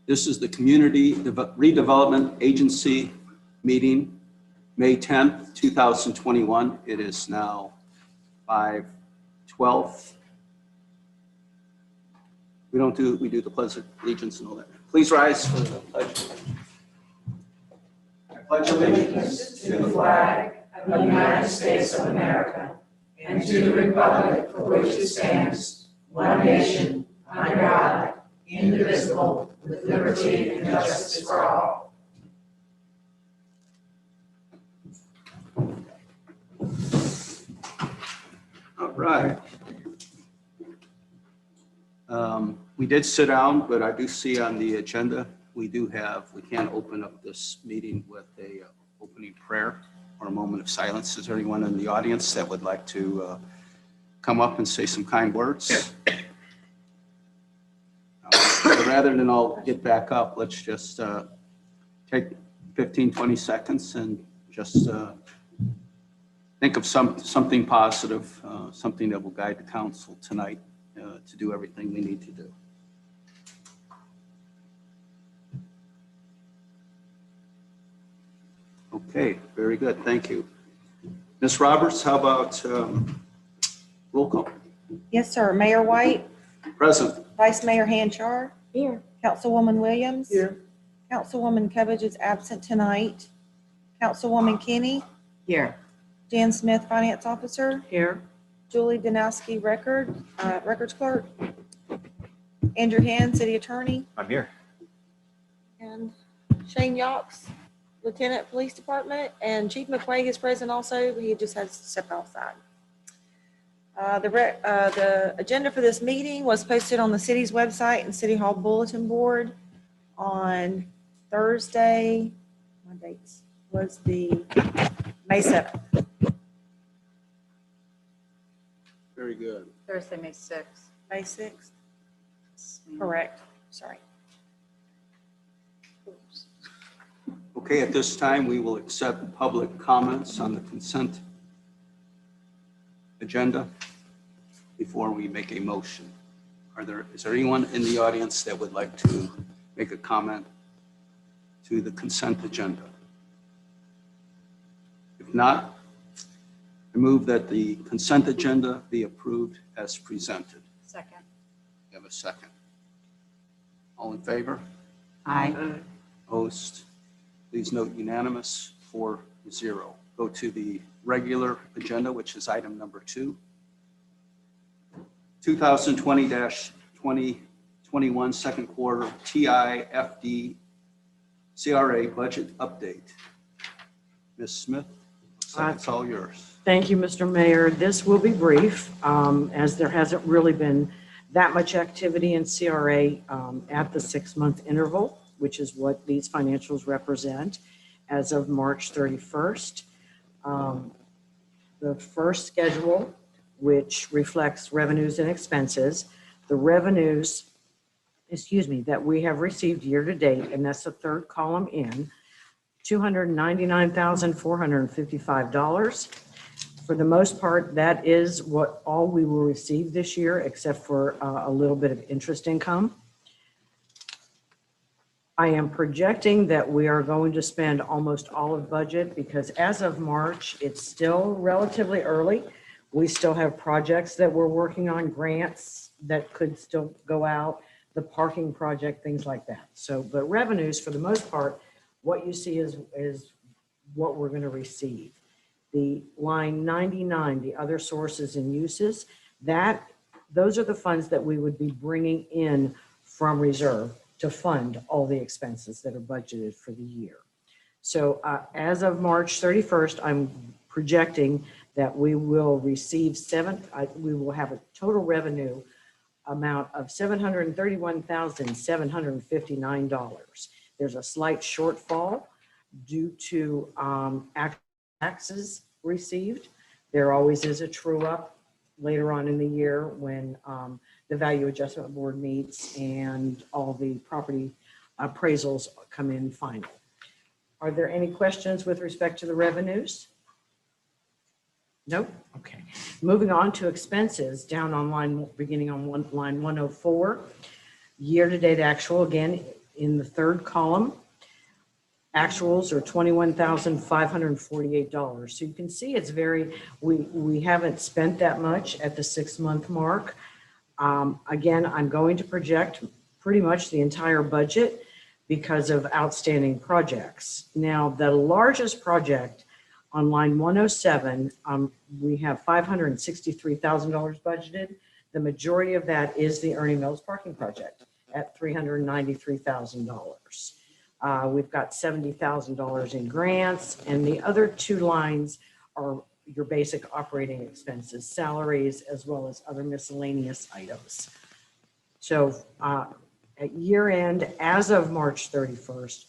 This is the Community Redevelopment Agency meeting, May 10th, 2021. It is now 5:12. We do the pledge of allegiance and all that. Please rise for the pledge. I pledge allegiance to the flag of the United States of America and to the republic for which it stands, one nation, under God, indivisible, with liberty and justice for all. All right. We did sit down, but I do see on the agenda, we can't open up this meeting with a opening prayer or a moment of silence. Is there anyone in the audience that would like to come up and say some kind words? So rather than all get back up, let's just take 15, 20 seconds and just think of something positive, something that will guide the council tonight to do everything we need to do. Okay, very good. Thank you. Ms. Roberts, how about roll call? Yes, sir. Mayor White. Present. Vice Mayor Hanchar. Here. Councilwoman Williams. Here. Councilwoman Covage is absent tonight. Councilwoman Kenny. Here. Jan Smith, Finance Officer. Here. Julie Danowski, Records Clerk. Andrew Hand, City Attorney. I'm here. And Shane Yawks, Lieutenant Police Department. And Chief McQuaig is present also. He just has to step outside. The agenda for this meeting was posted on the city's website and City Hall bulletin board on Thursday. My dates was the May 7th. Very good. Thursday, May 6th. May 6th. Correct. Sorry. Okay, at this time, we will accept public comments on the consent agenda before we make a motion. Is there anyone in the audience that would like to make a comment to the consent agenda? If not, I move that the consent agenda be approved as presented. Second. You have a second. All in favor? Aye. Opposed? Please note unanimous 4-0. Go to the regular agenda, which is item number 2. 2020-2021 second quarter TIFD CRA budget update. Ms. Smith, looks like it's all yours. Thank you, Mr. Mayor. This will be brief, as there hasn't really been that much activity in CRA at the 6-month interval, which is what these financials represent as of March 31st. The first schedule, which reflects revenues and expenses, the revenues, that we have received year to date, and that's the third column in, $299,455. For the most part, that is what all we will receive this year, except for a little bit of interest income. I am projecting that we are going to spend almost all of budget because as of March, it's still relatively early. We still have projects that we're working on, grants that could still go out, the parking project, things like that. So, but revenues, for the most part, what you see is what we're going to receive. The line 99, the other sources and uses, those are the funds that we would be bringing in from reserve to fund all the expenses that are budgeted for the year. So as of March 31st, I'm projecting that we will receive we will have a total revenue amount of $731,759. There's a slight shortfall due to taxes received. There always is a true up later on in the year when the Value Adjustment Board meets and all the property appraisals come in final. Are there any questions with respect to the revenues? Nope. Okay. Moving on to expenses, down on beginning on line 104. Year-to-date actual, again, in the third column, actuals are $21,548. So you can see it's we haven't spent that much at the 6-month mark. Again, I'm going to project pretty much the entire budget because of outstanding projects. Now, the largest project on line 107, we have $563,000 budgeted. The majority of that is the Ernie Mills parking project at $393,000. We've got $70,000 in grants, and the other 2 lines are your basic operating expenses, salaries, as well as other miscellaneous items. So at year end, as of March 31st,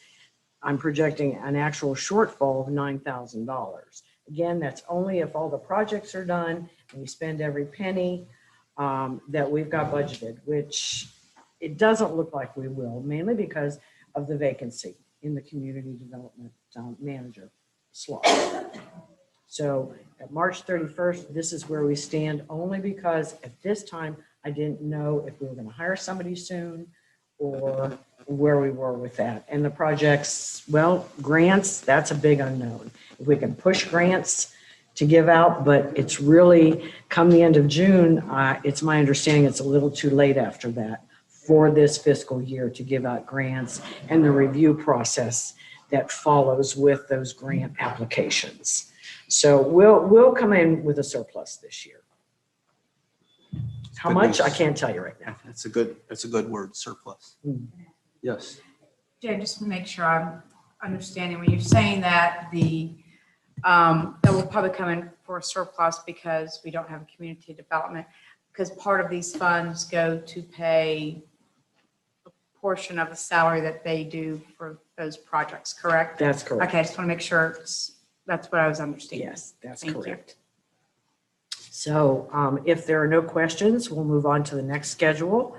I'm projecting an actual shortfall of $9,000. Again, that's only if all the projects are done and we spend every penny that we've got budgeted, which it doesn't look like we will, mainly because of the vacancy in the community development manager slot. So at March 31st, this is where we stand, only because at this time, I didn't know if we were going to hire somebody soon or where we were with that. And the projects, well, grants, that's a big unknown. If we can push grants to give out, but it's really come the end of June, it's my understanding it's a little too late after that for this fiscal year to give out grants and the review process that follows with those grant applications. So we'll come in with a surplus this year. How much, I can't tell you right now. That's a good word, surplus. Yes. Jay, just to make sure I'm understanding, when you're saying that that will probably come in for a surplus because we don't have a community development, because part of these funds go to pay a portion of the salary that they do for those projects, correct? That's correct. Okay, I just want to make sure that's what I was understanding. Yes, that's Thank you. correct. So if there are no questions, we'll move on to the next schedule,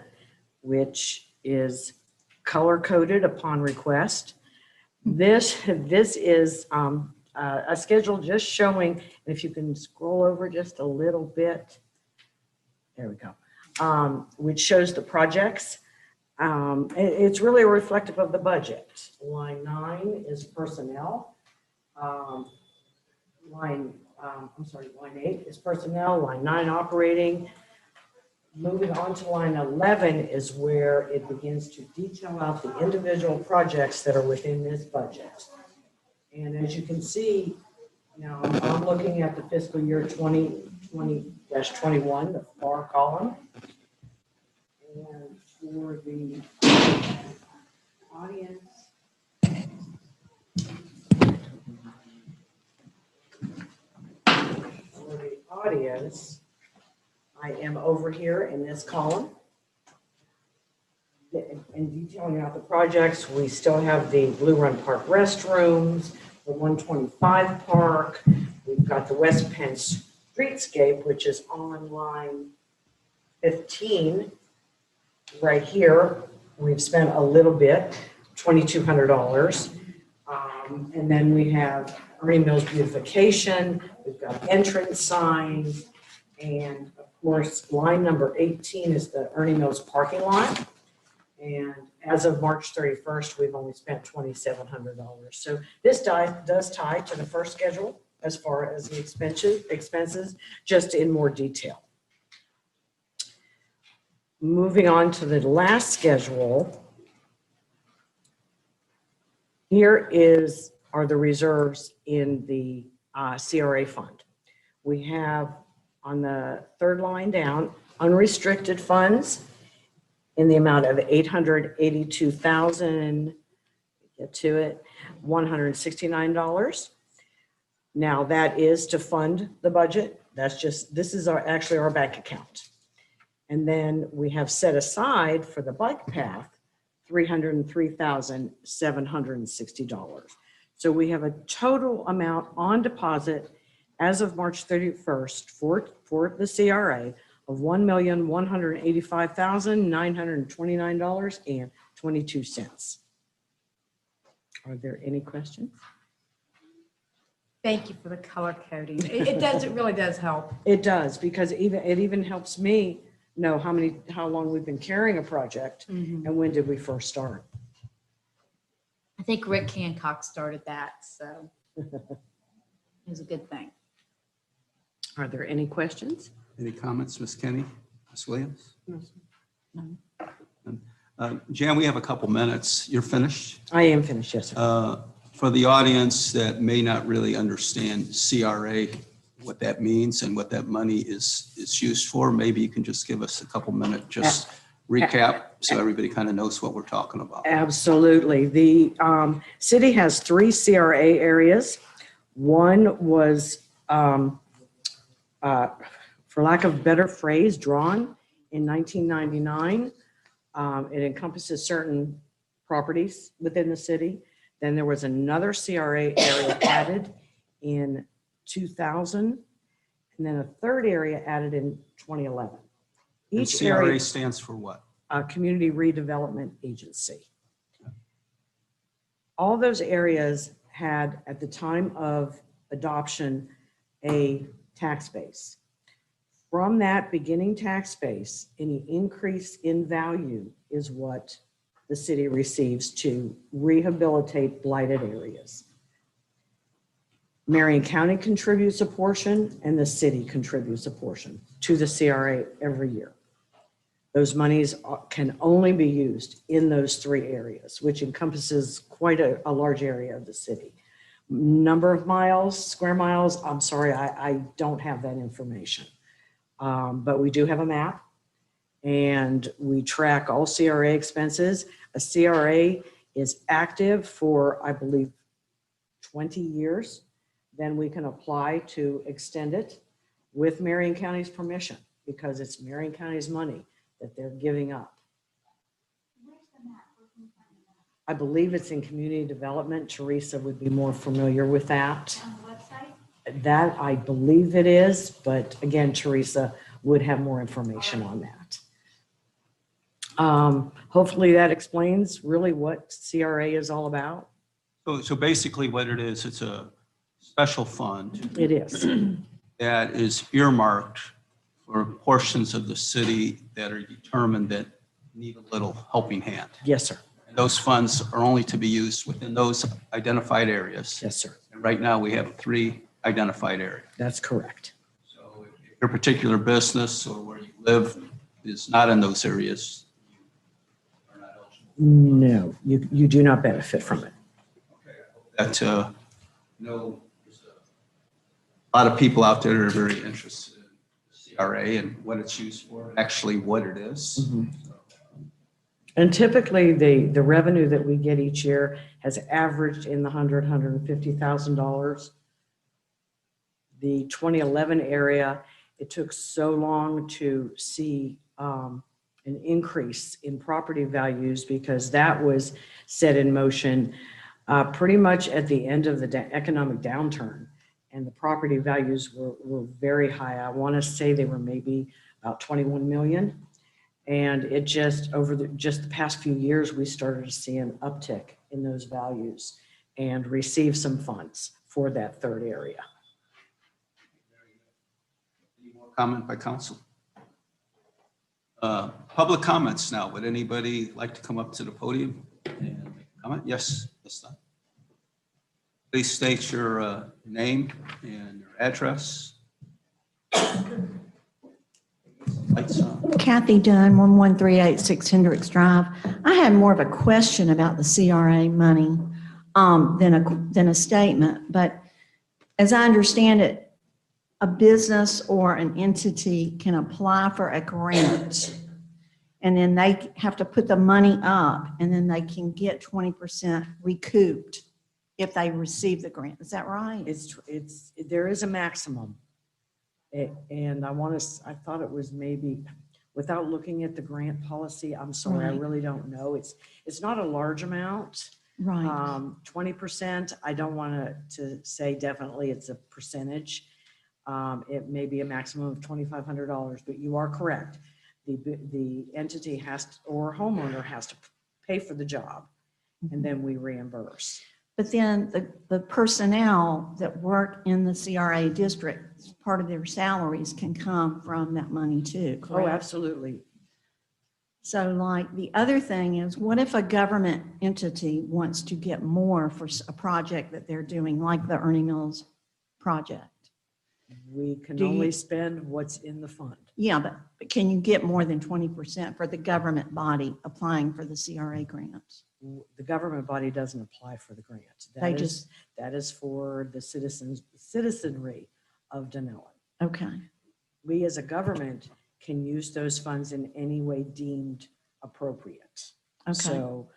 which is color-coded upon request. This is a schedule just showing, and if you can scroll over just a little bit, there we go, which shows the projects. It's really reflective of the budget. Line 9 is personnel. Line 8 is personnel, line 9 operating. Moving on to line 11 is where it begins to detail out the individual projects that are within this budget. And as you can see, now I'm looking at the fiscal year 2020-21, the far column. And for the audience, I am over here in this column and detailing out the projects. We still have the Blue Run Park restrooms, the 125 park. We've got the West Penn Streetscape, which is on line 15 right here. We've spent a little bit, $2,200. And then we have Ernie Mills beautification. We've got entrance signs. And of course, line number 18 is the Ernie Mills parking lot. And as of March 31st, we've only spent $2,700. So this does tie to the first schedule as far as the expenses, just in more detail. Moving on to the last schedule. Here are the reserves in the CRA fund. We have on the third line down, unrestricted funds in the amount of $882,000, get to it, $169. Now that is to fund the budget. This is actually our bank account. And then we have set aside for the bike path, $303,760. So we have a total amount on deposit as of March 31st for the CRA of $1,185,929.22. Are there any questions? Thank you for the color coding. It really does help. It does, because it even helps me know how long we've been carrying a project and when did we first start. think Rick Hancock started that, so it was a good thing. Are there any questions? Any comments, Ms. Kenny, Ms. Williams? No. Jan, we have a couple minutes. You're finished? I am finished, yes, sir. For the audience that may not really understand CRA, what that means and what that money is used for, maybe you can just give us a couple minute just recap so everybody kind of knows what we're talking about. Absolutely. The city has 3 CRA areas. One was, for lack of a better phrase, drawn in 1999. It encompasses certain properties within the city. Then there was another CRA area added in 2000, and then a third area added in 2011. And Each CRA area, stands for what? Community Redevelopment Agency. All those areas had, at the time of adoption, a tax base. From that beginning tax base, any increase in value is what the city receives to rehabilitate blighted areas. Marion County contributes a portion and the city contributes a portion to the CRA every year. Those monies can only be used in those 3 areas, which encompasses quite a large area of the city. Number of miles, square miles, I'm sorry, I don't have that information. But we do have a map and we track all CRA expenses. A CRA is active for, I believe, 20 years. Then we can apply to extend it with Marion County's permission because it's Marion County's money that they're giving up. I believe it's in community development. Teresa would be more familiar with that. On the website? That I believe it is, but again, Teresa would have more information on that. Hopefully that explains really what CRA is all about. So basically what it is, it's a special fund It is. that is earmarked for portions of the city that are determined that need a little helping hand. Yes, sir. And those funds are only to be used within those identified areas. Yes, sir. And right now we have 3 identified areas. That's correct. So if your particular business or where you live is not in those areas, you are not eligible. No, you do not benefit from it. Okay, I hope that, there's a lot of people out there that are very interested in CRA and what it's used for, actually what it is. And typically the revenue that we get each year has averaged in the $150,000. The 2011 area, it took so long to see an increase in property values because that was set in motion pretty much at the end of the economic downturn. And the property values were very high. I want to say they were maybe about 21 million. And it just over the past few years, we started to see an uptick in those values and receive some funds for that third area. Any more comment by council? Public comments now. Would anybody like to come up to the podium and make a comment? Yes, this time. Please state your name and your address. Lights on. Kathy Dunn, 11386 Hendricks Drive. I had more of a question about the CRA money than a statement, but as I understand it, a business or an entity can apply for a grant and then they have to put the money up and then they can get 20% recouped if they receive the grant. Is that right? There is a maximum. And I thought it was maybe, without looking at the grant policy, I'm sorry, I Right. really don't know. It's not a large amount. Right. 20%, I don't want to say definitely it's a percentage. It may be a maximum of $2,500, but you are correct. The entity has to, or homeowner has to pay for the job and then we reimburse. But then the personnel that work in the CRA district, part of their salaries can come from that money too, Oh, correct? absolutely. So like the other thing is, what if a government entity wants to get more for a project that they're doing, like the Ernie Mills project? We can Do you- only spend what's in the fund. Yeah, but can you get more than 20% for the government body applying for the CRA grants? The government body doesn't apply for the grant. They just, That is for the citizenry of Dunnellon. okay, We as a government can use those funds in any way deemed appropriate. okay, So,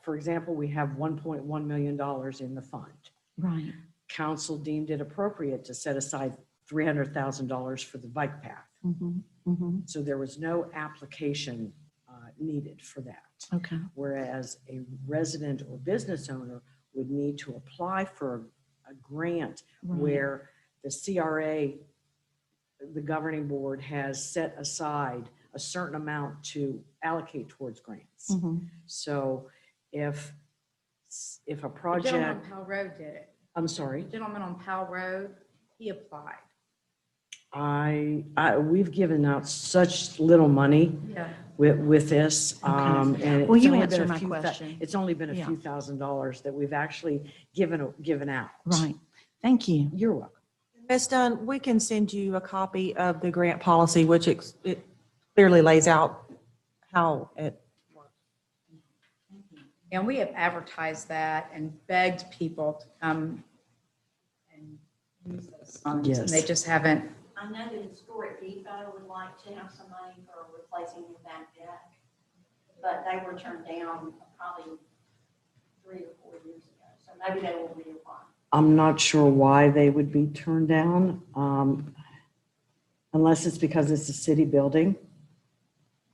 for example, we have $1.1 million in the fund. right, Council deemed it appropriate to set aside $300,000 for the bike path. mhm, mhm, So there was no application needed for that. okay, Whereas a resident or business owner would need to apply for a grant right, where the CRA, the governing board, has set aside a certain amount to allocate towards grants. mhm. So if a The gentleman project, on Powell Road did it. I'm sorry, The gentleman on Powell Road, he applied. we've given out such little money Yeah. with this. Okay. And Well, it's you only answered been a my few question. It's only been a Yeah. few $1,000s that we've actually given out. Right, thank you. You're welcome. Ms. Dunn, we can send you a copy of the grant policy, which it clearly lays out how it works. And we have advertised that and begged people to come and use those funds. And they Yes. just haven't. I know the Historic Depot would like to have some money for replacing the back deck, but they were turned down probably 3 or 4 years ago, so maybe they will reapply. I'm not sure why they would be turned down, unless it's because it's a city building.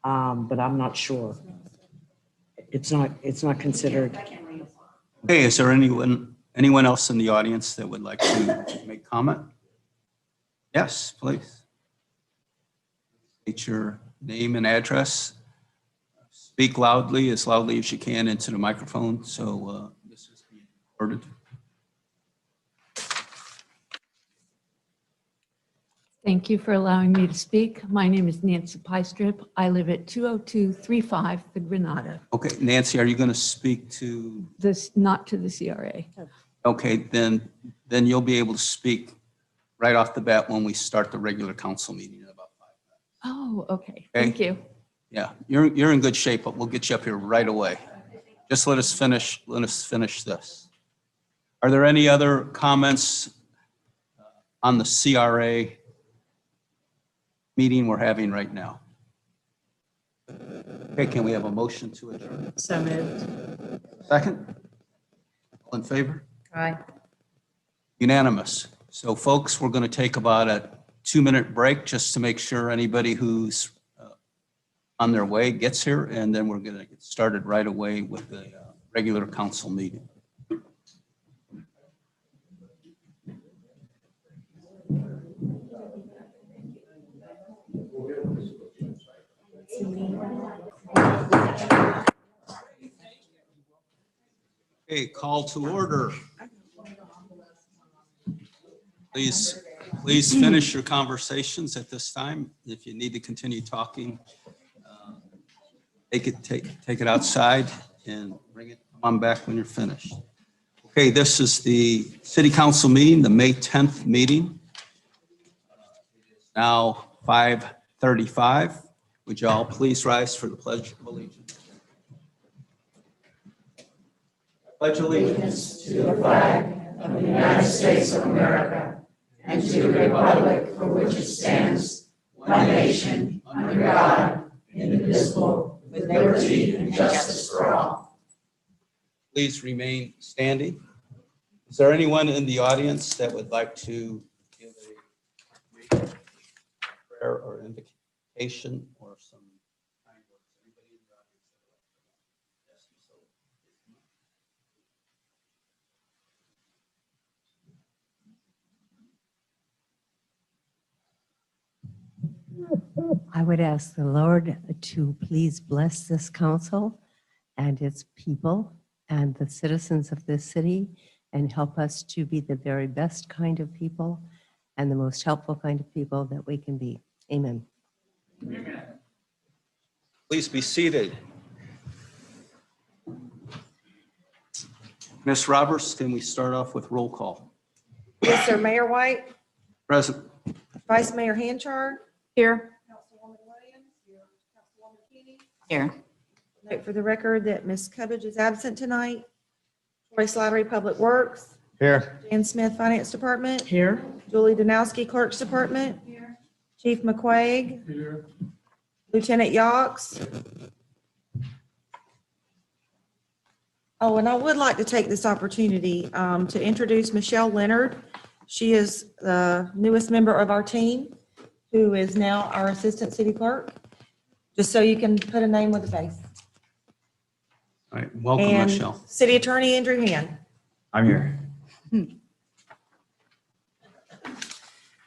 But I'm not sure. It's not considered. They can reapply. Hey, is there anyone else in the audience that would like to make comment? Yes, please. State your name and address. Speak loudly as you can into the microphone, so this is being recorded. Thank you for allowing me to speak. My name is Nancy Piestrip. I live at 20235 the Granada. Okay, Nancy, are you going to speak to, Not to the CRA. okay, then you'll be able to speak right off the bat when we start the regular council meeting in about 5 minutes. Oh, okay. Thank you. Yeah, you're in good shape, but we'll get you up here right away. Just let us finish this. Are there any other comments on the CRA meeting we're having right now? Okay, can we have a motion to adjourn? So moved. Second? All in favor? Aye. Unanimous. So folks, we're going to take about a 2-minute break just to make sure anybody who's on their way gets here, and then we're going to get started right away with the regular council meeting. Okay, call to order. Please finish your conversations at this time. If you need to continue talking, take it outside and bring it on back when you're finished. Okay, this is the city council meeting, the May 10th meeting. Now 5:35. Would you all please rise for the Pledge of Allegiance? Pledge allegiance To the flag of the United States of America and to the republic for which it stands, one nation, under God, indivisible, with liberty and justice for all. Please remain standing. Is there anyone in the audience that would like to give a prayer or invocation or some kind words? Anybody in the audience that would like to? Yes, I would ask the Lord to please bless this council and its people and the citizens of this city and help us to be the very best kind of people and the most helpful kind of people that we can be. Amen. Please be seated. Ms. Roberts, can we start off with roll call? Yes, sir. Mayor White, Present. Vice Mayor Hanchar, Here. Councilwoman Williams, Councilwoman Keeney. Here. Note for the record that Ms. Cubbage is absent tonight. Troy Slattery, Public Works. Here. Jan Smith, Finance Department. Here? Julie Danowski, Clerks Department. Chief McQuaig. Here. Lieutenant Yawks. Oh, and I would like to take this opportunity to introduce Michelle Leonard. She is the newest member of our team, who is now our Assistant City Clerk, just so you can put a name with a face. All right, welcome, And Michelle. City Attorney Andrew Hand. I'm here.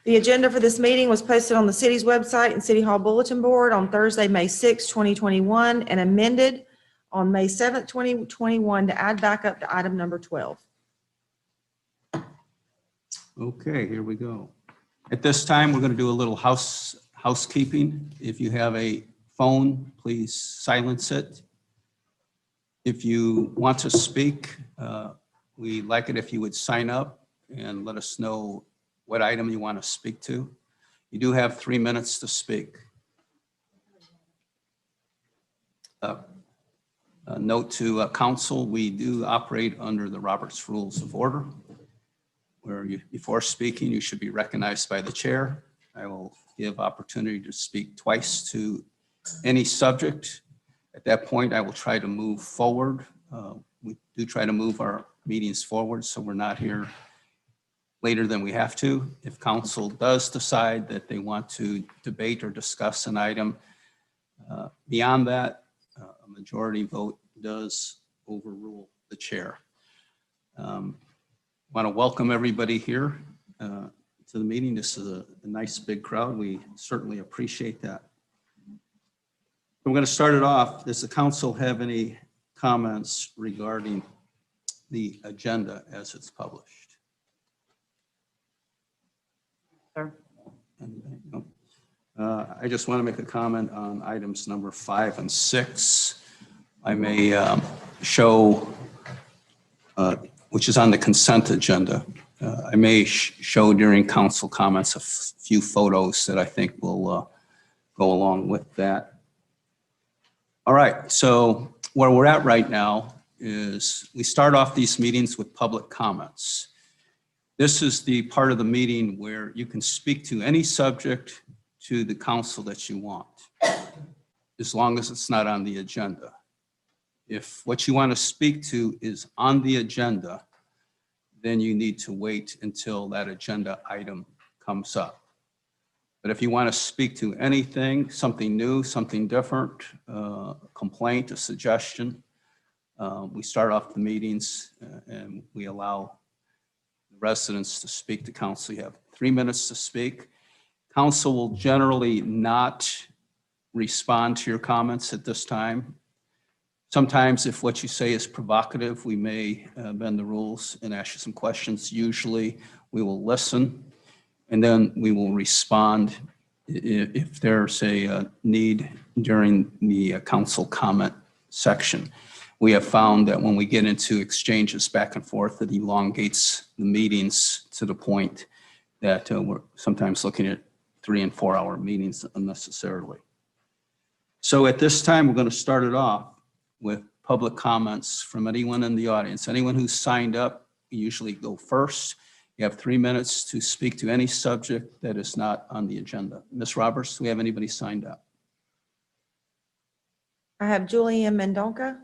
The agenda for this meeting was posted on the city's website and City Hall Bulletin Board on Thursday, May 6, 2021, and amended on May 7, 2021 to add back up to item number 12. Okay, here we go. At this time, we're going to do a little housekeeping. If you have a phone, please silence it. If you want to speak, we'd like it if you would sign up and let us know what item you want to speak to. You do have 3 minutes to speak. A note to council, we do operate under the Roberts Rules of Order, where before speaking, you should be recognized by the chair. I will give opportunity to speak twice to any subject. At that point, I will try to move forward. We do try to move our meetings forward, so we're not here later than we have to. If council does decide that they want to debate or discuss an item beyond that, a majority vote does overrule the chair. Want to welcome everybody here to the meeting. This is a nice big crowd. We certainly appreciate that. I'm going to start it off. Does the council have any comments regarding the agenda as it's published? Sir. Anybody? No? I just want to make a comment on items number 5 and 6. I may show, which is on the consent agenda. I may show during council comments a few photos that I think will go along with that. All right, so where we're at right now is we start off these meetings with public comments. This is the part of the meeting where you can speak to any subject to the council that you want, as long as it's not on the agenda. If what you want to speak to is on the agenda, then you need to wait until that agenda item comes up. But if you want to speak to anything, something new, something different, a complaint, a suggestion, we start off the meetings and we allow residents to speak to council. You have 3 minutes to speak. Council will generally not respond to your comments at this time. Sometimes if what you say is provocative, we may bend the rules and ask you some questions. Usually we will listen and then we will respond if there's a need during the council comment section. We have found that when we get into exchanges back and forth, it elongates the meetings to the point that we're sometimes looking at 3 and 4 hour meetings unnecessarily. So at this time, we're going to start it off with public comments from anyone in the audience. Anyone who's signed up, you usually go first. You have 3 minutes to speak to any subject that is not on the agenda. Ms. Roberts, do we have anybody signed up? I have Julianne Mendonca.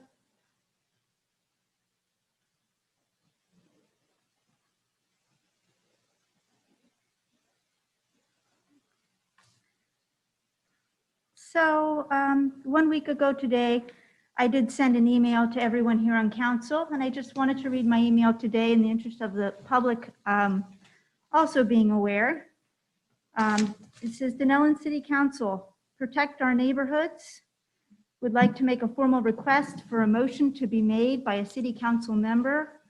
So 1 week ago today, I did send an email to everyone here on council, and I just wanted to read my email today in the interest of the public also being aware. It says, Dunnellon City Council, protect our neighborhoods. Would like to make a formal request for a motion to be made by a city council member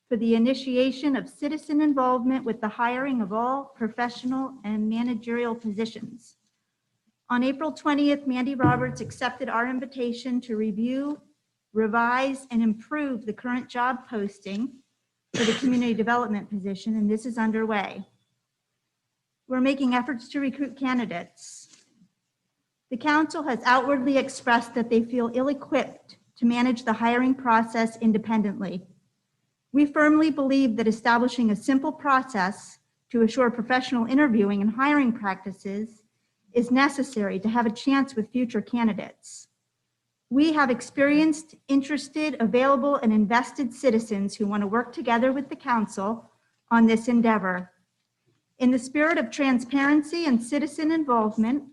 for the initiation of citizen involvement with the hiring of all professional and managerial positions. On April 20th, Mandy Roberts accepted our invitation to review, revise, and improve the current job posting for the community development position, and this is underway. We're making efforts to recruit candidates. The council has outwardly expressed that they feel ill-equipped to manage the hiring process independently. We firmly believe that establishing a simple process to assure professional interviewing and hiring practices is necessary to have a chance with future candidates. We have experienced, interested, available, and invested citizens who want to work together with the council on this endeavor. In the spirit of transparency and citizen involvement,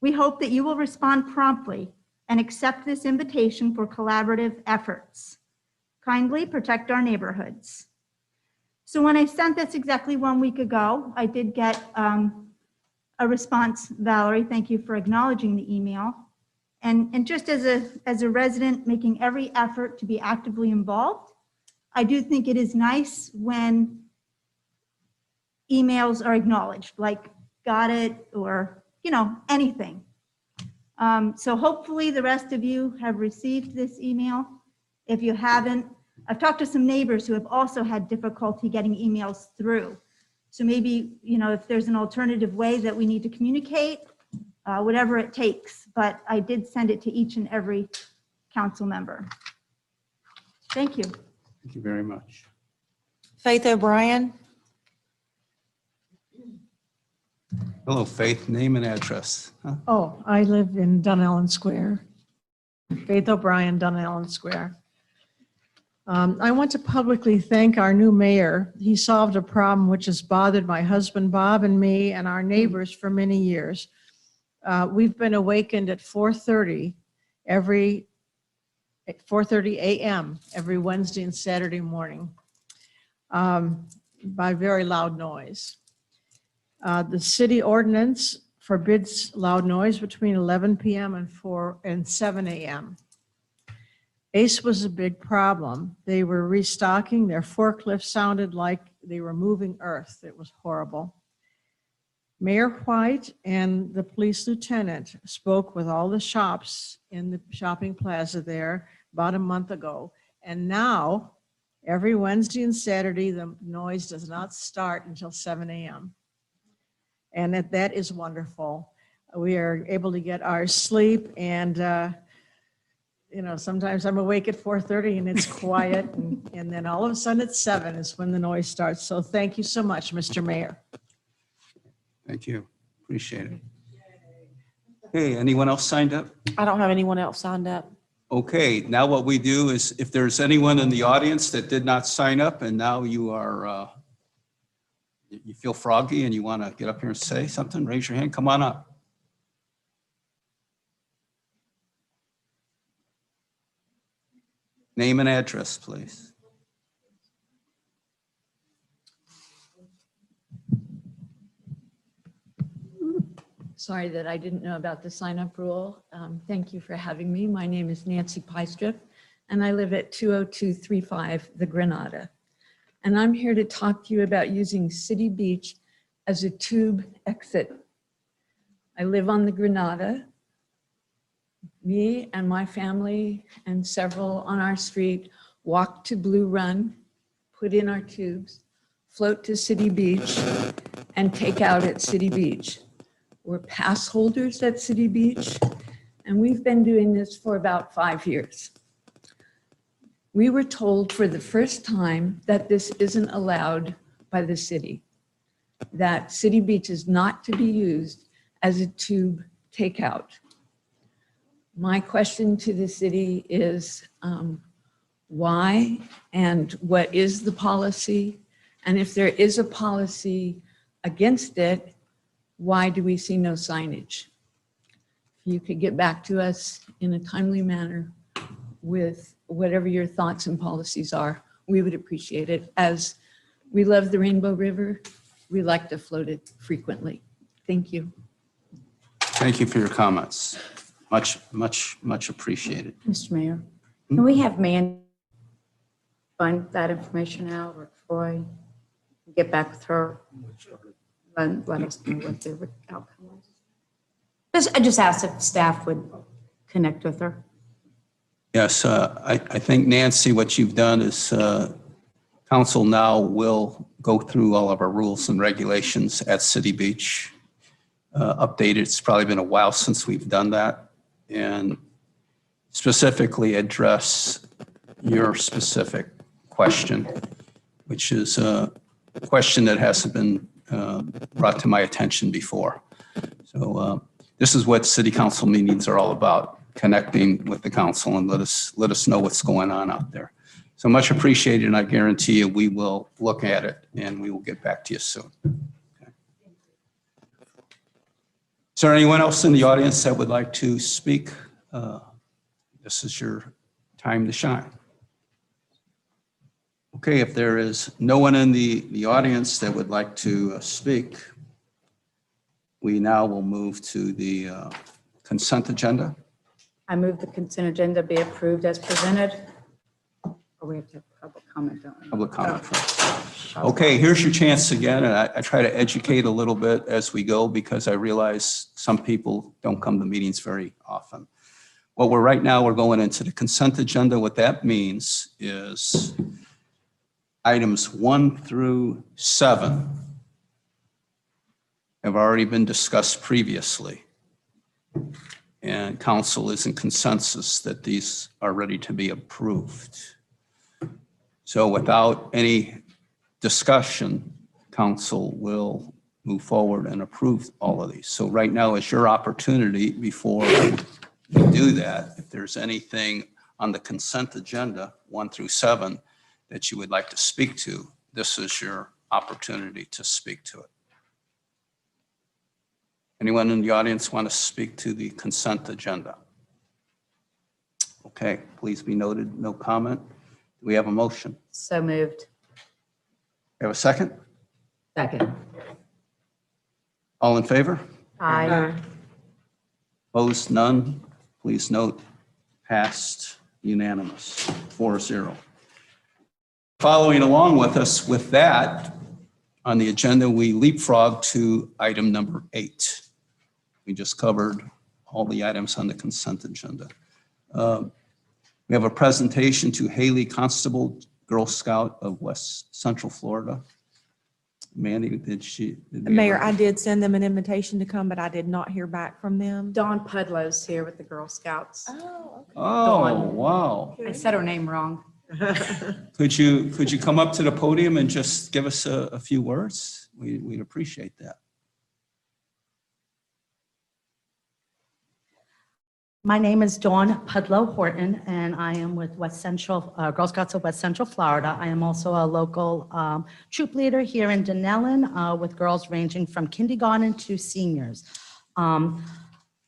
we hope that you will respond promptly and accept this invitation for collaborative efforts. Kindly protect our neighborhoods. So when I sent this exactly 1 week ago, I did get a response. Valerie, thank you for acknowledging the email. And just as a resident making every effort to be actively involved, I do think it is nice when emails are acknowledged, like got it, or anything. So hopefully the rest of you have received this email. If you haven't, I've talked to some neighbors who have also had difficulty getting emails through. So maybe, if there's an alternative way that we need to communicate, whatever it takes, but I did send it to each and every council member. Thank you. Thank you very much. Faith O'Brien. Hello, Faith. Name and address. Huh? Oh, I live in Dunnellon Square. Faith O'Brien, Dunnellon Square. I want to publicly thank our new mayor. He solved a problem which has bothered my husband, Bob, and me, and our neighbors for many years. We've been awakened at 4:30 a.m. every Wednesday and Saturday morning by very loud noise. The city ordinance forbids loud noise between 11 p.m. and 7 a.m. ACE was a big problem. They were restocking. Their forklift sounded like they were moving earth. It was horrible. Mayor White and the police lieutenant spoke with all the shops in the shopping plaza there about a month ago. And now, every Wednesday and Saturday, the noise does not start until 7 a.m. And that is wonderful. We are able to get our sleep, and sometimes I'm awake at 4:30 and it's quiet, and then all of a sudden at 7 is when the noise starts. So thank you so much, Mr. Mayor. Thank you. Appreciate it. Hey, anyone else signed up? I don't have anyone else signed up. Okay, now what we do is if there's anyone in the audience that did not sign up and now you are, you feel froggy and you want to get up here and say something, raise your hand, come on up. Name and address, please. Sorry that I didn't know about the sign-up rule. Thank you for having me. My name is Nancy Piestrip, and I live at 20235 The Granada. And I'm here to talk to you about using City Beach as a tube exit. I live on the Granada. Me and my family and several on our street walk to Blue Run, put in our tubes, float to City Beach, and take out at City Beach. We're pass holders at City Beach, and we've been doing this for about 5 years. We were told for the first time that this isn't allowed by the city, that City Beach is not to be used as a tube takeout. My question to the city is why and what is the policy? And if there is a policy against it, why do we see no signage? If you could get back to us in a timely manner with whatever your thoughts and policies are, we would appreciate it. As we love the Rainbow River, we like to float it frequently. Thank you. Thank you for your comments. Much, much, much appreciated. Mr. Mayor, can we have Mandy find that information out, or Troy, get back with her? Let us know what the outcome was. I just asked if staff would connect with her. Yes, I think, Nancy, what you've done is council now will go through all of our rules and regulations at City Beach. Updated, it's probably been a while since we've done that. And specifically address your specific question, which is a question that hasn't been brought to my attention before. So this is what city council meetings are all about, connecting with the council and let us know what's going on out there. So much appreciated, and I guarantee you we will look at it and we will get back to you soon. Okay. Is there anyone else in the audience that would like to speak? This is your time to shine. Okay, if there is no one in the audience that would like to speak, we now will move to the consent agenda. I move the consent agenda be approved as presented. Or we have to have public comment, don't we? Public comment first. Okay, here's your chance again, and I try to educate a little bit as we go because I realize some people don't come to meetings very often. Well, right now we're going into the consent agenda. What that means is items 1 through 7 have already been discussed previously. And council is in consensus that these are ready to be approved. So without any discussion, council will move forward and approve all of these. So right now is your opportunity before you do that. If there's anything on the consent agenda, 1 through 7, that you would like to speak to, this is your opportunity to speak to it. Anyone in the audience want to speak to the consent agenda? Okay, please be noted, no comment. Do we have a motion? So moved. Have a second? Second. All in favor? Aye. Opposed, none. Please note, passed unanimous, 4-0. Following along with us with that, on the agenda, we leapfrog to item number 8. We just covered all the items on the consent agenda. We have a presentation to Haley Constable, Girl Scout of West Central Florida. Mandy, did we Mayor, ever- I did send them an invitation to come, but I did not hear back from them. Dawn Pudlow's here with the Girl Scouts. Oh, okay. Oh, wow. I said her name wrong. Could you come up to the podium and just give us a few words? We'd appreciate that. My name is Dawn Pudlow Horton, and I am with West Central, Girl Scouts of West Central Florida. I am also a local troop leader here in Dunnellon with girls ranging from kindergarten to seniors.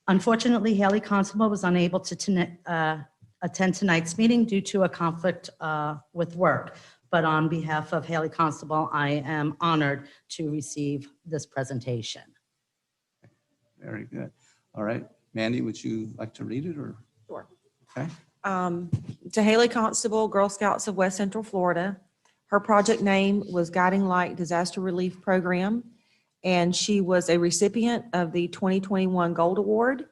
Unfortunately, Haley Constable was unable to attend tonight's meeting due to a conflict with work. But on behalf of Haley Constable, I am honored to receive this presentation. Very good. All right. Mandy, would you like to read it or? Sure. Okay. To Haley Constable, Girl Scouts of West Central Florida. Her project name was Guiding Light Disaster Relief Program, and she was a recipient of the 2021 Gold Award.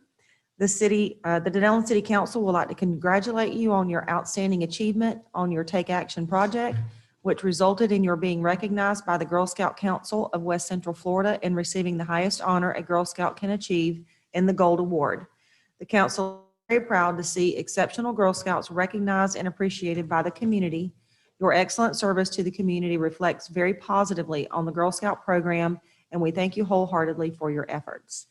The Dunnellon City Council would like to congratulate you on your outstanding achievement on your Take Action project, which resulted in your being recognized by the Girl Scout Council of West Central Florida in receiving the highest honor a Girl Scout can achieve in the Gold Award. The council is very proud to see exceptional Girl Scouts recognized and appreciated by the community. Your excellent service to the community reflects very positively on the Girl Scout program, and we thank you wholeheartedly for your efforts.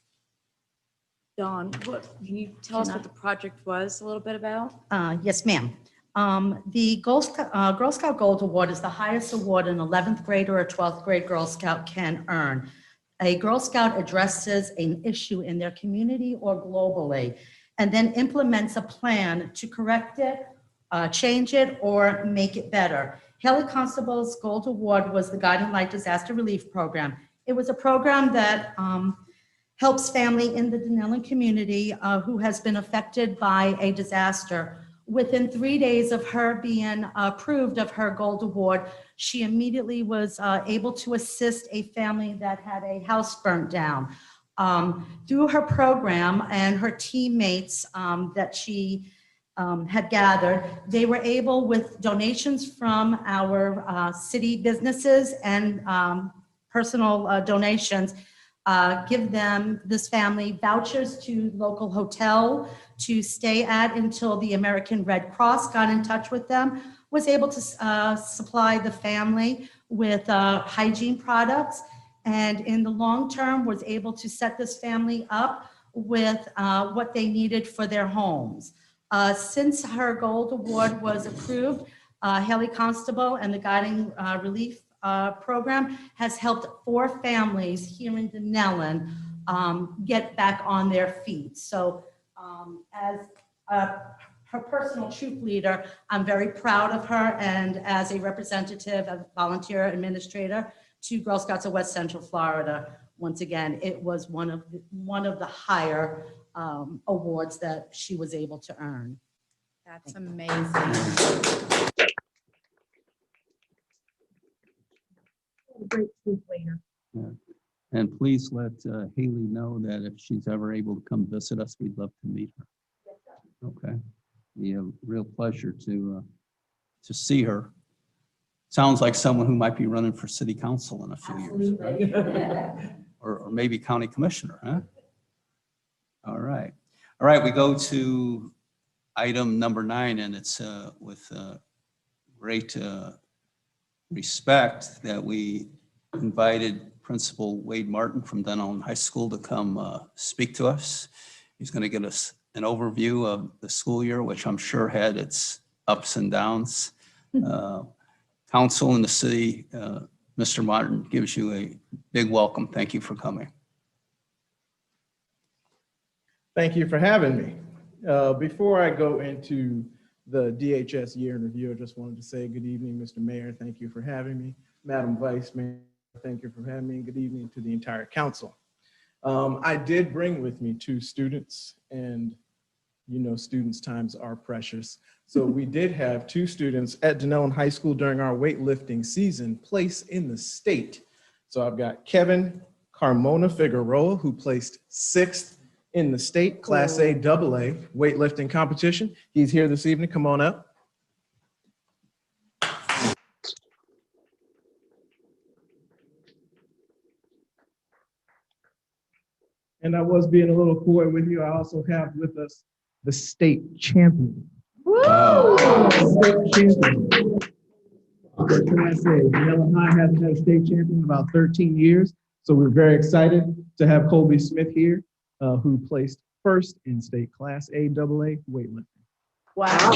Dawn, can you tell us what the project was a little bit about? Yes, ma'am. The Girl Scout Gold Award is the highest award an 11th grade or a 12th grade Girl Scout can earn. A Girl Scout addresses an issue in their community or globally, and then implements a plan to correct it, change it, or make it better. Haley Constable's Gold Award was the Guiding Light Disaster Relief Program. It was a program that helps family in the Dunnellon community who has been affected by a disaster. Within 3 days of her being approved of her Gold Award, she immediately was able to assist a family that had a house burnt down. Through her program and her teammates that she had gathered, they were able, with donations from our city businesses and personal donations, give this family vouchers to local hotel to stay at until the American Red Cross got in touch with them, was able to supply the family with hygiene products, and in the long term was able to set this family up with what they needed for their homes. Since her Gold Award was approved, Haley Constable and the Guiding Relief Program has helped 4 families here in Dunnellon get back on their feet. So as her personal troop leader, I'm very proud of her, and as a representative, a volunteer administrator to Girl Scouts of West Central Florida, once again, it was one of the higher awards that she was able to earn. That's amazing. Great troop leader. Yeah. And please let Haley know that if she's ever able to come visit us, we'd love to meet her. Okay. Be a real pleasure to see her. Sounds like someone who might be running for city council in a few years. Right? or maybe county commissioner, huh? All right. All right, we go to item number 9, and it's with great respect that we invited Principal Wade Martin from Dunnellon High School to come speak to us. He's going to give us an overview of the school year, which I'm sure had its ups and downs. Council in the city, Mr. Martin gives you a big welcome. Thank you for coming. Thank you for having me. Before I go into the DHS year in review, I just wanted to say good evening, Mr. Mayor. Thank you for having me. Madam Vice Mayor, thank you for having me. Good evening to the entire council. I did bring with me 2 students, and you know students' times are precious. So we did have 2 students at Dunnellon High School during our weightlifting season place in the state. So I've got Kevin Carmona Figueroa, who placed 6th in the state Class A AA weightlifting competition. He's here this evening. Come on up. And I was being a little coy with you. I also have with us the state champion. Wow. State champion. What can I say? Dunnellon High hasn't had a state champion in about 13 years. So we're very excited to have Colby Smith here, who placed 1st in state Class A AA weightlifting. Wow.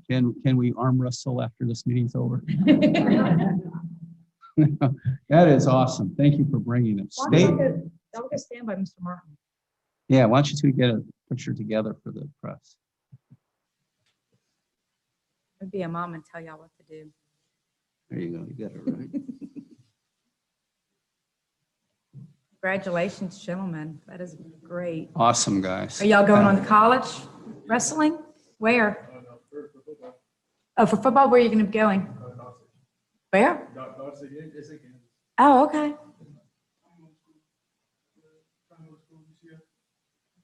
Can we arm wrestle after this meeting's over? That is awesome. Thank you for bringing it. Don't get stand by Mr. Martin. Yeah, why don't you 2 get a picture together for the press? I'd be a mom and tell y'all what to do. There you go. You got it right. Congratulations, gentlemen. That is great. Awesome, guys. Are y'all going on to college wrestling? Where? Oh, for football, where are you going to be going? Where? Oh, okay.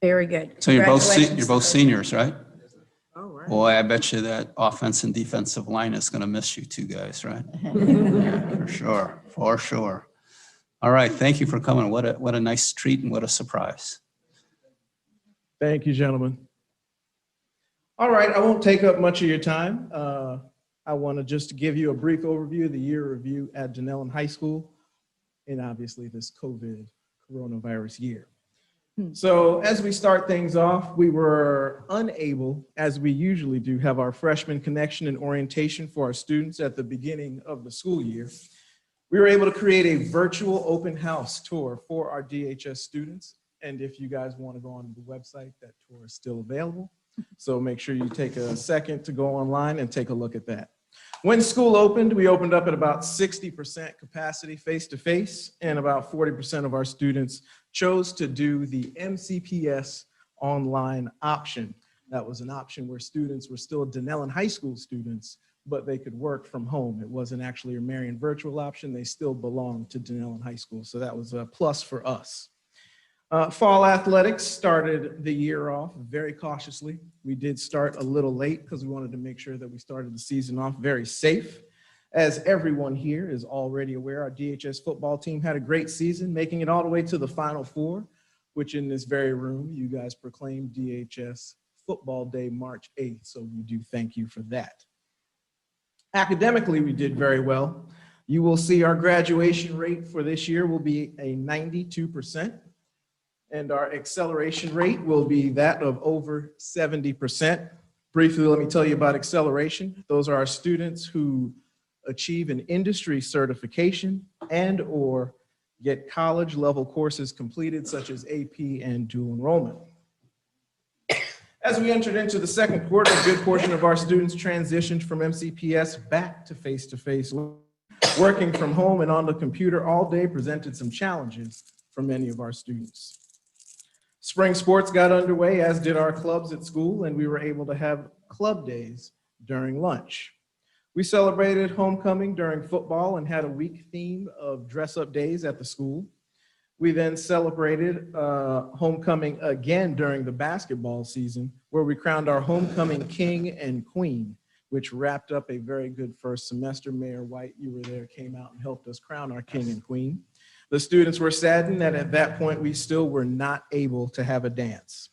Very good. So you're both Congratulations. seniors, right? All right. Boy, I bet you that offense and defensive line is going to miss you 2 guys, right? For sure, for sure. All right, thank you for coming. What a nice treat and what a surprise. Thank you, gentlemen. All right, I won't take up much of your time. I want to just give you a brief overview of the year review at Dunnellon High School, and obviously this COVID coronavirus year. So as we start things off, we were unable, as we usually do, have our freshman connection and orientation for our students at the beginning of the school year. We were able to create a virtual open house tour for our DHS students. And if you guys want to go on the website, that tour is still available. So make sure you take a second to go online and take a look at that. When school opened, we opened up at about 60% capacity face-to-face, and about 40% of our students chose to do the MCPS online option. That was an option where students were still Dunnellon High School students, but they could work from home. It wasn't actually a Marion virtual option. They still belonged to Dunnellon High School. So that was a plus for us. Fall athletics started the year off very cautiously. We did start a little late because we wanted to make sure that we started the season off very safe. As everyone here is already aware, our DHS football team had a great season, making it all the way to the Final Four, which in this very room, you guys proclaimed DHS Football Day, March 8th. So we do thank you for that. Academically, we did very well. You will see our graduation rate for this year will be a 92%. And our acceleration rate will be that of over 70%. Briefly, let me tell you about acceleration. Those are our students who achieve an industry certification and or get college level courses completed such as AP and dual enrollment. As we entered into the second quarter, a good portion of our students transitioned from MCPS back to face-to-face. Working from home and on the computer all day presented some challenges for many of our students. Spring sports got underway, as did our clubs at school, and we were able to have club days during lunch. We celebrated homecoming during football and had a week theme of dress-up days at the school. We then celebrated homecoming again during the basketball season, where we crowned our homecoming king and queen, which wrapped up a very good first semester. Mayor White, you were there, came out and helped us crown our king and queen. The students were saddened that at that point we still were not able to have a dance.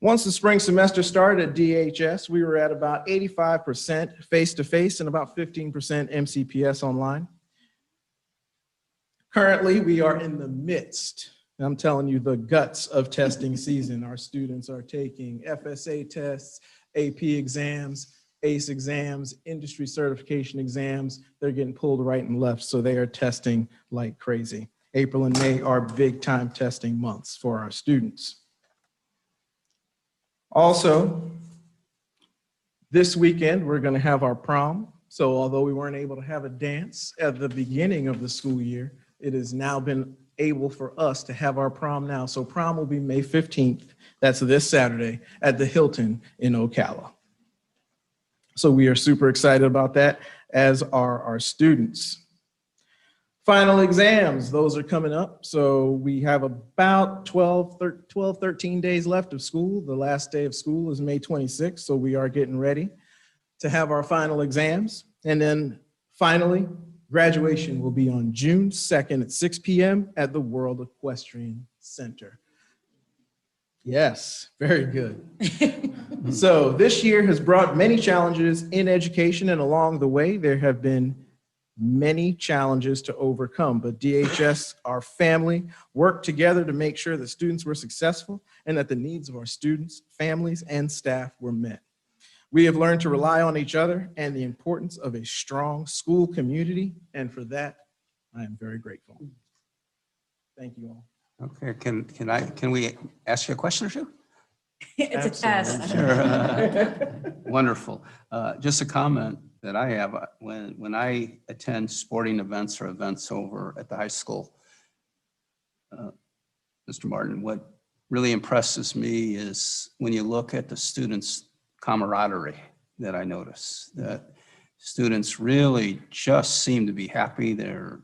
Once the spring semester started at DHS, we were at about 85% face-to-face and about 15% MCPS online. Currently, we are in the midst, and I'm telling you, the guts of testing season. Our students are taking FSA tests, AP exams, ACE exams, industry certification exams. They're getting pulled right and left, so they are testing like crazy. April and May are big time testing months for our students. Also, this weekend, we're gonna have our prom. So although we weren't able to have a dance at the beginning of the school year, it has now been able for us to have our prom now. So prom will be May 15th. That's this Saturday at the Hilton in Ocala. So we are super excited about that, as are our students. Final exams, those are coming up. So we have about 13 days left of school. The last day of school is May 26th. So we are getting ready to have our final exams. And then finally, graduation will be on June 2nd at 6 p.m. at the World Equestrian Center. Yes, very good. So this year has brought many challenges in education, and along the way, there have been many challenges to overcome, but DHS, our family, worked together to make sure that students were successful and that the needs of our students, families, and staff were met. We have learned to rely on each other and the importance of a strong school community, and for that, I am very grateful. Thank you all. Okay, can we ask you a question or two? It's a test. Sure. Wonderful. Just a comment that I have, when I attend sporting events or events over at the high school, Mr. Martin, what really impresses me is when you look at the students' camaraderie that I notice, that students really just seem to be happy. They're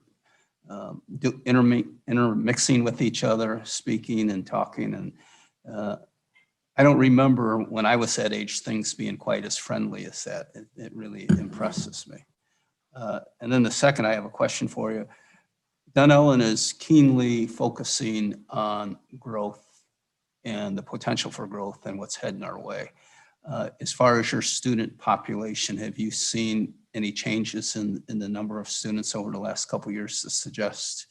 intermixing with each other, speaking and talking. And I don't remember when I was that age, things being quite as friendly as that. It really impresses me. And then the second, I have a question for you. Dunnellon is keenly focusing on growth and the potential for growth and what's heading our way. As far as your student population, have you seen any changes in the number of students over the last couple of years to suggest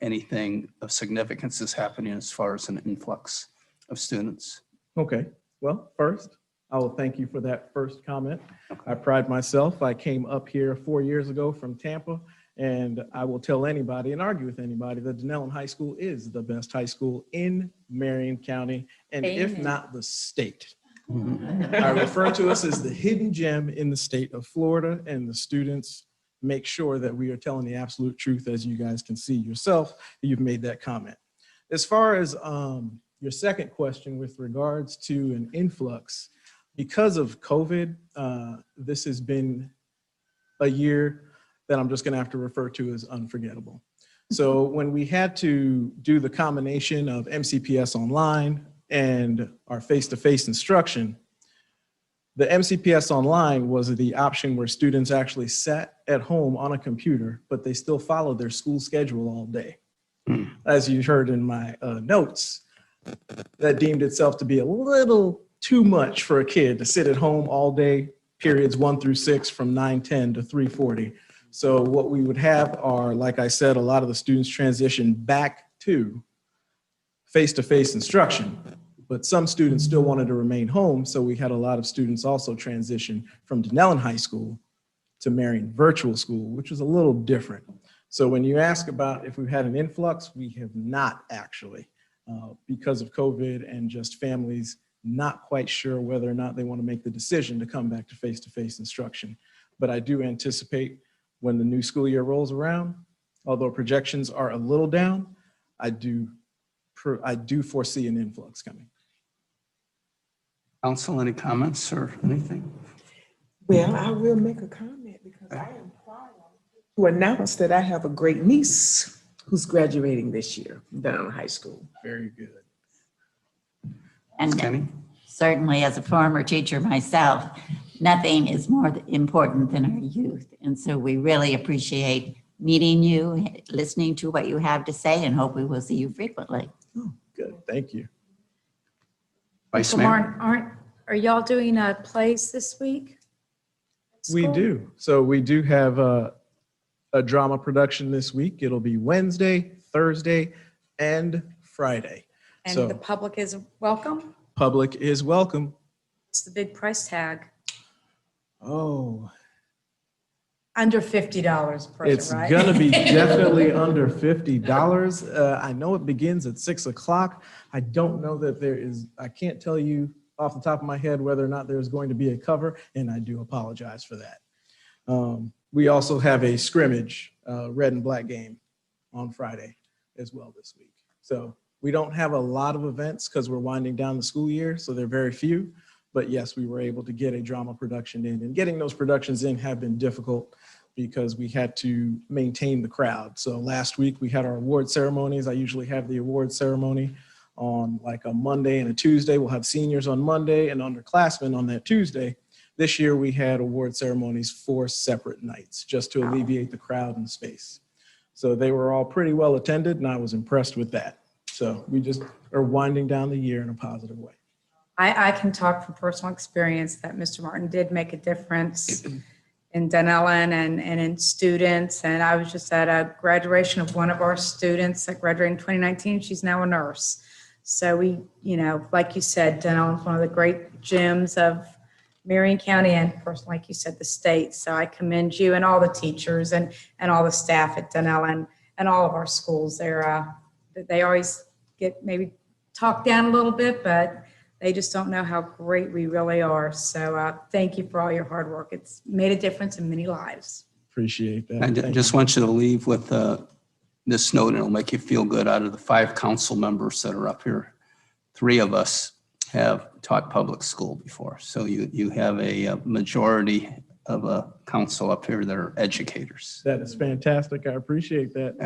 anything of significance is happening as far as an influx of students? Okay, well, first, I will thank you for that first comment. Okay. I pride myself. I came up here 4 years ago from Tampa, and I will tell anybody and argue with anybody that Dunnellon High School is the best high school in Marion County, and if Amen. not the state. I refer to us as the hidden gem in the state of Florida, and the students make sure that we are telling the absolute truth, as you guys can see yourself. You've made that comment. As far as your second question with regards to an influx, because of COVID, this has been a year that I'm just going to have to refer to as unforgettable. So when we had to do the combination of MCPS online and our face-to-face instruction, the MCPS online was the option where students actually sat at home on a computer, but they still followed their school schedule all day. As you heard in my notes, that deemed itself to be a little too much for a kid to sit at home all day, periods 1 through 6 from 9:10 to 3:40. So what we would have are, like I said, a lot of the students transition back to face-to-face instruction, but some students still wanted to remain home. So we had a lot of students also transition from Dunnellon High School to Marion Virtual School, which was a little different. So when you ask about if we've had an influx, we have not actually, because of COVID and just families not quite sure whether or not they want to make the decision to come back to face-to-face instruction. But I do anticipate when the new school year rolls around, although projections are a little down, I do foresee an influx coming. Council, any comments or anything? Well, I will make a comment because I am proud to announce that I have a great niece who's graduating this year from Dunnellon High School. Very good. And Kenny? certainly as a former teacher myself, nothing is more important than our youth. And so we really appreciate meeting you, listening to what you have to say, and hope we will see you frequently. Oh, good, thank you. Vice Uncle Mayor? Martin, are y'all doing plays this week? at We school? do. So we do have a drama production this week. It'll be Wednesday, Thursday, and Friday. And So the public is welcome? public is welcome. It's the big price tag, Oh, under $50 per it's person, right? gonna be definitely under $50. I know it begins at 6 o'clock. I don't know that there is, I can't tell you off the top of my head whether or not there's going to be a cover, and I do apologize for that. We also have a scrimmage, red and black game on Friday as well this week. So we don't have a lot of events because we're winding down the school year, so they're very few. But yes, we were able to get a drama production in, and getting those productions in have been difficult because we had to maintain the crowd. So last week we had our award ceremonies. I usually have the award ceremony on like a Monday and a Tuesday. We'll have seniors on Monday and underclassmen on that Tuesday. This year we had award ceremonies 4 separate nights just to alleviate the crowd and space. So they were all pretty well attended, and I was impressed with that. So we just are winding down the year in a positive way. I can talk from personal experience that Mr. Martin did make a difference in Dunnellon and in students. And I was just at a graduation of one of our students that graduated in 2019. She's now a nurse. So we, like you said, Dunnellon's one of the great gyms of Marion County and, of course, like you said, the state. So I commend you and all the teachers and all the staff at Dunnellon and all of our schools. They always get maybe talked down a little bit, but they just don't know how great we really are. So thank you for all your hard work. It's made a difference in many lives. Appreciate that. I Thank just you. want you to leave with this note, and it'll make you feel good. Out of the 5 council members that are up here, 3 of us have taught public school before. So you have a majority of a council up here that are educators. That is fantastic. I appreciate that.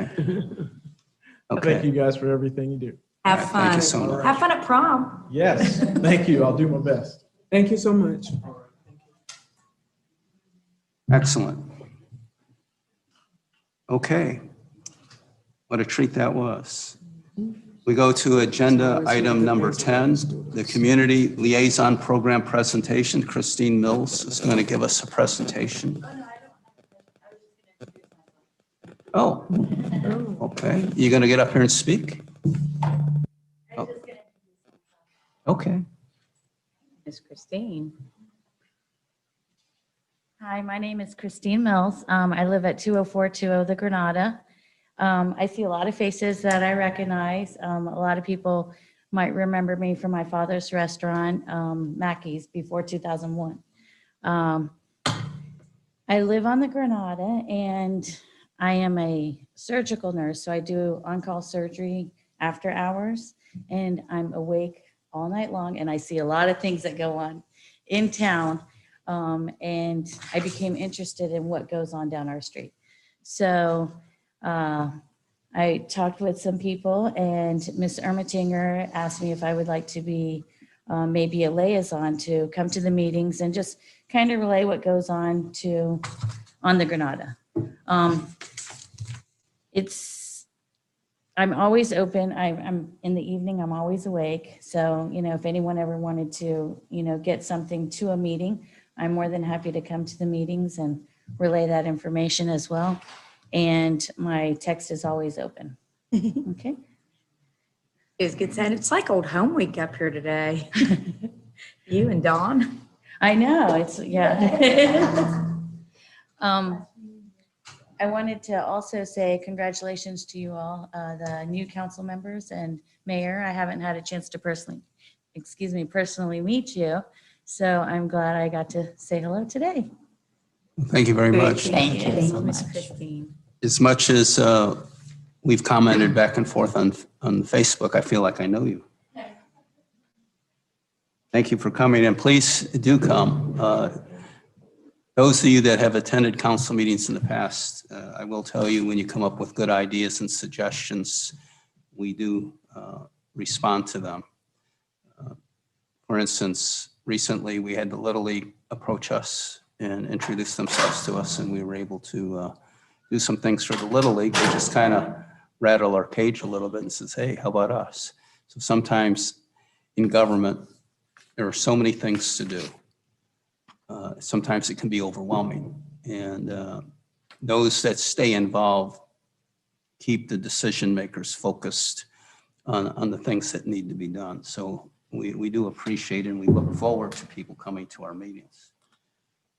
Okay. Thank you guys for everything you do. Have Thank fun. you so much. Have fun at prom. Yes, thank you. I'll do my best. Thank you so much. Excellent. Okay. What a treat that was. We go to agenda item number 10, the Community Liaison Program presentation. Christine Mills is going to give us a presentation. Oh, okay. You going to get up here and speak? Oh. Okay. Miss Christine. Hi, my name is Christine Mills. I live at 20420 The Granada. I see a lot of faces that I recognize. A lot of people might remember me from my father's restaurant, Mackey's, before 2001. I live on the Granada, and I am a surgical nurse, so I do on-call surgery after hours, and I'm awake all night long, and I see a lot of things that go on in town. And I became interested in what goes on down our street. So I talked with some people, and Ms. Ermatinger asked me if I would like to be maybe a liaison to come to the meetings and just kind of relay what goes on the Granada. I'm always open. I'm in the evening, I'm always awake. So, if anyone ever wanted to, get something to a meeting, I'm more than happy to come to the meetings and relay that information as well. And my text is always open. Okay. It's good saying, it's like old home week up here today. You and Dawn. I know, yeah. I wanted to also say congratulations to you all, the new council members and mayor. I haven't had a chance to personally meet you. So I'm glad I got to say hello today. Thank you very much. Thank you so Miss much. Christine. As much as we've commented back and forth on Facebook, I feel like I know you. Thank you for coming, and please do come. Those of you that have attended council meetings in the past, I will tell you, when you come up with good ideas and suggestions, we do respond to them. For instance, recently we had the Little League approach us and introduce themselves to us, and we were able to do some things for the Little League. They just kind of rattle our cage a little bit and says, hey, how about us? So sometimes in government, there are so many things to do. Sometimes it can be overwhelming. And those that stay involved keep the decision makers focused on the things that need to be done. So we do appreciate it, and we look forward to people coming to our meetings.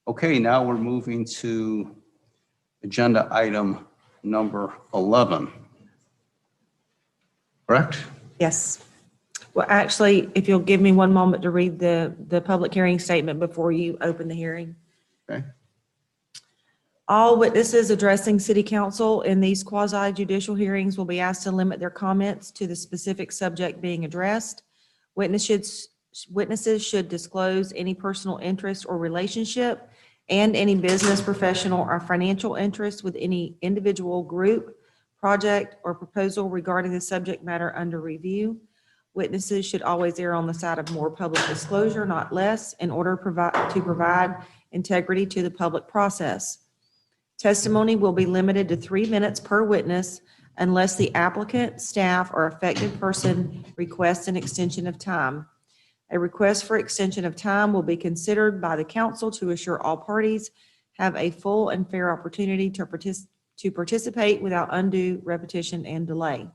Okay, now we're moving to agenda item number 11. Correct? Yes. Well, actually, if you'll give me one moment to read the public hearing statement before you open the hearing. Okay. All witnesses addressing city council in these quasi judicial hearings will be asked to limit their comments to the specific subject being addressed. Witnesses should disclose any personal interest or relationship and any business, professional, or financial interest with any individual, group, project, or proposal regarding the subject matter under review. Witnesses should always err on the side of more public disclosure, not less, in order to provide integrity to the public process. Testimony will be limited to 3 minutes per witness unless the applicant, staff, or affected person requests an extension of time. A request for extension of time will be considered by the council to assure all parties have a full and fair opportunity to participate without undue repetition and delay.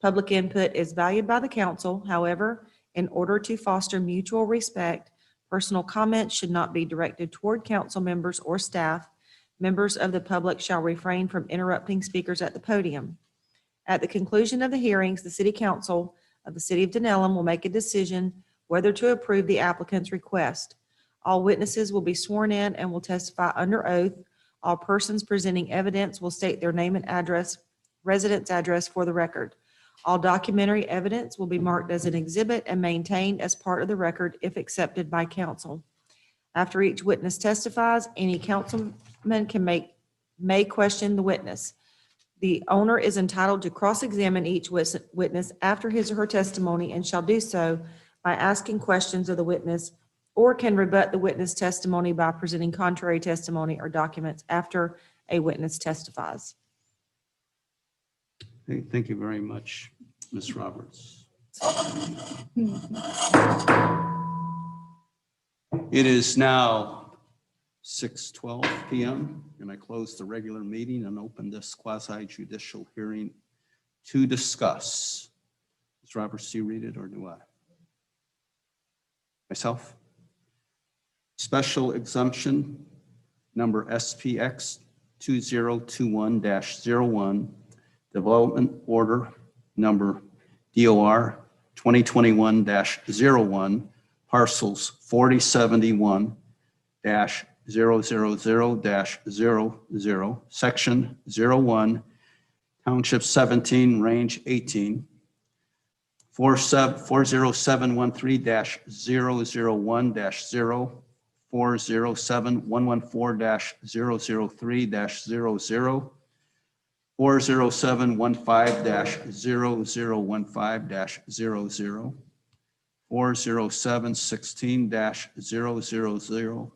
Public input is valued by the council. However, in order to foster mutual respect, personal comments should not be directed toward council members or staff. Members of the public shall refrain from interrupting speakers at the podium. At the conclusion of the hearings, the City Council of the City of Dunnellon will make a decision whether to approve the applicant's request. All witnesses will be sworn in and will testify under oath. All persons presenting evidence will state their name and address, residence address for the record. All documentary evidence will be marked as an exhibit and maintained as part of the record if accepted by council. After each witness testifies, any councilman may question the witness. The owner is entitled to cross-examine each witness after his or her testimony and shall do so by asking questions of the witness, or can rebut the witness testimony by presenting contrary testimony or documents after a witness testifies. Thank you very much, Ms. Roberts. It is now 6:12 p.m. and I close the regular meeting and open this quasi-judicial hearing to discuss. Ms. Roberts, do you read it or do I? Myself? Special exemption number SPX 2021-01, development order number DOR 2021-01, parcels 4071-000-00, section 01, township 17, range 18, 40713-001-0, 407-114-003-00, 40715-0015-00, 40716-000-00,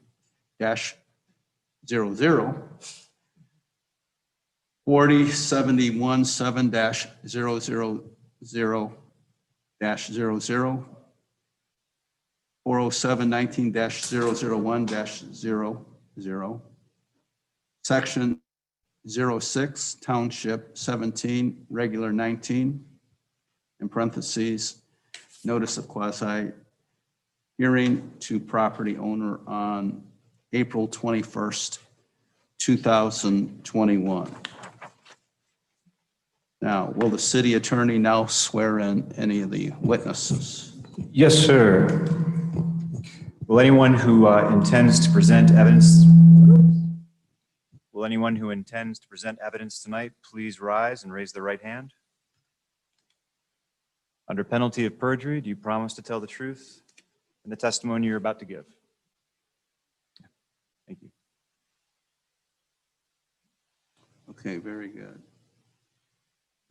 40717-000-00, 40719-001-00, Section 06, Township 17, Regular 19, in parentheses, notice of quasi hearing to property owner on April 21st, 2021. Now, will the city attorney now swear in any of the witnesses? Yes, sir. Will anyone who intends to present evidence tonight please rise and raise their right hand? Under penalty of perjury, do you promise to tell the truth in the testimony you're about to give? Thank you. Okay, very good.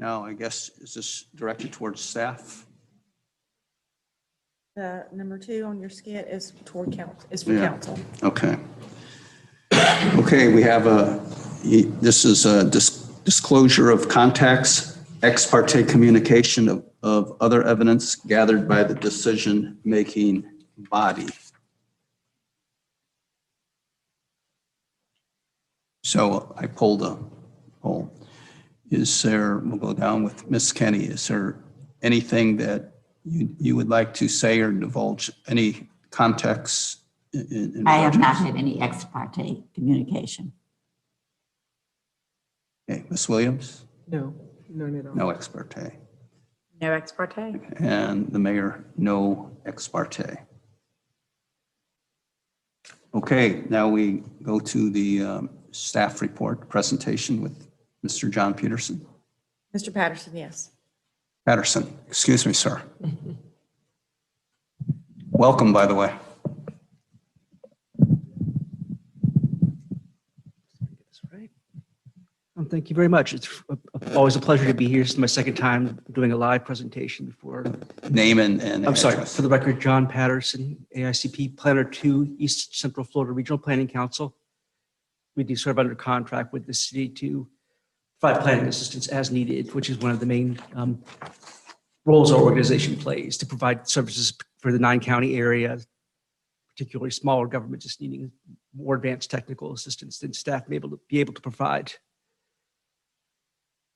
Now, I guess, is this directed towards staff? Number 2 on your skit is toward council, is for Yeah. council. Okay. Okay, we have this is a disclosure of contacts, ex parte communication of other evidence gathered by the decision-making body. So I pulled a poll. Is there, we'll go down with Ms. Kenny, is there anything that you would like to say or divulge, any context? I have not had any ex parte communication. Okay, Ms. Williams? No, none at all. No ex parte. No ex parte. And the mayor, no ex parte. Okay, now we go to the staff report presentation with Mr. John Peterson. Mr. Patterson, yes. Patterson, excuse me, sir. Welcome, by the way. Thank you very much. It's always a pleasure to be here. This is my second time doing a live presentation before. Name and I'm sorry, address. for the record, John Patterson, AICP Planner 2, East Central Florida Regional Planning Council. We do serve under contract with the city to provide planning assistance as needed, which is one of the main roles our organization plays, to provide services for the 9-county area, particularly smaller government just needing more advanced technical assistance than staff may be able to provide.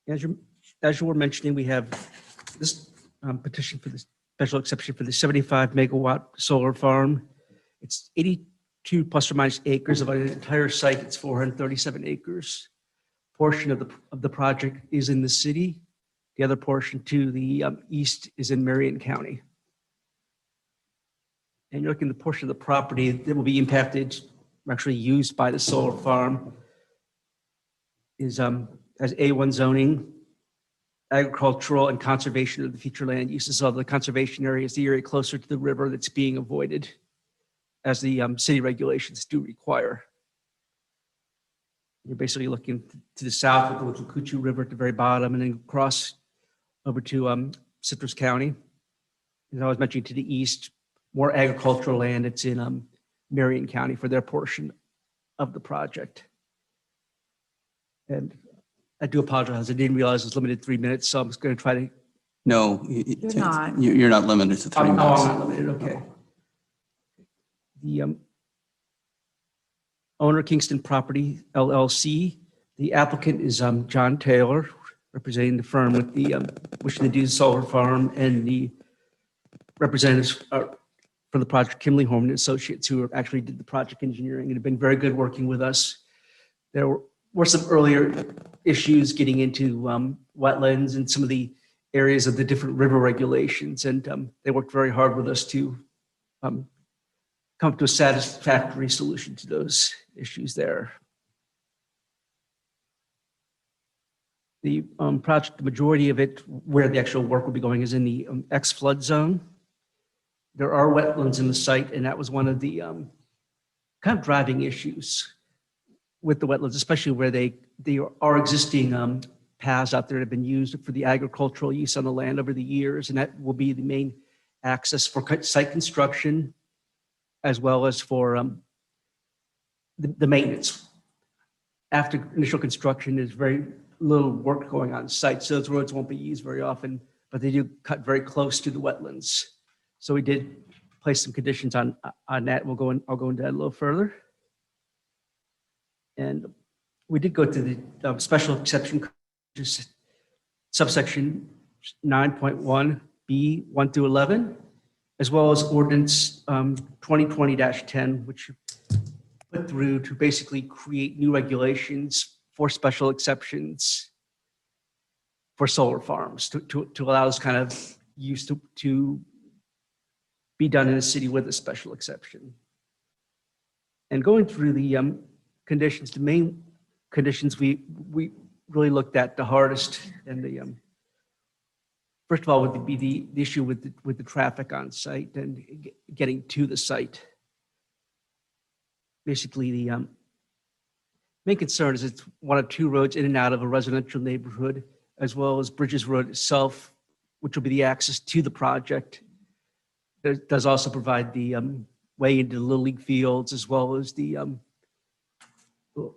As you were mentioning, we have this petition for the special exception for the 75 megawatt solar farm. It's 82 plus or minus acres of an entire site. It's 437 acres. Portion of the project is in the city. The other portion to the east is in Marion County. And you're looking at the portion of the property that will be impacted, actually used by the solar farm, is as A1 zoning, agricultural and conservation of the future land uses of the conservation area is the area closer to the river that's being avoided, as the city regulations do require. You're basically looking to the south with the little Cuchu River at the very bottom, and then across over to Citrus County. As I was mentioning, to the east, more agricultural land. It's in Marion County for their portion of the project. And I do apologize. I didn't realize it was limited to 3 minutes, so I'm just going to try to. No, You're not. You're not limited to 3 minutes. I'm not limited, okay. The owner, Kingston Property LLC. The applicant is John Taylor, representing the firm with the wishing to do the solar farm, and the representatives for the project, Kimley Horman Associates, who actually did the project engineering and have been very good working with us. There were some earlier issues getting into wetlands and some of the areas of the different river regulations, and they worked very hard with us to come to a satisfactory solution to those issues there. The project, the majority of it, where the actual work will be going is in the X-flood zone. There are wetlands in the site, and that was one of the kind of driving issues with the wetlands, especially where they are existing paths out there that have been used for the agricultural use on the land over the years, and that will be the main access for site construction, as well as for the maintenance. After initial construction, there's very little work going on site, so those roads won't be used very often, but they do cut very close to the wetlands. So we did place some conditions on that. I'll go into that a little further. And we did go to the special exception, just subsection 9.1B 1 through 11, as well as ordinance 2020-10, which put through to basically create new regulations for special exceptions for solar farms to allow this kind of use to be done in a city with a special exception. And going through the conditions, the main conditions we really looked at the hardest, and the first of all would be the issue with the traffic on site and getting to the site. Basically, the main concern is it's one of two roads in and out of a residential neighborhood, as well as Bridges Road itself, which will be the access to the project. It does also provide the way into the Little League fields, as well as the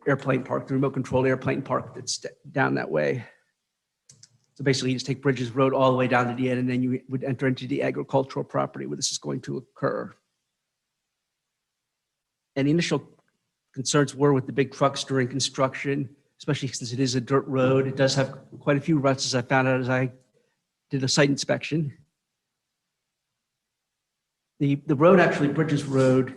airplane park, the remote controlled airplane park that's down that way. So basically, you just take Bridges Road all the way down to the end, and then you would enter into the agricultural property where this is going to occur. And the initial concerns were with the big trucks during construction, especially since it is a dirt road. It does have quite a few ruts, as I found out as I did a site inspection. The road, actually, Bridges Road,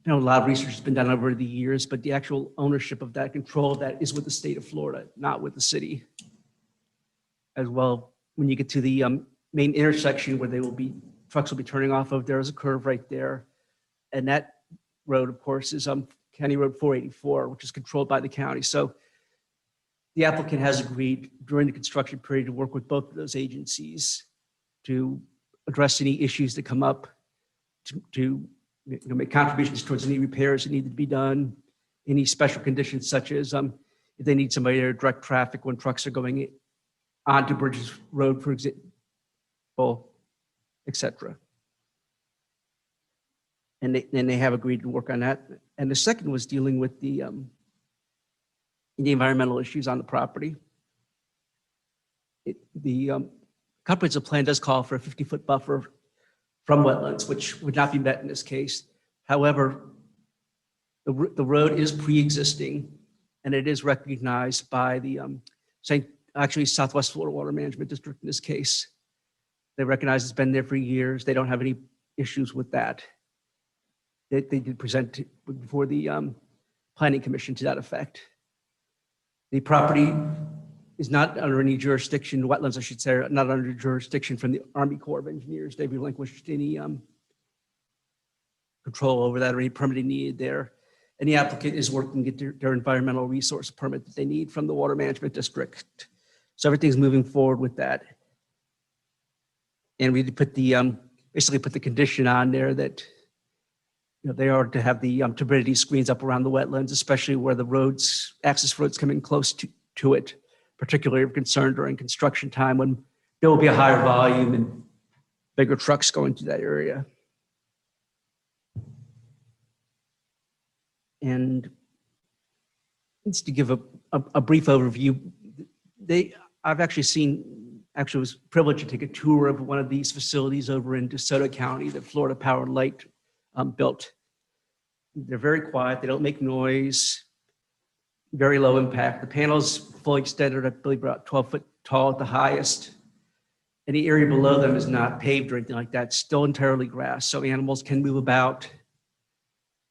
a lot of research has been done over the years, but the actual ownership of that, control of that, is with the state of Florida, not with the city. As well, when you get to the main intersection where trucks will be turning off of, there is a curve right there. And that road, of course, is County Road 484, which is controlled by the county. So the applicant has agreed during the construction period to work with both of those agencies to address any issues that come up, to make contributions towards any repairs that need to be done, any special conditions such as if they need somebody to direct traffic when trucks are going onto Bridges Road, for example, et cetera. And they have agreed to work on that. And the second was dealing with the environmental issues on the property. The comprehensive plan does call for a 50-foot buffer from wetlands, which would not be met in this case. However, the road is pre-existing, and it is recognized by the Southwest Florida Water Management District in this case. They recognize it's been there for years. They don't have any issues with that. They did present before the Planning Commission to that effect. The property is not under any jurisdiction, wetlands, I should say, are not under jurisdiction from the Army Corps of Engineers. They've relinquished any control over that or any permitting needed there. And the applicant is working to get their environmental resource permit that they need from the Water Management District. So everything's moving forward with that. And we put the, basically put the condition on there that they are to have the turbidity screens up around the wetlands, especially where the roads, access roads come in close to it, particularly of concern during construction time when there will be a higher volume and bigger trucks going through that area. And just to give a brief overview, I've actually was privileged to take a tour of one of these facilities over in DeSoto County that Florida Power and Light built. They're very quiet, they don't make noise, very low impact. The panel's fully extended, I believe about 12 foot tall at the highest. And the area below them is not paved or anything like that, it's still entirely grass, so animals can move about.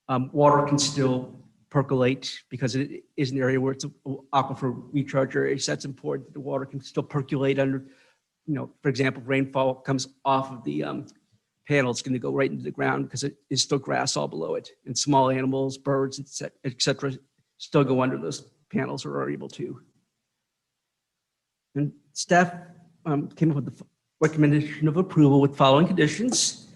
Water can still percolate because it is an area where it's an aquifer recharge area, so that's important. The water can still percolate under, for example, if rainfall comes off of the panel, it's going to go right into the ground because it is still grass all below it. And small animals, birds, et cetera, still go under those panels or are able to. And staff came up with the recommendation of approval with following conditions.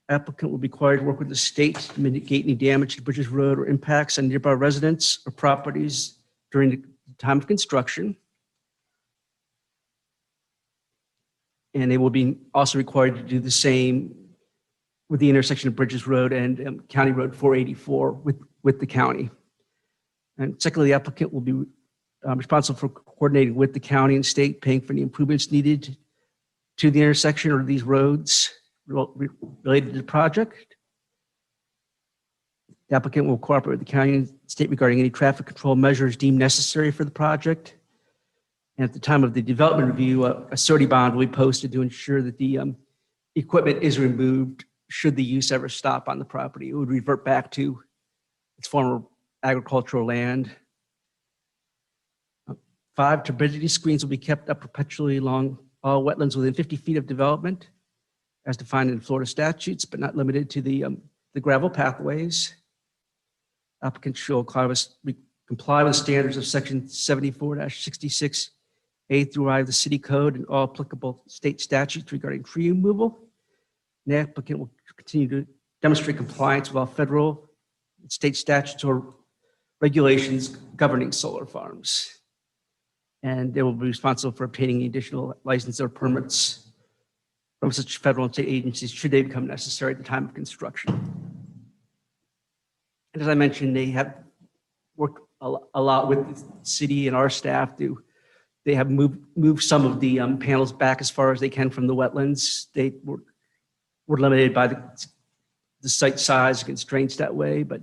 Applicant will be required to work with the state to mitigate any damage to Bridges Road or impacts on nearby residents or properties during the time of construction. And they will be also required to do the same with the intersection of Bridges Road and County Road 484 with the county. And secondly, the applicant will be responsible for coordinating with the county and state, paying for any improvements needed to the intersection or these roads related to the project. The applicant will cooperate with the county and state regarding any traffic control measures deemed necessary for the project. And at the time of the development review, a surety bond will be posted to ensure that the equipment is removed should the use ever stop on the property. It would revert back to its former agricultural land. 5 turbidity screens will be kept up perpetually along all wetlands within 50 feet of development, as defined in Florida statutes, but not limited to the gravel pathways. Applicants shall comply with standards of section 74-66 A through I of the city code and all applicable state statutes regarding tree removal. The applicant will continue to demonstrate compliance with all federal and state statutes or regulations governing solar farms. And they will be responsible for obtaining additional licenses or permits from such federal and state agencies should they become necessary at the time of construction. And as I mentioned, they have worked a lot with the city and our staff they have moved some of the panels back as far as they can from the wetlands. They were limited by the site size constraints that way, but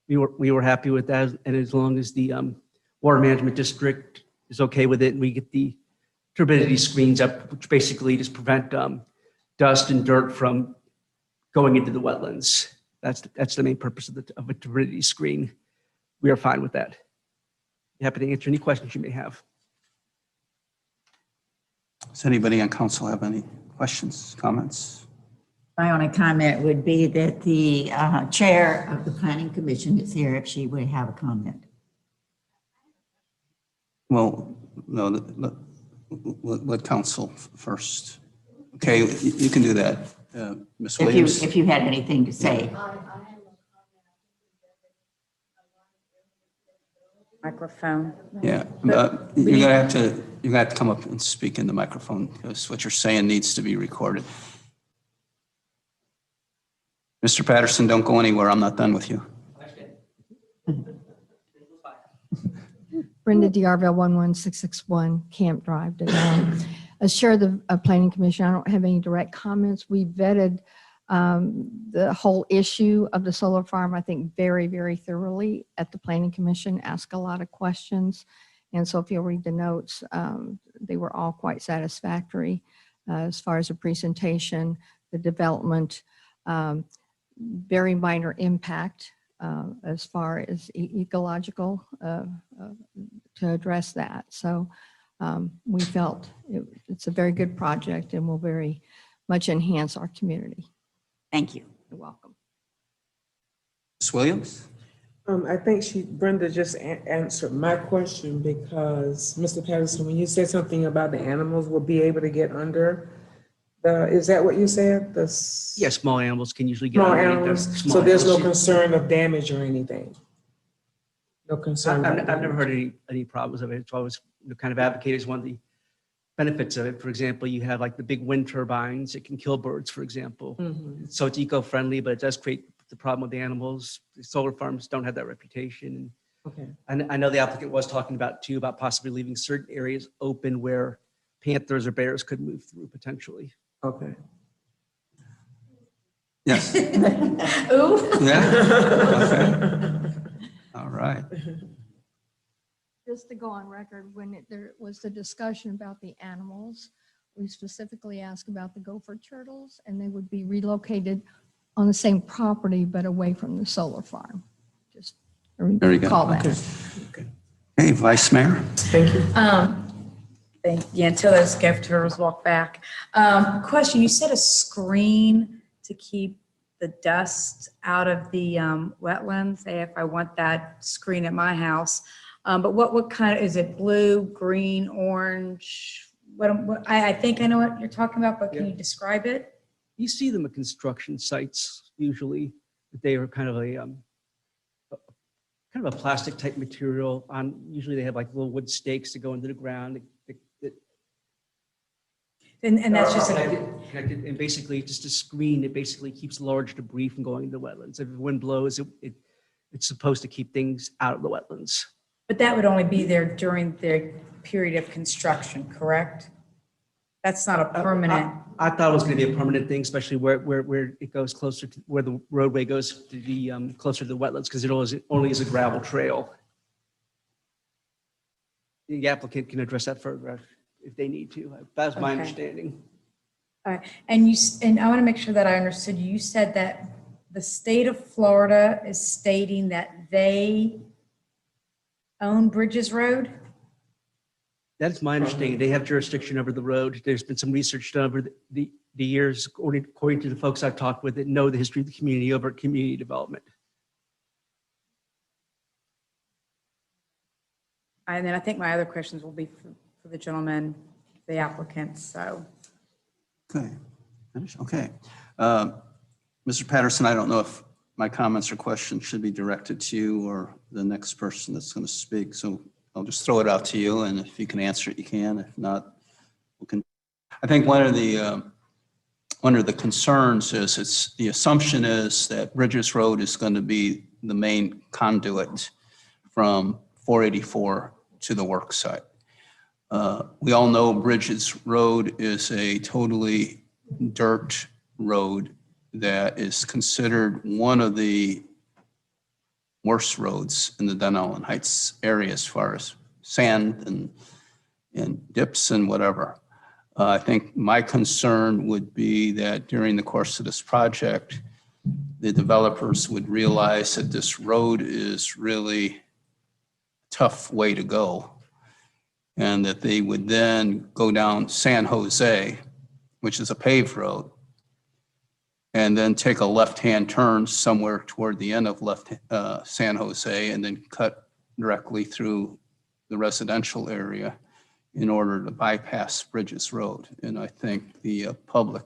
we were happy with that. And as long as the water management district is okay with it, and we get the turbidity screens up, which basically just prevent dust and dirt from going into the wetlands. That's the main purpose of a turbidity screen. We are fine with that. Happy to answer any questions you may have. Does anybody on council have any questions, comments? My only comment would be that the chair of the planning commission is here if she would have a comment. Well, no, let council first. Okay, you can do that, Ms. Williams. If you had anything to say. Microphone. Yeah, you're gonna have to come up and speak in the microphone because what you're saying needs to be recorded. Mr. Patterson, don't go anywhere. I'm not done with you. Brenda D'Arville, 11661 Camp Drive, Dunnellon. As chair of the planning commission, I don't have any direct comments. We vetted the whole issue of the solar farm, I think, very, very thoroughly at the planning commission, asked a lot of questions. And so if you'll read the notes, they were all quite satisfactory as far as the presentation, the development, very minor impact as far as ecological to address that. So we felt it's a very good project and will very much enhance our community. Thank you. You're welcome. Ms. Williams? I think Brenda just answered my question because, Mr. Patterson, when you said something about the animals will be able to get under, is that what you said? Yeah, small animals can usually get Small underneath animals, them. so there's no concern of damage or anything? No concern? I've never heard any problems of it. It's always kind of advocated as one of the benefits of it. For example, you have like the big wind turbines. It can kill birds, for example. So it's eco-friendly, but it does create the problem with the animals. The solar farms don't have that reputation. Okay. And I know the applicant was talking about possibly leaving certain areas open where panthers or bears could move through potentially. Okay. Yes. Ooh. Yeah. Okay. All right. Just to go on record, when there was the discussion about the animals, we specifically asked about the gopher turtles, and they would be relocated on the same property, but away from the solar farm. Just Very good. recall that. Okay. Hey, Vice Mayor. Thank you. Thank you. Until those gopher turtles walk back. Question, you said a screen to keep the dust out of the wetlands. Say if I want that screen at my house, But what kind of, is it blue, green, orange? I think I know what you're talking about, but can Yeah. you describe it? You see them at construction sites usually. They are kind of a plastic type material. Usually they have like little wood stakes that go into the ground. And that's just Connected, and basically just a screen that basically keeps large debris from going into wetlands. If the wind blows, it's supposed to keep things out of the wetlands. but that would only be there during the period of construction, correct? That's not a permanent. I thought it was going to be a permanent thing, especially where it goes closer to where the roadway goes to be closer to the wetlands, because it only is a gravel trail. The applicant can address that further if they need to. That's my Okay. understanding. All right, and I want to make sure that I understood. You said that the state of Florida is stating that they own Bridges Road? That's my understanding. They have jurisdiction over the road. There's been some research done over the years, according to the folks I've talked with that know the history of the community over at community development. And then I think my other questions will be for the gentleman, the applicant, so. Okay, finish, okay. Mr. Patterson, I don't know if my comments or questions should be directed to you or the next person that's going to speak, so I'll just throw it out to you, and if you can answer it, you can. If not, we can. I think one of the concerns is the assumption is that Bridges Road is going to be the main conduit from 484 to the work site. We all know Bridges Road is a totally dirt road that is considered one of the worst roads in the Dunnellon Heights area as far as sand and dips and whatever. I think my concern would be that during the course of this project, the developers would realize that this road is really a tough way to go, and that they would then go down San Jose, which is a paved road, and then take a left-hand turn somewhere toward the end of San Jose, and then cut directly through the residential area in order to bypass Bridges Road. And I think the public,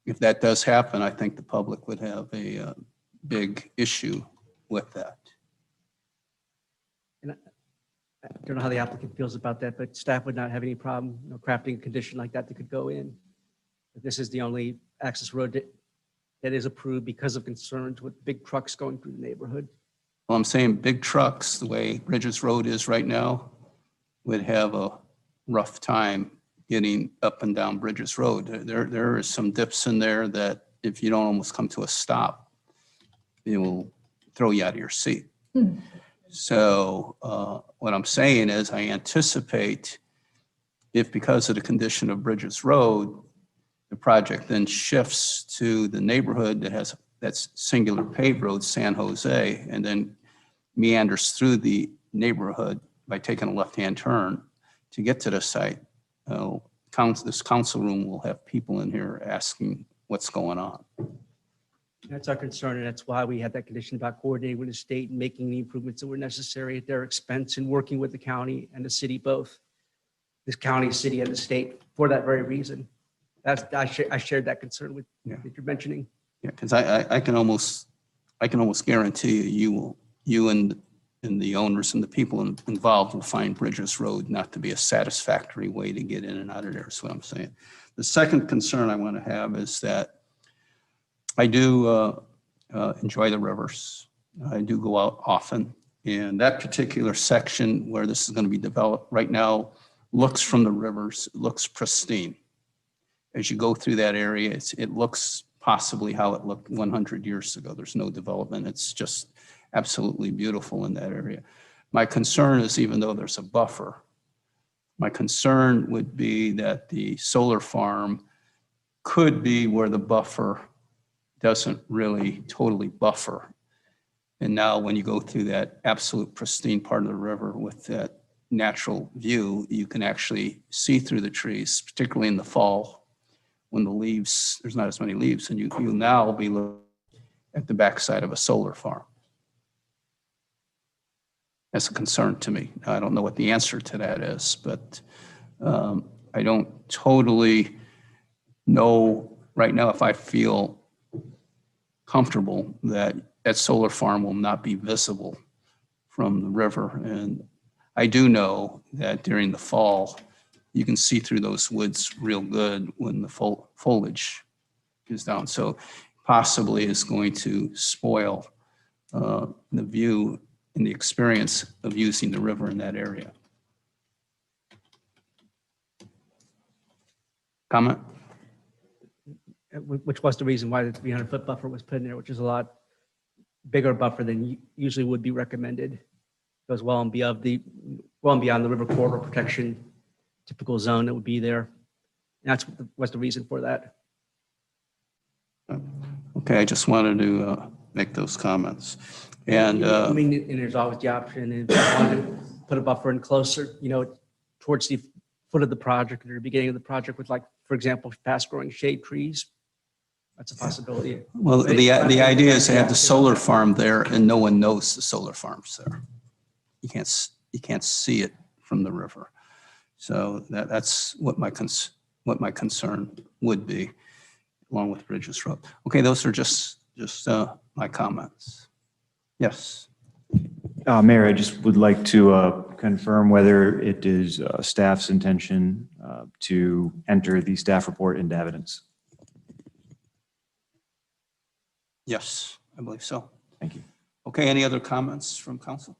if that does happen, I think the public would have a big issue with that. And I don't know how the applicant feels about that, but staff would not have any problem crafting a condition like that could go in. But this is the only access road that is approved because of concerns with big trucks going through the neighborhood. Well, I'm saying big trucks, the way Bridges Road is right now, would have a rough time getting up and down Bridges Road. There is some dips in there that if you don't almost come to a stop, it will throw you out of your seat. So what I'm saying is I anticipate if because of the condition of Bridges Road, the project then shifts to the neighborhood that has that's singular paved road, San Jose, and then meanders through the neighborhood by taking a left-hand turn to get to the site. This council room will have people in here asking what's going on. That's our concern, and that's why we had that condition about coordinating with the state and making the improvements that were necessary at their expense and working with the county and the city both. This county, city, and the state for that very reason. I shared that concern with that you're mentioning. Yeah, because I can almost guarantee you and the owners and the people involved will find Bridges Road not to be a satisfactory way to get in and out of there, is what I'm saying. The second concern I want to have is that I do enjoy the rivers. I do go out often. And that particular section where this is going to be developed right now looks from the rivers, it looks pristine. As you go through that area, it looks possibly how it looked 100 years ago. There's no development. It's just absolutely beautiful in that area. My concern is, even though there's a buffer, my concern would be that the solar farm could be where the buffer doesn't really totally buffer. And now when you go through that absolute pristine part of the river with that natural view, you can actually see through the trees, particularly in the fall when the leaves, there's not as many leaves, and you'll now be looking at the backside of a solar farm. That's a concern to me. I don't know what the answer to that is, but I don't totally know right now if I feel comfortable that that solar farm will not be visible from the river. And I do know that during the fall, you can see through those woods real good when the foliage is down. So possibly is going to spoil the view and the experience of using the river in that area. Comment? Which was the reason why the 300-foot buffer was put in there, which is a lot bigger buffer than usually would be recommended. Goes well and beyond the river corridor protection typical zone that would be there. And that's what's the reason for that. Okay, I just wanted to make those comments. And I mean, and there's always the option if you wanted to put a buffer in closer, towards the foot of the project or the beginning of the project with, like, for example, fast-growing shade trees. That's a possibility. well, the idea is to have the solar farm there and no one knows the solar farm's there. You can't see it from the river. So that's what my concern would be, along with Bridges Road. Okay, those are just my comments. Yes. Mayor, I just would like to confirm whether it is staff's intention to enter the staff report into evidence. Yes, I believe so. Thank you. Okay, any other comments from council?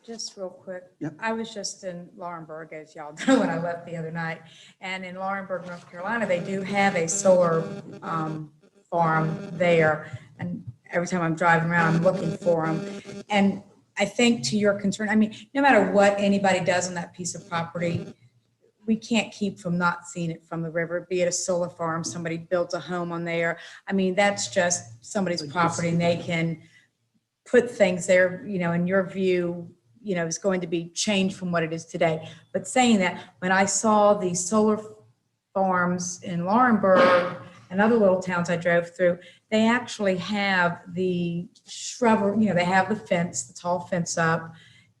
Just real quick. Yep. I was just in Laurinburg, as y'all know, when I left the other night. And in Laurinburg, North Carolina, they do have a solar farm there. And every time I'm driving around, I'm looking for them. And I think to your concern, I mean, no matter what anybody does on that piece of property, we can't keep from not seeing it from the river, be it a solar farm, somebody built a home on there. I mean, that's just somebody's property and they can put things there, in your view, is going to be changed from what it is today. But saying that, when I saw these solar farms in Laurinburg and other little towns I drove through, they actually have the shrubbery, they have the fence, the tall fence up,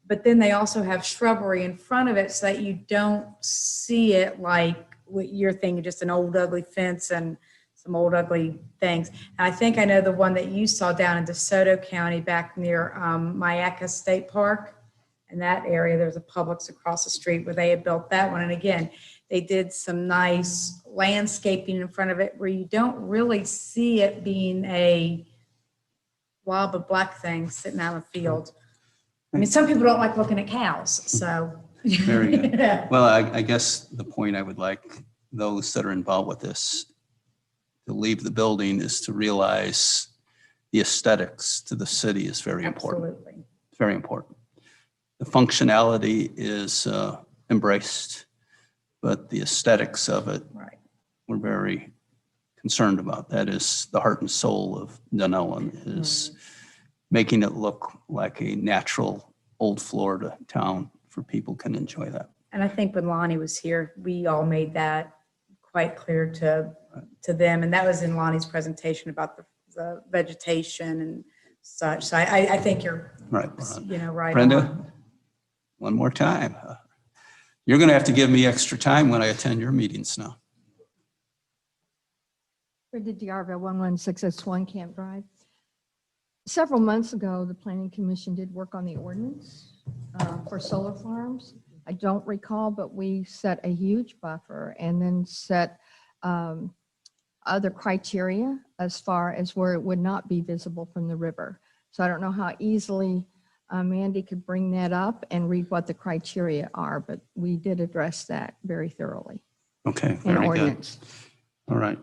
but then they also have shrubbery in front of it so that you don't see it like what you're thinking, just an old ugly fence and some old ugly things. And I think I know the one that you saw down in DeSoto County back near Myakka State Park. In that area, there's a Publix across the street where they had built that one. And again, they did some nice landscaping in front of it where you don't really see it being a blob of black things sitting out in the field. I mean, some people don't like looking at cows, so. Very good. Well, I guess the point I would like those that are involved with this to leave the building is to realize the aesthetics to the city is very important. Absolutely. Very important. The functionality is embraced, but the aesthetics of it, right, we're very concerned about. That is the heart and soul of Dunnellon, is making it look like a natural old Florida town for people can enjoy that. And I think when Lonnie was here, we all made that quite clear to them. And that was in Lonnie's presentation about the vegetation and such. So I think you're right. Right. Brenda, on. One more time. You're going to have to give me extra time when I attend your meetings now. Brenda Diarva, 11601 Camp Drive. Several months ago, the Planning Commission did work on the ordinance for solar farms. I don't recall, but we set a huge buffer and then set other criteria as far as where it would not be visible from the river. So I don't know how easily Mandy could bring that up and read what the criteria are, but we did address that very thoroughly. Okay, in very good. ordinance. All right,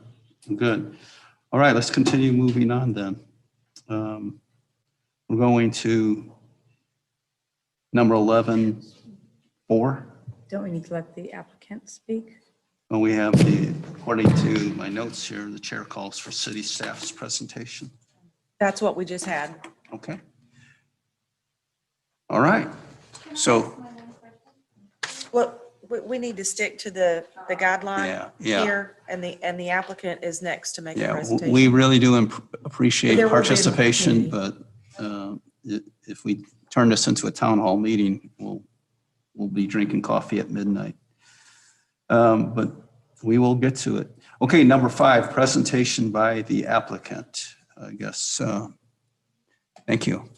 good. All right, let's continue moving on then. We're going to number 11-4. Don't we need to let the applicant speak? Well, we have according to my notes here, the chair calls for city staff's presentation. That's what we just had. Okay. All right. So, Well, we need to stick to the guideline Yeah. here, and the applicant is next to make a yeah, presentation. we really do appreciate There will be an participation, but if we turn this into a town hall meeting, we'll be drinking coffee at midnight. But we will get to it. Okay, number 5, presentation by the applicant, I guess. Thank you.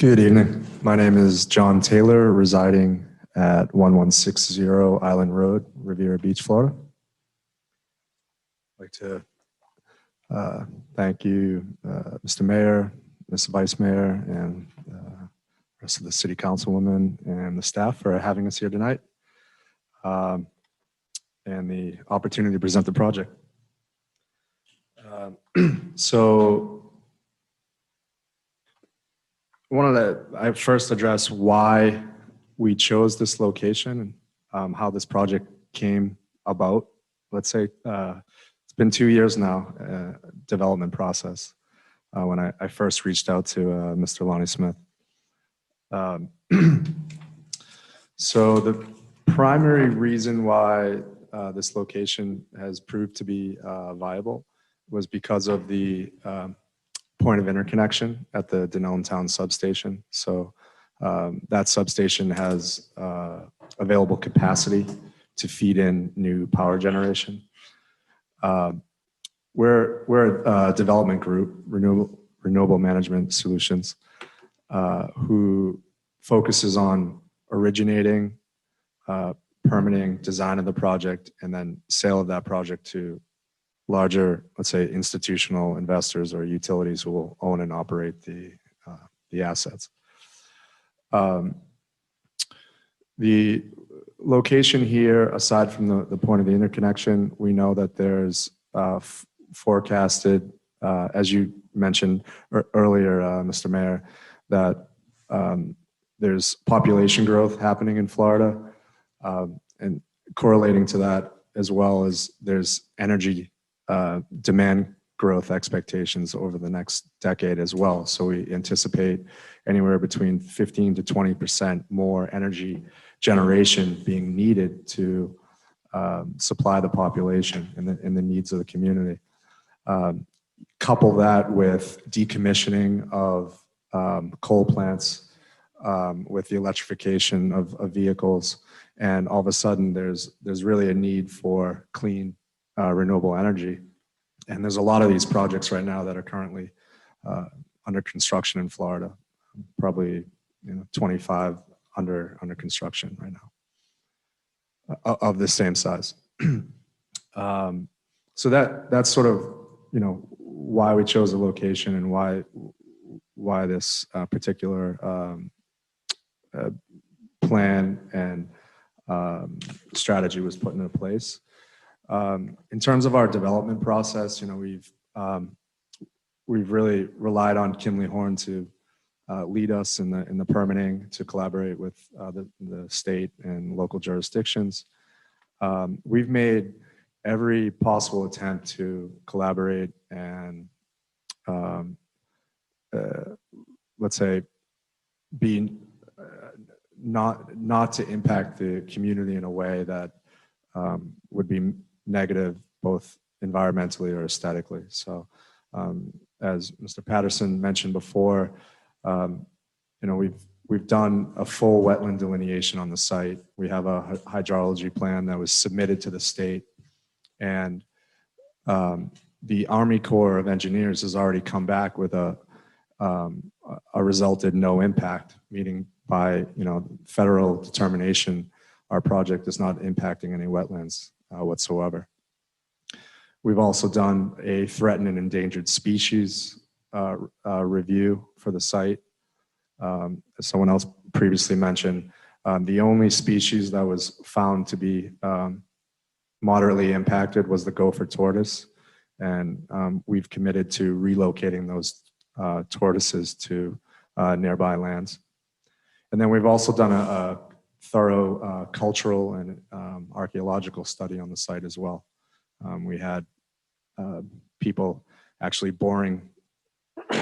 Good evening. My name is John Taylor, residing at 1160 Island Road, Riviera Beach, Florida. I'd like to thank you, Mr. Mayor, Mr. Vice Mayor, and the rest of the city councilwomen and the staff for having us here tonight, and the opportunity to present the project. So I first address why we chose this location and how this project came about. Let's say it's been 2 years now, development process, when I first reached out to Mr. Lonnie Smith. So the primary reason why this location has proved to be viable was because of the point of interconnection at the Dunnellon Town substation. So that substation has available capacity to feed in new power generation. We're a development group, Renewable Management Solutions, who focuses on originating, permitting, design of the project, and then sale of that project to larger, let's say, institutional investors or utilities who will own and operate the assets. The location here, aside from the point of the interconnection, we know that there's forecasted, as you mentioned earlier, Mr. Mayor, that there's population growth happening in Florida, and correlating to that as well as there's energy demand growth expectations over the next decade as well. So we anticipate anywhere between 15 to 20% more energy generation being needed to supply the population and the needs of the community. Couple that with decommissioning of coal plants, with the electrification of vehicles, and all of a sudden there's really a need for clean renewable energy. And there's a lot of these projects right now that are currently under construction in Florida, probably 25 under construction right now, of the same size. So that's sort of why we chose the location and why this particular plan and strategy was put into place. In terms of our development process, we've really relied on Kimley Horn to lead us in the permitting, to collaborate with the state and local jurisdictions. We've made every possible attempt to collaborate and let's say be not to impact the community in a way that would be negative, both environmentally or aesthetically. So as Mr. Patterson mentioned before, we've done a full wetland delineation on the site. We have a hydrology plan that was submitted to the state, and the Army Corps of Engineers has already come back with a resulted no impact, meaning by federal determination, our project is not impacting any wetlands whatsoever. We've also done a threatened and endangered species review for the site. As someone else previously mentioned, the only species that was found to be moderately impacted was the gopher tortoise. And we've committed to relocating those tortoises to nearby lands. And then we've also done a thorough cultural and archaeological study on the site as well. We had people actually boring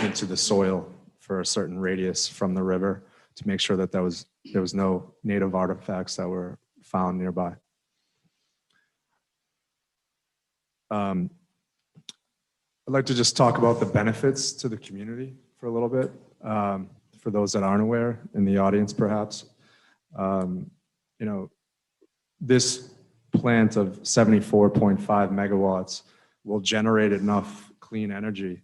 into the soil for a certain radius from the river to make sure that there was no native artifacts that were found nearby. Um, I'd like to just talk about the benefits to the community for a little bit, for those that aren't aware in the audience perhaps. You know, this plant of 74.5 megawatts will generate enough clean energy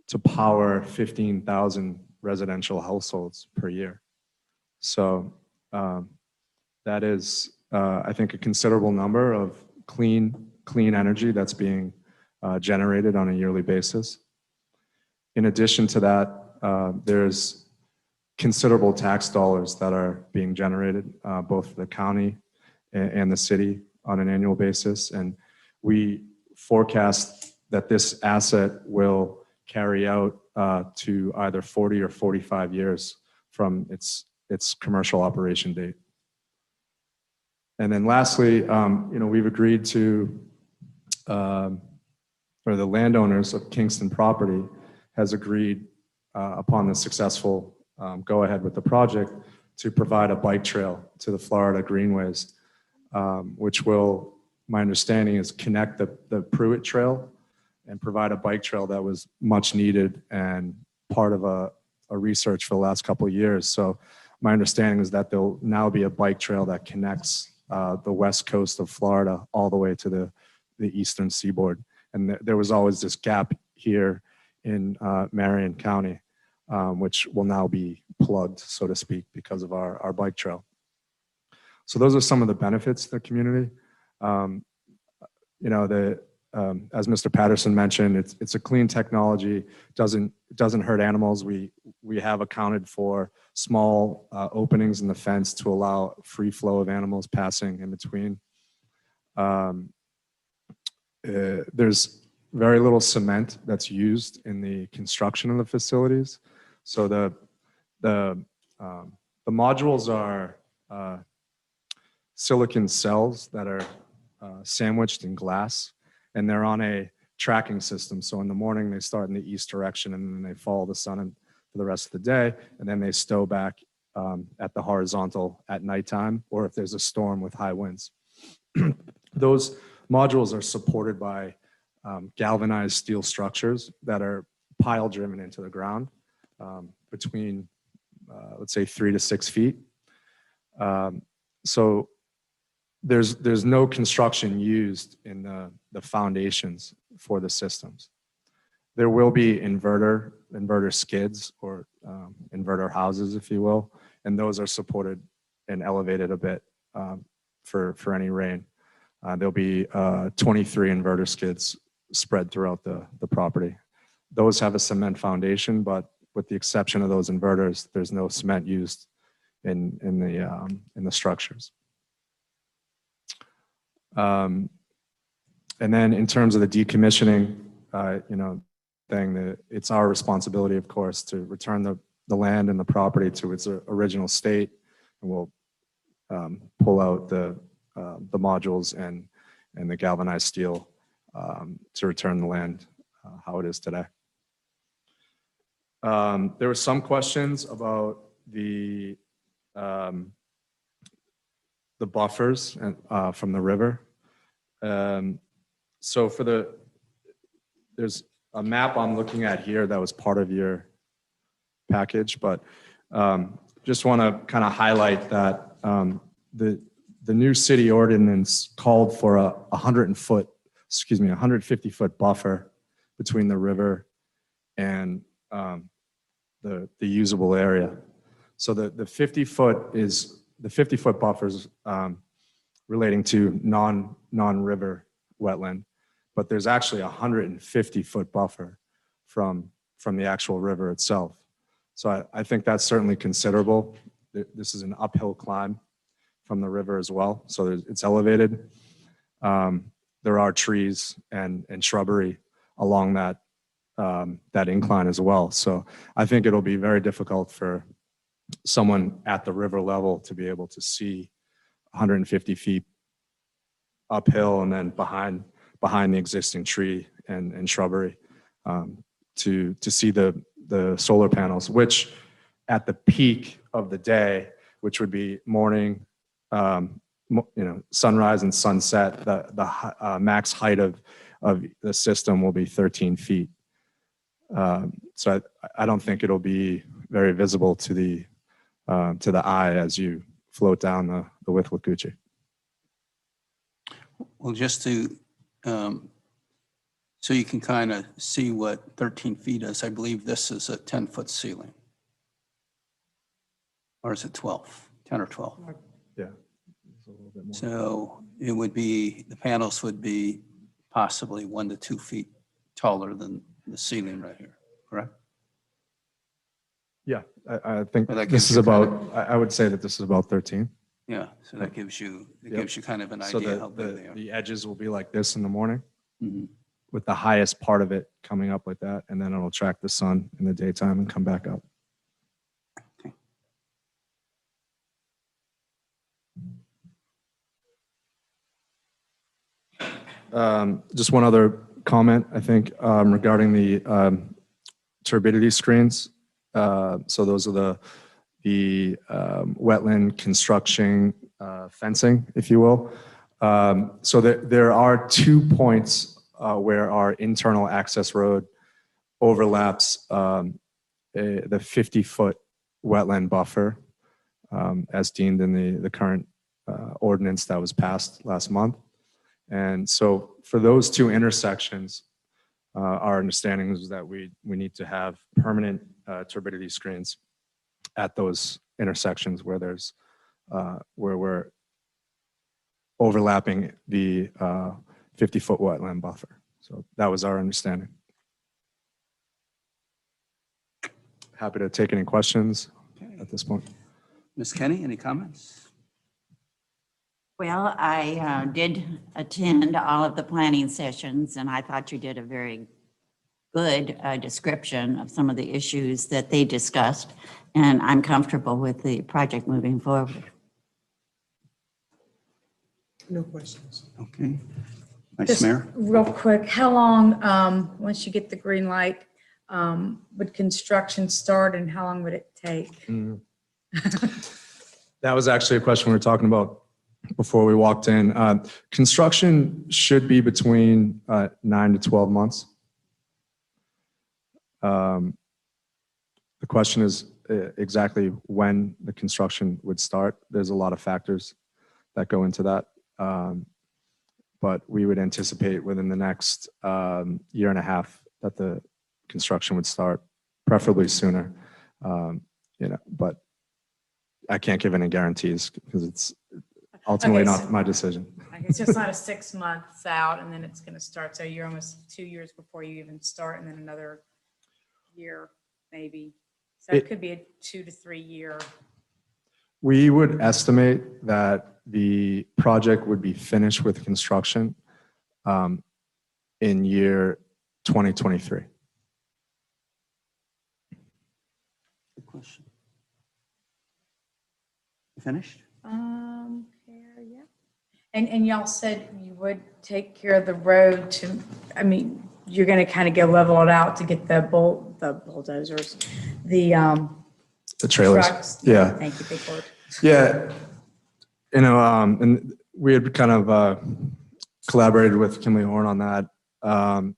to power 15,000 residential households per year. So that is, I think, a considerable number of clean energy that's being generated on a yearly basis. In addition to that, there's considerable tax dollars that are being generated, both for the county and the city on an annual basis. And we forecast that this asset will carry out to either 40 or 45 years from its commercial operation date. And then lastly, you know, we've agreed to, or the landowners of Kingston Property has agreed upon the successful go ahead with the project to provide a bike trail to the Florida Greenways, which will, my understanding is, connect the Pruitt Trail and provide a bike trail that was much needed and part of a research for the last couple of years. So my understanding is that there'll now be a bike trail that connects the west coast of Florida all the way to the eastern seaboard. And there was always this gap here in Marion County, which will now be plugged, so to speak, because of our bike trail. So those are some of the benefits to the community. You know, as Mr. Patterson mentioned, it's a clean technology, doesn't hurt animals. We have accounted for small openings in the fence to allow free flow of animals passing in between. There's very little cement that's used in the construction of the facilities. So the modules are silicon cells that are sandwiched in glass, and they're on a tracking system. So in the morning, they start in the east direction, and then they follow the sun for the rest of the day, and then they stow back at the horizontal at nighttime, or if there's a storm with high winds. Those modules are supported by galvanized steel structures that are pile driven into the ground between, let's say, 3 to 6 feet. So there's no construction used in the foundations for the systems. There will be inverter skids or inverter houses, if you will, and those are supported and elevated a bit for any rain. There'll be 23 inverter skids spread throughout the property. Those have a cement foundation, but with the exception of those inverters, there's no cement used in the structures. And then in terms of the decommissioning, you know, thing, it's our responsibility, of course, to return the land and the property to its original state, and we'll pull out the modules and the galvanized steel to return the land how it is today. There were some questions about the buffers from the river. So there's a map I'm looking at here that was part of your package, but just want to kind of highlight that the new city ordinance called for a 150 foot buffer between the river and the usable area. So the 50 foot buffers relating to non-river wetland, but there's actually a 150 foot buffer from the actual river itself. So I think that's certainly considerable. This is an uphill climb from the river as well, so it's elevated. There are trees and shrubbery along that incline as well. So I think it'll be very difficult for someone at the river level to be able to see 150 feet uphill and then behind the existing tree and shrubbery to see the solar panels, which at the peak of the day, which would be morning, sunrise and sunset, max height of the system will be 13 feet. So I don't think it'll be very visible to the eye as you float down the Withlacoochee. Well, just to, so you can kind of see what 13 feet is, I believe this is a 10-foot ceiling. Or is it 12, 10 or 12? Yeah. It's a little bit more. So it would be, the panels would be possibly 1 to 2 feet taller than the ceiling right here, correct? Yeah, I think Well, that this gives is you kind about, I would say that this is about 13. Yeah, so that gives you, it Yep. gives you kind of an So idea how big they are. the edges will be like this in the morning, Mhm. with the highest part of it coming up like that, and then it'll track the sun in the daytime and come back up. Just one other comment, I think, regarding the turbidity screens. So those are the wetland construction fencing, if you will. So there are 2 points where our internal access road overlaps the 50-foot wetland buffer as deemed in the current ordinance that was passed last month. And so for those 2 intersections, our understanding is that we need to have permanent turbidity screens at those intersections where there's where we're overlapping the 50-foot wetland buffer. So that was our understanding. Happy to take any questions at this point. Ms. Kenny, any comments? Well, I did attend all of the planning sessions, and I thought you did a very good description of some of the issues that they discussed, and I'm comfortable with the project moving forward. No questions. Okay. Vice Just Mayor? real quick, how long, once you get the green light, would construction start and how long would it take? That was actually a question we were talking about before we walked in. Construction should be between 9 to 12 months. The question is exactly when the construction would start. There's a lot of factors that go into that. But we would anticipate within the next year and a half that the construction would start, preferably sooner. But I can't give any guarantees because it's ultimately Okay, not so- my decision. It's just not a 6 months out and then it's going to start. So you're almost 2 years before you even start and then another year, maybe. So it could be a 2 to 3 year. We would estimate that the project would be finished with construction in year 2023. Good question. You finished? Yeah. And y'all said you would take care of the road to, I mean, you're going to kind of go level it out to get the bulldozers, the trailers. trucks. Yeah. Thank you, big word. Yeah. And we had kind of collaborated with Kimley Horn on that. Our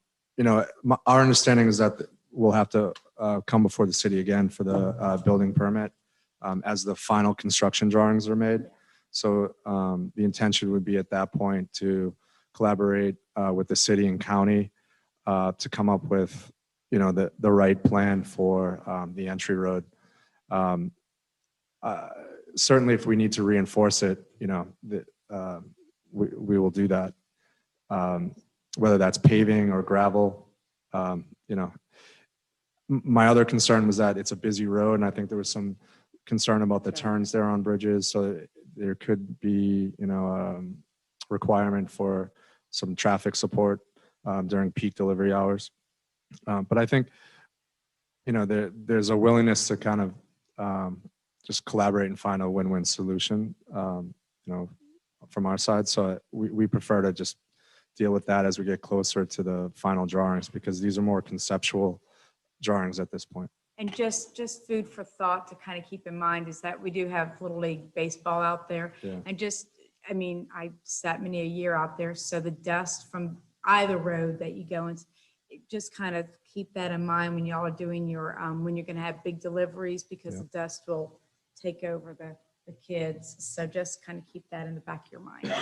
understanding is that we'll have to come before the city again for the building permit as the final construction drawings are made. So the intention would be at that point to collaborate with the city and county to come up with, the right plan for the entry road. Certainly, if we need to reinforce it, we will do that. Whether that's paving or gravel, My other concern was that it's a busy road, and I think there was some concern about the turns there on bridges. So there could be, requirement for some traffic support during peak delivery hours. But I think, there's a willingness to kind of just collaborate and find a win-win solution, from our side. So we prefer to just deal with that as we get closer to the final drawings, because these are more conceptual drawings at this point. And just food for thought to kind of keep in mind is that we do have Little League baseball out there. Yeah. And just I mean, I sat many a year out there, so the dust from either road that you go in, just kind of keep that in mind when y'all are doing your, when you're gonna have big deliveries, because Yeah. the dust will take over the kids. So just kind of keep that in the back of your mind.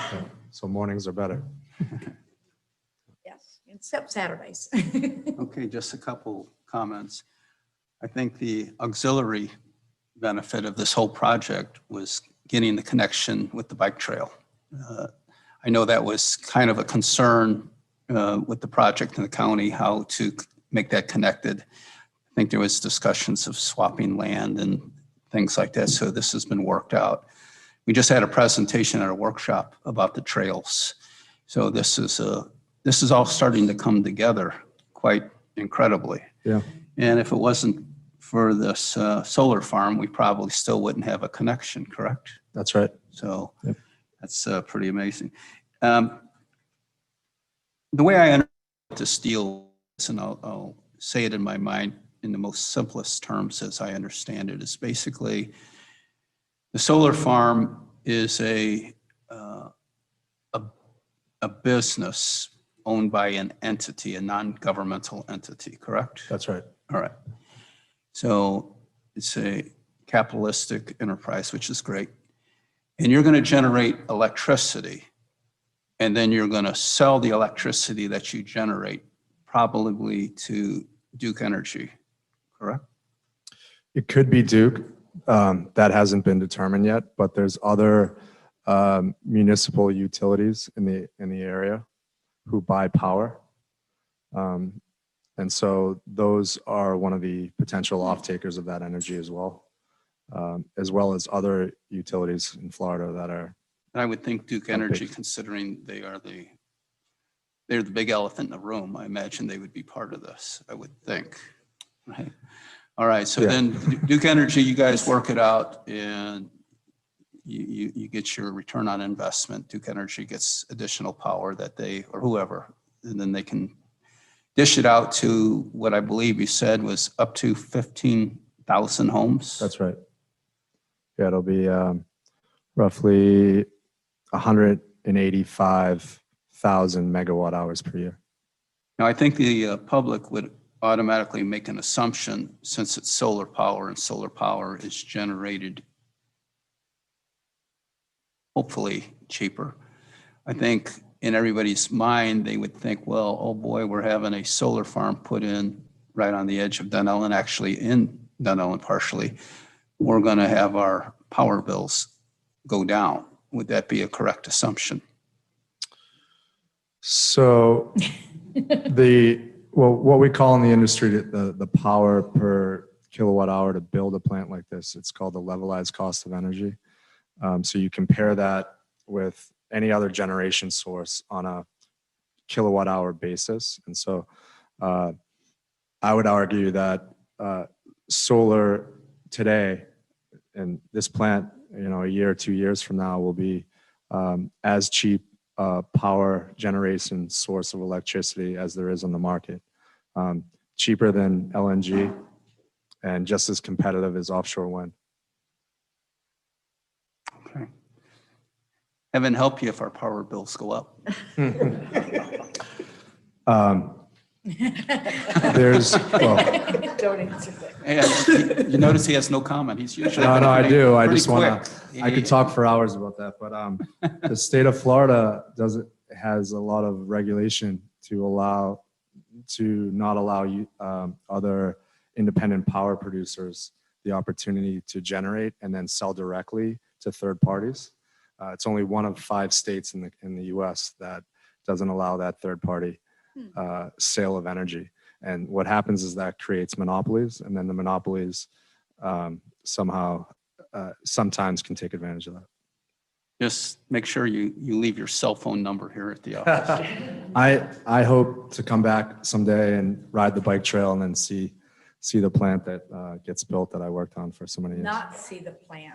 So mornings are better. Yes, except Saturdays. Okay, just a couple comments. I think the auxiliary benefit of this whole project was getting the connection with the bike trail. I know that was kind of a concern with the project in the county, how to make that connected. I think there was discussions of swapping land and things like that, so this has been worked out. We just had a presentation at a workshop about the trails. So this is all starting to come together quite incredibly. Yeah. And if it wasn't for this solar farm, we probably still wouldn't have a connection, correct? That's right. So Yep. that's pretty amazing. The way I understand this deal is, and I'll say it in my mind in the most simplest terms as I understand it, is basically the solar farm is a business owned by an entity, a non-governmental entity, correct? That's right. All right. So it's a capitalistic enterprise, which is great. And you're going to generate electricity, and then you're going to sell the electricity that you generate probably to Duke Energy, correct? It could be Duke. That hasn't been determined yet, but there's other municipal utilities in the area who buy power. And so those are one of the potential off-takers of that energy as well as other utilities in Florida that are. I would think Duke Energy, considering they're the big elephant in the room, I imagine they would be part of this, I would think. Right? All right, so Yeah. then Duke Energy, you guys work it out and you get your return on investment. Duke Energy gets additional power that they, or whoever, and then they can dish it out to what I believe you said was up to 15,000 homes. That's right. Yeah, it'll be roughly 185,000 megawatt hours per year. Now, I think the public would automatically make an assumption, since it's solar power and solar power is generated hopefully cheaper. I think in everybody's mind, they would think, well, oh boy, we're having a solar farm put in right on the edge of Dunnellon, actually in Dunnellon partially. We're going to have our power bills go down. Would that be a correct assumption? So what we call in the industry the power per kilowatt hour to build a plant like this, it's called the levelized cost of energy. So you compare that with any other generation source on a kilowatt hour basis. And so I would argue that solar today and this plant, a year or 2 years from now will be as cheap power generation source of electricity as there is on the market. Cheaper than LNG and just as competitive as offshore wind. Okay. Heaven help you if our power bills go up. Don't answer that. And you notice he has no comment. He's usually. No, I do. I just want want to, I could talk for hours about that, but the state of Florida has a lot of regulation to not allow other independent power producers the opportunity to generate and then sell directly to third parties. It's only one of 5 states in the US that doesn't allow that third party sale of energy. And what happens is that creates monopolies, and then the monopolies sometimes can take advantage of that. Just make sure you leave your cell phone number here at the office. I hope to come back someday and ride the bike trail and then see the plant that gets built that I worked on for so many years. Not see the plant.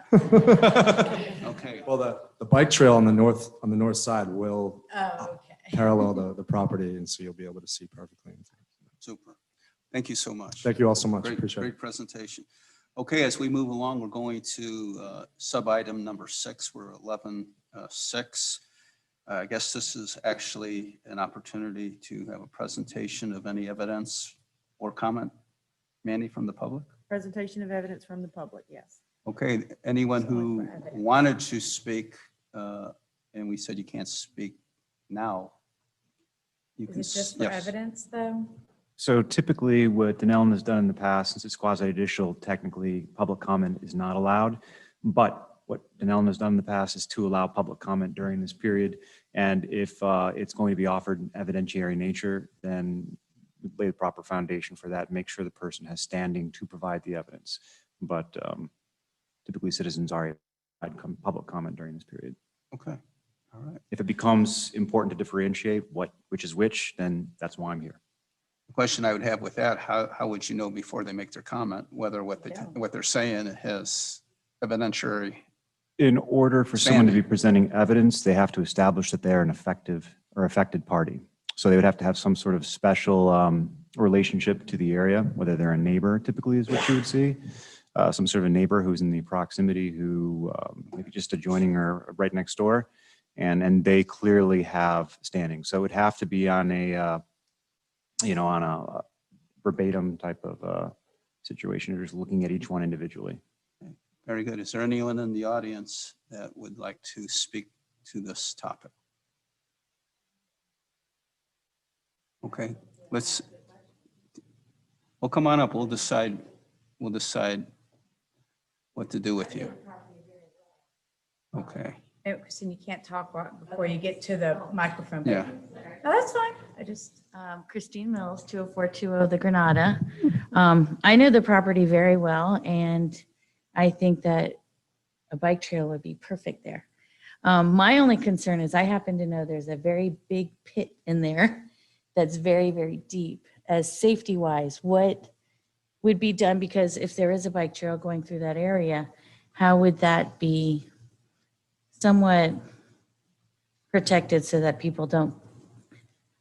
Okay. Well, the bike trail on the north side will parallel the property, and so you'll be able to see perfectly. Super. Thank you so much. Thank you all so much. Great, Appreciate great it. presentation. Okay, as we move along, we're going to sub-item number 6. We're 11.6. I guess this is actually an opportunity to have a presentation of any evidence or comment. Manny, from the public? Presentation of evidence from the public, yes. Okay, anyone who wanted to speak, and we said you can't speak now. You Is can it just for yes. evidence, though? So typically what Dunnellon has done in the past, since it's quasi-judicial, technically public comment is not allowed. But what Dunnellon has done in the past is to allow public comment during this period. And if it's going to be offered in evidentiary nature, then lay the proper foundation for that, make sure the person has standing to provide the evidence. But typically citizens are allowed public comment during this period. Okay, all right. If it becomes important to differentiate which is which, then that's why I'm here. The question I would have with that, how would you know before they make their comment, whether what they're saying has evidentiary? In order for someone to be presenting evidence, they have to establish that they're an affected party. So they would have to have some sort of special relationship to the area, whether they're a neighbor, typically is what you would see. Some sort of a neighbor who's in the proximity, who maybe just adjoining or right next door, and they clearly have standing. So it would have to be on a on a verbatim type of situation, or just looking at each one individually. Very good. Is there anyone in the audience that would like to speak to this topic? Okay, well, come on up. We'll decide what to do with you. Okay. Oh, Christine, you can't talk before you get to the microphone. Yeah. No, that's fine. I just, Christine Mills, 20420 The Granada. I know the property very well, and I think that a bike trail would be perfect there. My only concern is I happen to know there's a very big pit in there that's very, very deep. As safety-wise, what would be done? Because if there is a bike trail going through that area, how would that be somewhat protected so that people don't,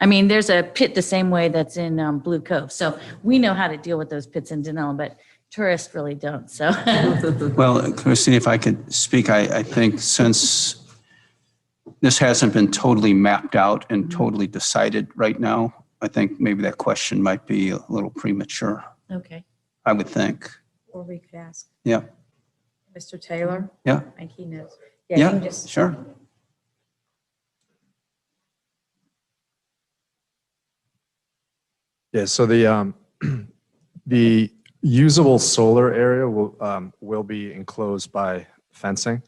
I mean, there's a pit the same way that's in Blue Cove. So we know how to deal with those pits in Dunnellon, but tourists really don't, so. Well, Christine, if I could speak, I think since this hasn't been totally mapped out and totally decided right now, I think maybe that question might be a little premature, Okay. I would think. Or we could ask Yeah, Mr. Taylor. yeah, I think he knows. Yeah, you yeah, can just. sure. Yeah, so the usable solar area will be enclosed by fencing.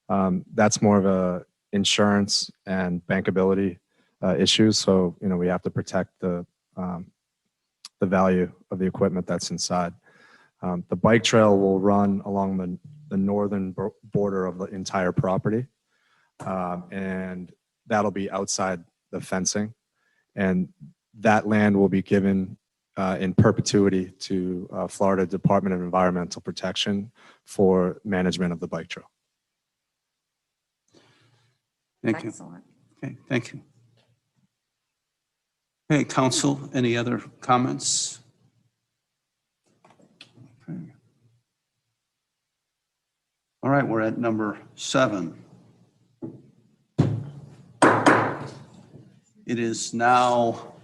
That's more of a insurance and bankability issues. So, we have to protect the value of the equipment that's inside. The bike trail will run along the northern border of the entire property. And that'll be outside the fencing. And that land will be given in perpetuity to Florida Department of Environmental Protection for management of the bike trail. Thank you. Excellent. Okay, thank you. Hey, council, any other comments? Okay. All right, we're at number 7. It is now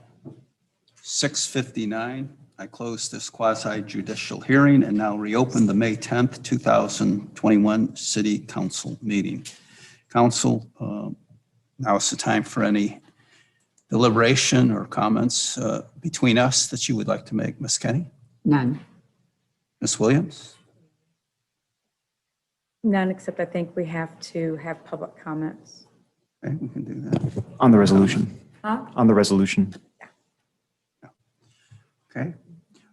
6:59. I close this quasi-judicial hearing and now reopen the May 10th, 2021 City Council meeting. Council, now is the time for any deliberation or comments between us that you would like to make. Ms. Kenny? None. Ms. Williams? None, except I think we have to have public comments. Okay, we can do that. On the resolution. Huh? On the resolution. Okay,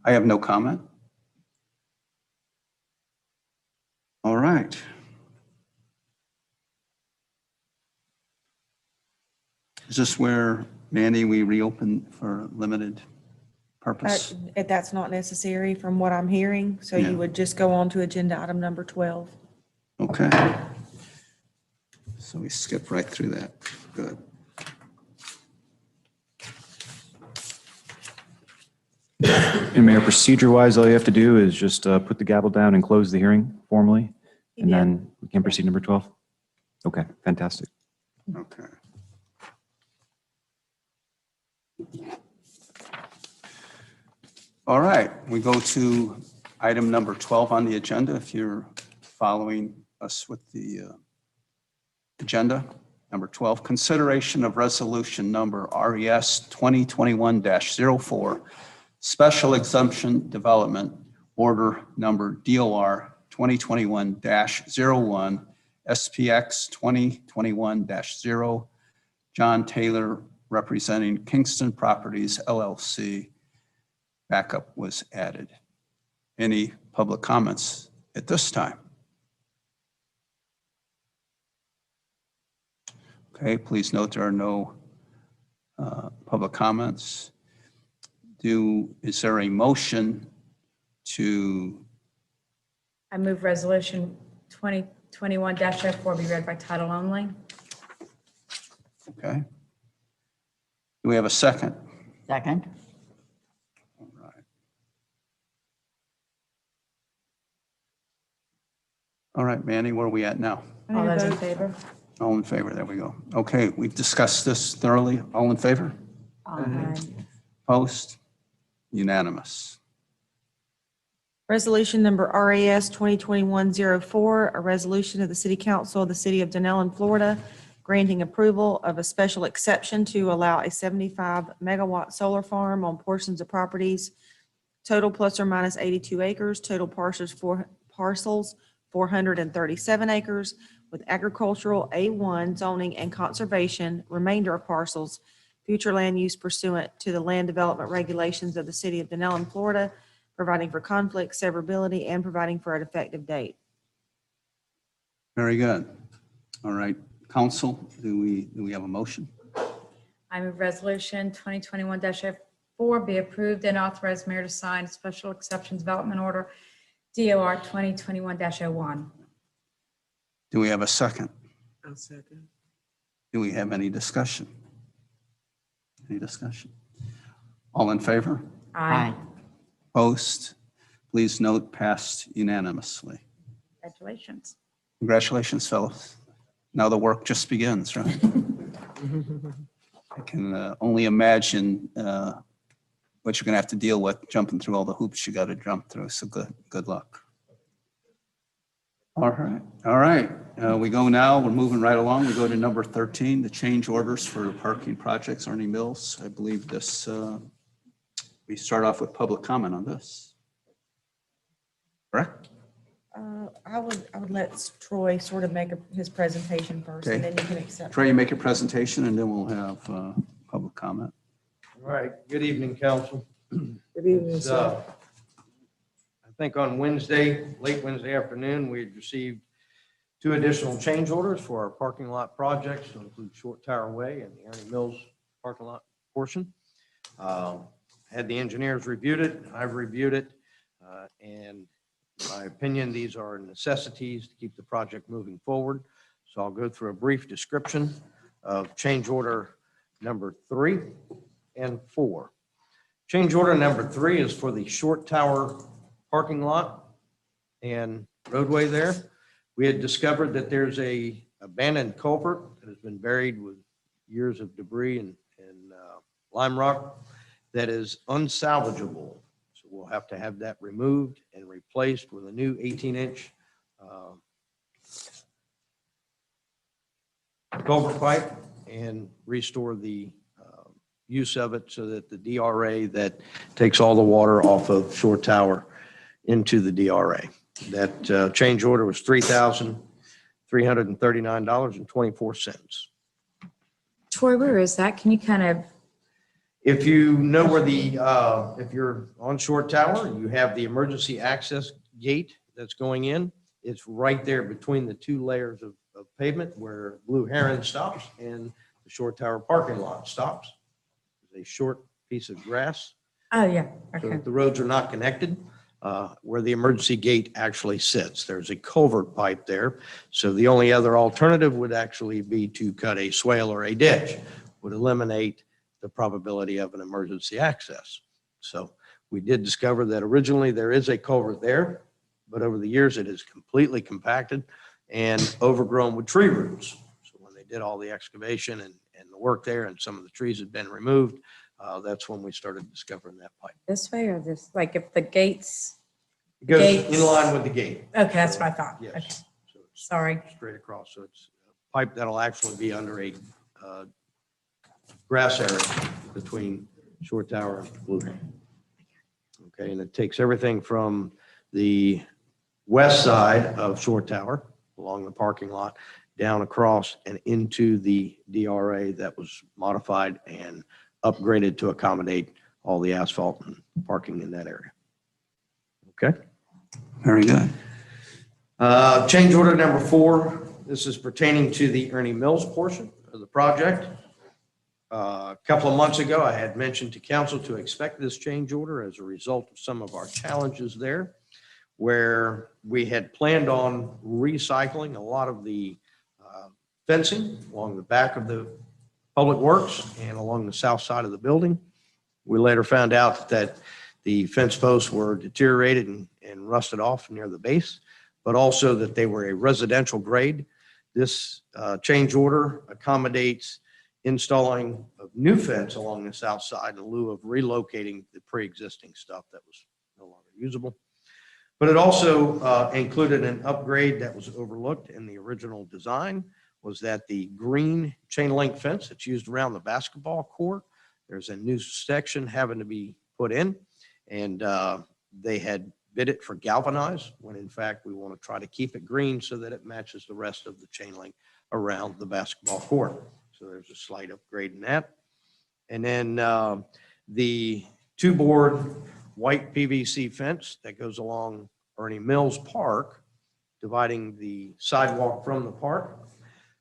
I have no comment. All right. Is this where, Mandy, we reopen for limited purpose? That's not necessary from what I'm hearing, so Yeah. you would just go on to agenda item number 12. Okay. So we skip right through that. Good. And Mayor, procedure-wise, all you have to do is just put the gavel down and close the hearing formally, and then we can proceed number 12. Okay, fantastic. Okay. All right, we go to item number 12 on the agenda. If you're following us with the agenda, number 12, consideration of resolution number RES 2021-04, special exemption development order number DOR 2021-01, SPX 2021-0, John Taylor representing Kingston Properties LLC. Backup was added. Any public comments at this time? Okay, please note there are no public comments. Is there a motion to, I move resolution 2021-04 be read by title only. okay? Do we have a second? Second. All right. All right, Manny, where are we at now? All those in favor? All in favor, there we go. Okay, we've discussed this thoroughly. All in favor? Aye. Opposed? Unanimous. Resolution number RES 2021-04, a resolution of the City Council of the City of Dunnellon, Florida, granting approval of a special exception to allow a 75 megawatt solar farm on portions of properties, total plus or minus 82 acres, total parcels 437 acres, with agricultural A1 zoning and conservation, remainder of parcels, future land use pursuant to the land development regulations of the City of Dunnellon, Florida, providing for conflict, severability, and providing for an effective date. Very good. All right, council, do we have a motion? I move resolution 2021-04 be approved and authorize mayor to sign special exception development order DOR 2021-01. Do we have a second? I'll second. Do we have any discussion? Any discussion? All in favor? Aye. Opposed? Please note passed unanimously. Congratulations. Congratulations, fellows. Now the work just begins, right? I can only imagine what you're going to have to deal with jumping through all the hoops you got to jump through. So good luck. All right. We go now. We're moving right along. We go to number 13, the change orders for parking projects, Ernie Mills. I believe this. We start off with public comment on this. Correct? I would let Troy sort of make his presentation first, and Okay. then you can accept. Trey, you make your presentation, and then we'll have public comment. All right, good evening, council. Good evening, sir. I think on Wednesday, late Wednesday afternoon, we had received 2 additional change orders for our parking lot projects to include Short Tower Way and the Ernie Mills parking lot portion. Had the engineers reviewed it, I've reviewed it, and in my opinion, these are necessities to keep the project moving forward. So I'll go through a brief description of change order number 3 and 4. Change order number 3 is for the Short Tower parking lot and roadway there. We had discovered that there's a abandoned culvert that has been buried with years of debris and lime rock that is unsalvageable. So we'll have to have that removed and replaced with a new 18-inch culvert pipe and restore the use of it so that the DRA that takes all the water off of Shore Tower into the DRA. That change order was $3,339.24. Troy, where is that? Can you kind of, If you know where if you're on Shore Tower, you have the emergency access gate that's going in. It's right there between the 2 layers of pavement where Blue Heron stops and the Shore Tower parking lot stops. There's a short piece of grass. oh, yeah, So okay. the roads are not connected, where the emergency gate actually sits. There's a culvert pipe there. So the only other alternative would actually be to cut a swale or a ditch, would eliminate the probability of an emergency access. So We did discover that originally there is a culvert there, but over the years it is completely compacted and overgrown with tree roots. So when they did all the excavation and the work there and some of the trees had been removed, that's when we started discovering that pipe. This way or this, like if the gates? It goes Gates. in line with the gate. Okay, that's what I thought. Yes. Okay. So it's Sorry. straight across. So it's a pipe that'll actually be under a grass area between Shore Tower and Blue Hill. Okay, and it takes everything from the west side of Shore Tower along the parking lot down across and into the DRA that was modified and upgraded to accommodate all the asphalt and parking in that area. Okay. Very good. Change order number 4. This is pertaining to the Ernie Mills portion of the project. A couple of months ago, I had mentioned to council to expect this change order as a result of some of our challenges there, where we had planned on recycling a lot of the fencing along the back of the public works and along the south side of the building. We later found out that the fence posts were deteriorated and rusted off near the base, but also that they were a residential grade. This change order accommodates installing a new fence along the south side in lieu of relocating the pre-existing stuff that was no longer usable. But it also included an upgrade that was overlooked in the original design, was that the green chain link fence that's used around the basketball court, there's a new section having to be put in, and they had bid it for galvanized, when in fact we want to try to keep it green so that it matches the rest of the chain link around the basketball court. So there's a slight upgrade in that. And then the 2-board white PVC fence that goes along Ernie Mills Park, dividing the sidewalk from the park.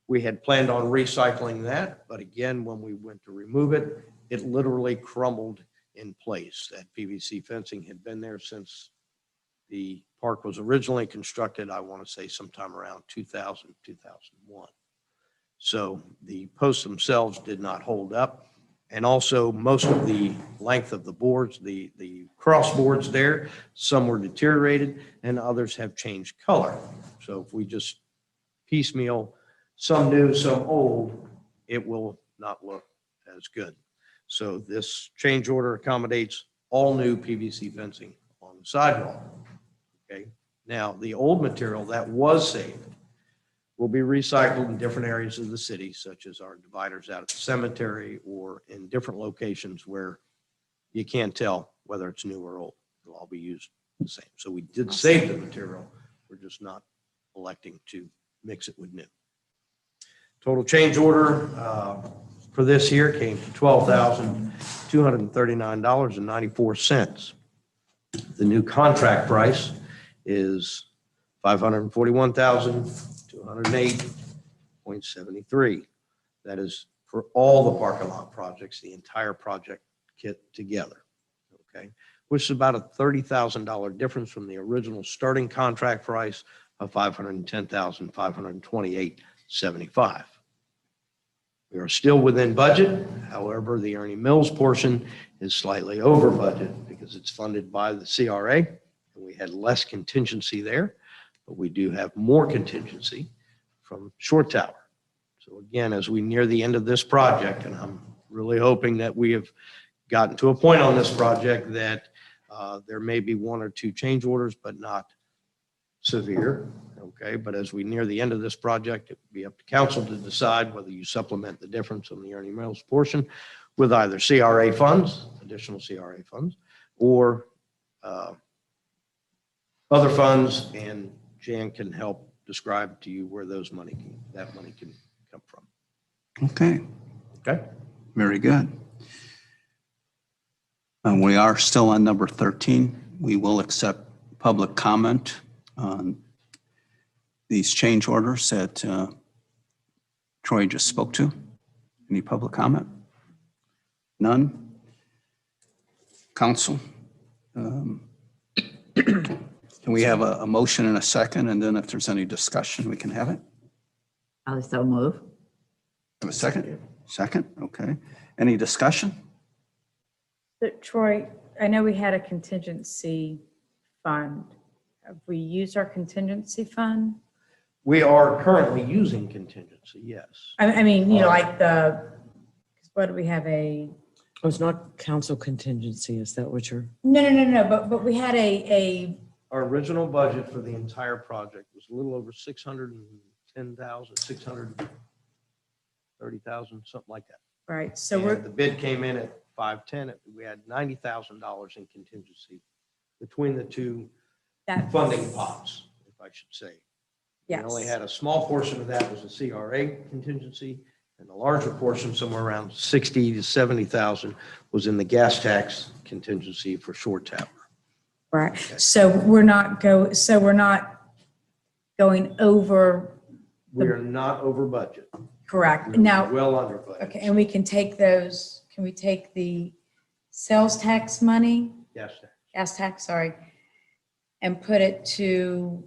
We had planned on recycling that, but again, when we went to remove it, it literally crumbled in place. That PVC fencing had been there since the park was originally constructed, I want to say sometime around 2000, 2001. So the posts themselves did not hold up. And also most of the length of the boards, the cross boards there, some were deteriorated and others have changed color. So if we just piecemeal some new, some old, it will not look as good. So this change order accommodates all new PVC fencing on the sidewalk. Okay. Now, the old material that was saved will be recycled in different areas of the city, such as our dividers out at the cemetery or in different locations where you can't tell whether it's new or old. It'll all be used the same. So we did save the material. We're just not electing to mix it with new. Total change order for this year came to $12,239.94. The new contract price is $541,208.73. That is for all the parking lot projects, the entire project kit together, okay? Which is about a $30,000 difference from the original starting contract price of $510,528.75. We are still within budget. However, the Ernie Mills portion is slightly over budget because it's funded by the CRA, and we had less contingency there, but we do have more contingency from Shore Tower. So again, as we near the end of this project, and I'm really hoping that we have gotten to a point on this project that there may be 1 or 2 change orders, but not severe, okay? But as we near the end of this project, it would be up to council to decide whether you supplement the difference on the Ernie Mills portion with either CRA funds, additional CRA funds, or other funds, and Jan can help describe to you where that money can come from. Okay. Okay. Very good. We are still on number 13. We will accept public comment on these change orders that Troy just spoke to. Any public comment? None? Council? Can we have a motion and a second, and then if there's any discussion, we can have it? I'll so move. Have a second? Second, okay. Any discussion? So, Troy, I know we had a contingency fund. Have we used our contingency fund? We are currently using contingency, yes. I mean, you know, like what do we have Oh, it's not council contingency, is that what you're? No, but we had a, Our original budget for the entire project was a little over 610,000, 630,000, something like that. right, so And the bid came in at 510. We had $90,000 in contingency between the two funding pots, if I should say. We only Yes. had a small portion of that was the CRA contingency, and the larger portion, somewhere around 60 to 70,000, was in the gas tax contingency for shore tower. right, so we're not going over, We are not over budget. correct. We're Now, well under budget. okay, and we can take those, can we take the sales tax money, gas tax, sorry, and put it to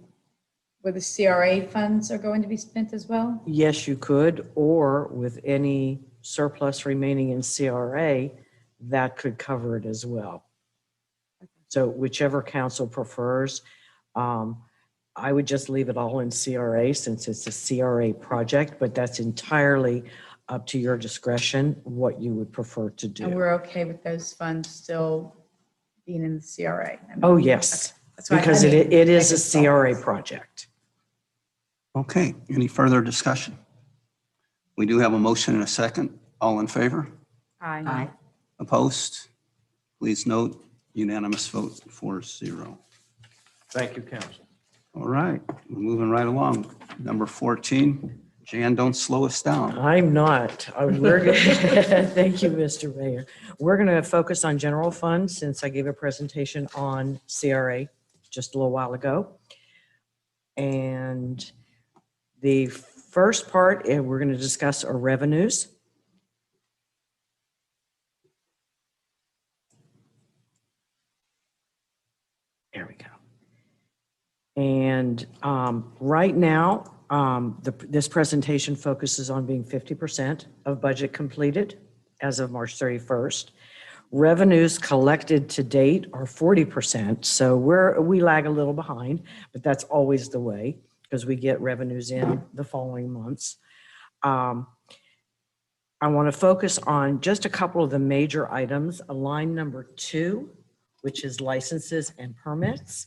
where the CRA funds are going to be spent as well? Yes, you could, or with any surplus remaining in CRA, that could cover it as well. So whichever council prefers, I would just leave it all in CRA since it's a CRA project, but that's entirely up to your discretion, what you would prefer to do. And we're okay with those funds still being in the CRA? I mean, Oh, yes, that's why I because mean, it is I a just CRA project. Okay, any further discussion? We do have a motion and a second. All in favor? Aye. Opposed? Please note, unanimous vote 4-0. Thank you, council. All right, we're moving right along. Number 14, Jan, don't slow us down. I'm not. Thank you, Mr. Mayor. We're going to focus on general fund since I gave a presentation on CRA just a little while ago. And the first part, we're going to discuss our revenues. There we go. And right now, this presentation focuses on being 50% of budget completed as of March 31st. Revenues collected to date are 40%, so we lag a little behind, but that's always the way because we get revenues in the following months. I want to focus on just a couple of the major items. Line number 2, which is licenses and permits.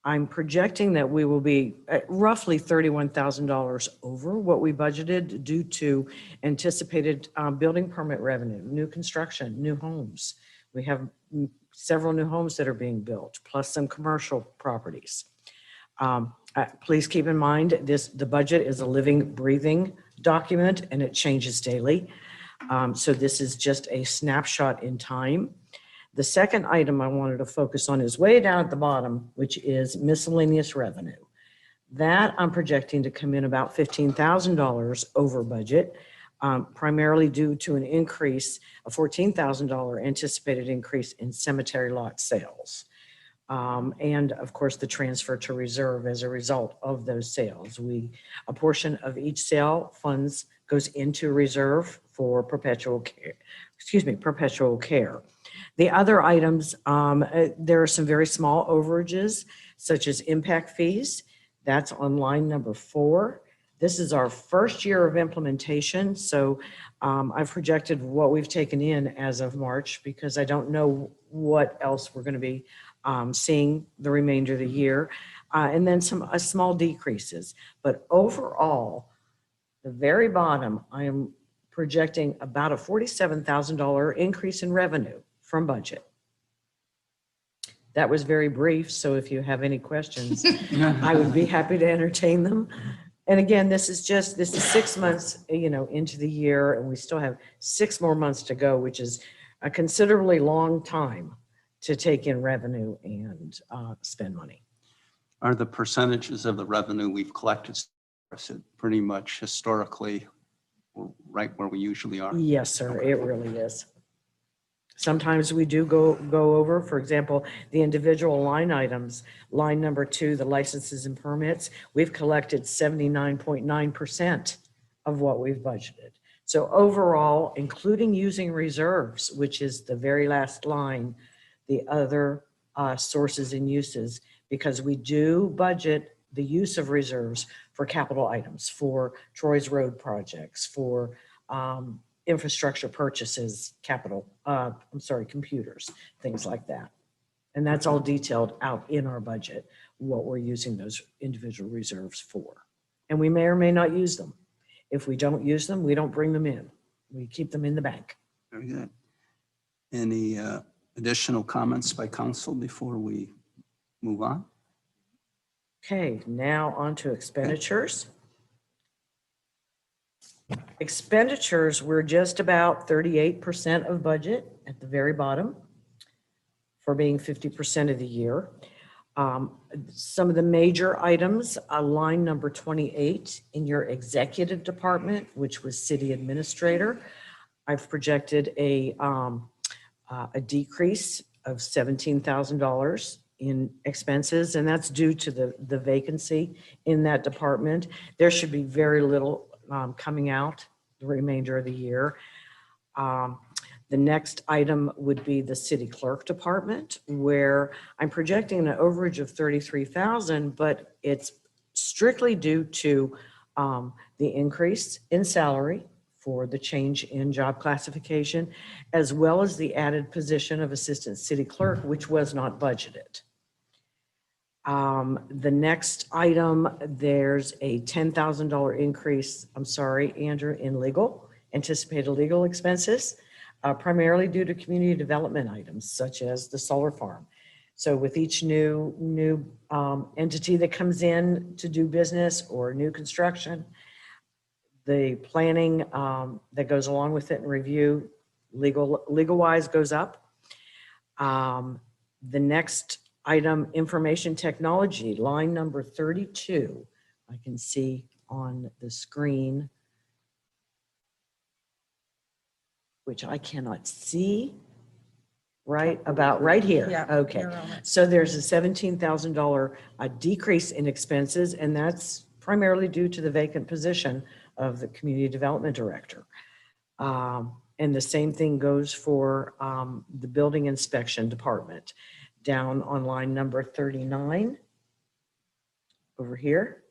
I'm projecting that we will be at roughly $31,000 over what we budgeted due to anticipated building permit revenue, new construction, new homes. We have several new homes that are being built, plus some commercial properties. Please keep in mind, the budget is a living, breathing document and it changes daily. So this is just a snapshot in time. The second item I wanted to focus on is way down at the bottom, which is miscellaneous revenue. That I'm projecting to come in about $15,000 over budget, primarily due to an increase, a $14,000 anticipated increase in cemetery lot sales. And of course, the transfer to reserve as a result of those sales. A portion of each sale funds goes into reserve for perpetual care. The other items, there are some very small overages, such as impact fees. That's on line number 4. This is our first year of implementation, so I've projected what we've taken in as of March because I don't know what else we're going to be seeing the remainder of the year, and then some small decreases. But overall, the very bottom, I am projecting about a $47,000 increase in revenue from budget. That was very brief, so if you have any questions, I would be happy to entertain them. And again, this is 6 months, into the year, and we still have 6 more months to go, which is a considerably long time to take in revenue and spend money. Are the percentages of the revenue we've collected pretty much historically right where we usually are? Yes, sir, it really is. Sometimes we do go over, for example, the individual line items, line number 2, the licenses and permits, we've collected 79.9% of what we've budgeted. So overall, including using reserves, which is the very last line, the other sources and uses, because we do budget the use of reserves for capital items, for Troy's Road projects, for infrastructure purchases, computers, things like that. And that's all detailed out in our budget, what we're using those individual reserves for. And we may or may not use them. If we don't use them, we don't bring them in. We keep them in the bank. Very good. Any additional comments by council before we move on? Okay, now on to expenditures. Expenditures, we're just about 38% of budget at the very bottom for being 50% of the year. Some of the major items, line number 28 in your executive department, which was city administrator. I've projected a decrease of $17,000 in expenses, and that's due to the vacancy in that department. There should be very little coming out the remainder of the year. The next item would be the city clerk department, where I'm projecting an overage of $33,000, but it's strictly due to the increase in salary for the change in job classification, as well as the added position of assistant city clerk, which was not budgeted. The next item, there's a $10,000 increase, I'm sorry, Andrew, in anticipated legal expenses, primarily due to community development items such as the solar farm. So with each new entity that comes in to do business or new construction, the planning that goes along with it and review legal-wise goes up. The next item, information technology, line number 32, I can see on the screen, which I cannot see right about right here. Yeah, Okay. you're on it. So there's a $17,000 decrease in expenses, and that's primarily due to the vacant position of the community development director. And the same thing goes for the building inspection department, down on line number 39 over here.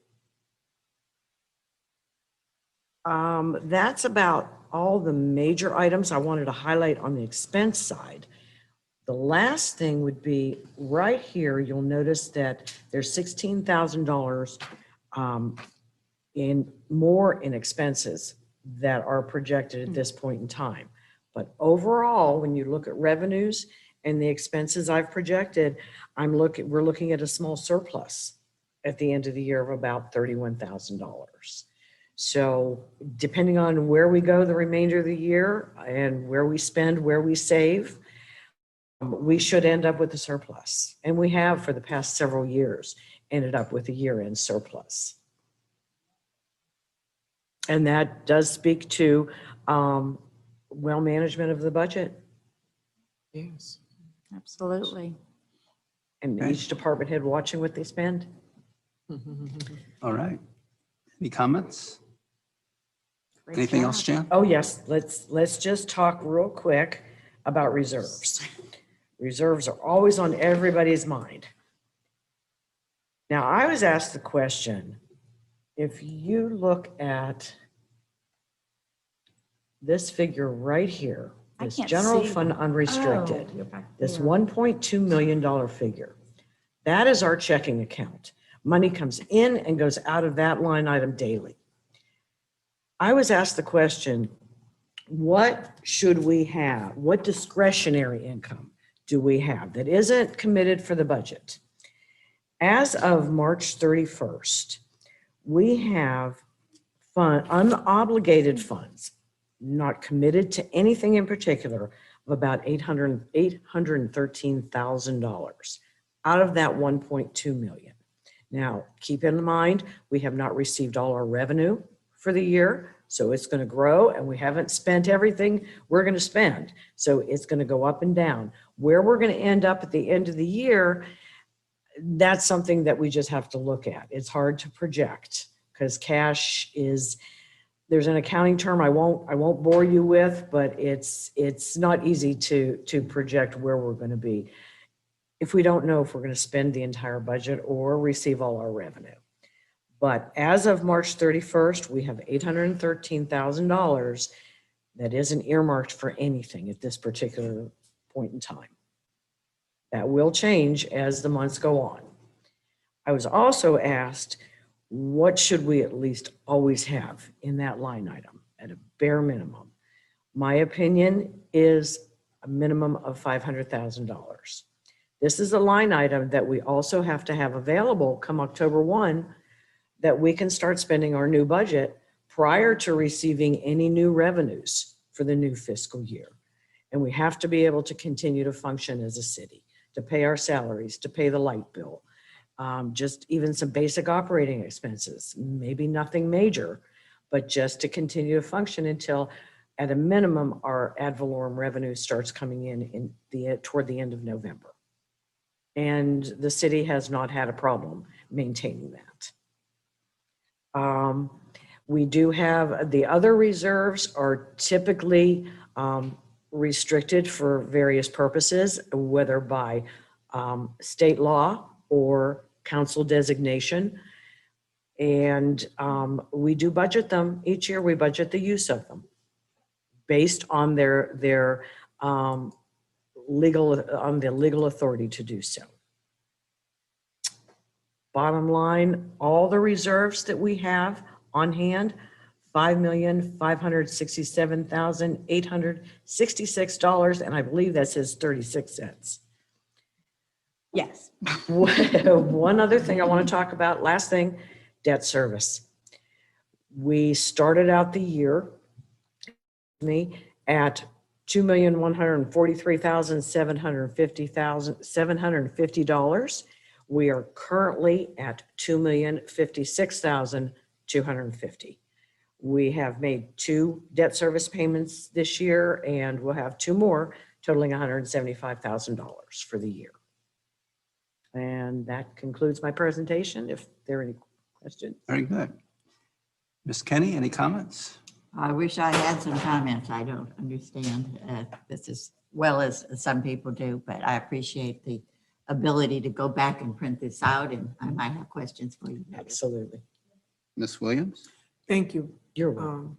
That's about all the major items I wanted to highlight on the expense side. The last thing would be right here, you'll notice that there's $16,000 more in expenses that are projected at this point in time. But overall, when you look at revenues and the expenses I've projected, we're looking at a small surplus at the end of the year of about $31,000. So depending on where we go the remainder of the year and where we spend, where we save, we should end up with a surplus. And we have for the past several years ended up with a year-end surplus. And that does speak to well management of the budget. Yes. Absolutely. And each department head watching what they spend. All right. Any comments? Anything else, Jan? Oh, yes. Let's just talk real quick about reserves. Reserves are always on everybody's mind. Now, I was asked the question, if you look at this figure right here, this general fund unrestricted, this $1.2 million figure, that is our checking account. Money comes in and goes out of that line item daily. I was asked the question, what should we have? What discretionary income do we have that isn't committed for the budget? As of March 31st, we have unobligated funds, not committed to anything in particular, of about $813,000 out of that 1.2 million. Now, keep in mind, we have not received all our revenue for the year, so it's going to grow, and we haven't spent everything we're going to spend. So it's going to go up and down. Where we're going to end up at the end of the year, that's something that we just have to look at. It's hard to project because cash is there's an accounting term I won't bore you with, but it's not easy to project where we're going to be if we don't know if we're going to spend the entire budget or receive all our revenue. But as of March 31st, we have $813,000 that isn't earmarked for anything at this particular point in time. That will change as the months go on. I was also asked, what should we at least always have in that line item at a bare minimum? My opinion is a minimum of $500,000. This is a line item that we also have to have available come October 1, that we can start spending our new budget prior to receiving any new revenues for the new fiscal year. And we have to be able to continue to function as a city, to pay our salaries, to pay the light bill, just even some basic operating expenses, maybe nothing major, but just to continue to function until, at a minimum, our ad valorem revenue starts coming in toward the end of November. And the city has not had a problem maintaining that. We do have, the other reserves are typically restricted for various purposes, whether by state law or council designation. And we do budget them each year. We budget the use of them based on their legal authority to do so. Bottom line, all the reserves that we have on hand, $5,567,866, and I believe that says 36 cents. Yes. One other thing I want to talk about, last thing, debt service. We started out the year at $2,143,750. We are currently at $2,056,250. We have made 2 debt service payments this year, and we'll have 2 more, totaling $175,000 for the year. And that concludes my presentation. If there are any questions. Very good. Ms. Kenny, any comments? I wish I had some comments. I don't understand this as well as some people do, but I appreciate the ability to go back and print this out, and I might have questions for you. Absolutely. Ms. Williams? Thank you. You're welcome.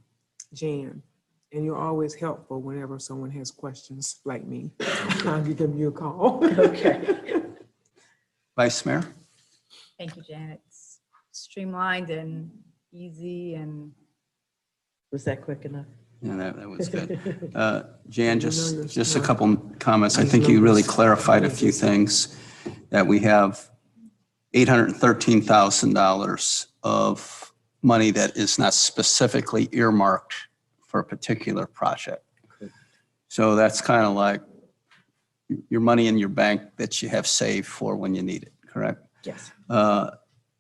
Jan, and you're always helpful whenever someone has questions like me. I'll give you a call. Okay. Vice Mayor? Thank you, Janet. It's streamlined and easy and. Was that quick enough? Yeah, that was good. Jan, just a couple comments. I think you really clarified a few things, that we have $813,000 of money that is not specifically earmarked for a particular project. So that's kind of like your money in your bank that you have saved for when you need it, correct? Yes.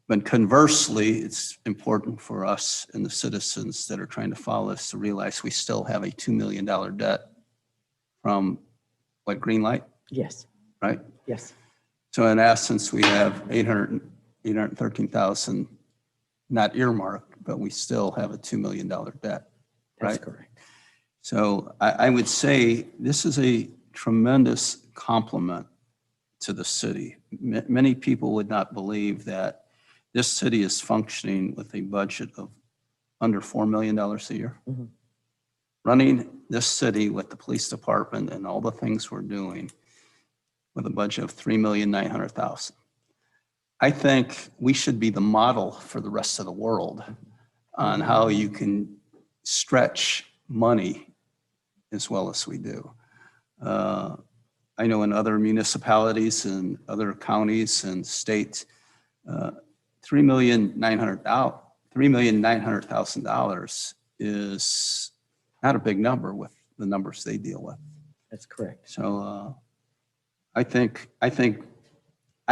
But conversely, it's important for us and the citizens that are trying to follow us to realize we still have a $2 million debt from, what, Greenlight, Yes. right? Yes. So in essence, we have 813,000 not earmarked, but we still have a $2 million debt, That's right? correct. So I would say this is a tremendous compliment to the city. Many people would not believe that this city is functioning with a budget of under $4 million a year. Mm-hmm. Running this city with the police department and all the things we're doing with a budget of $3,900,000. I think we should be the model for the rest of the world on how you can stretch money as well as we do. I know in other municipalities and other counties and states, $3,900,000 is not a big number with the numbers they deal with. That's correct. So I think I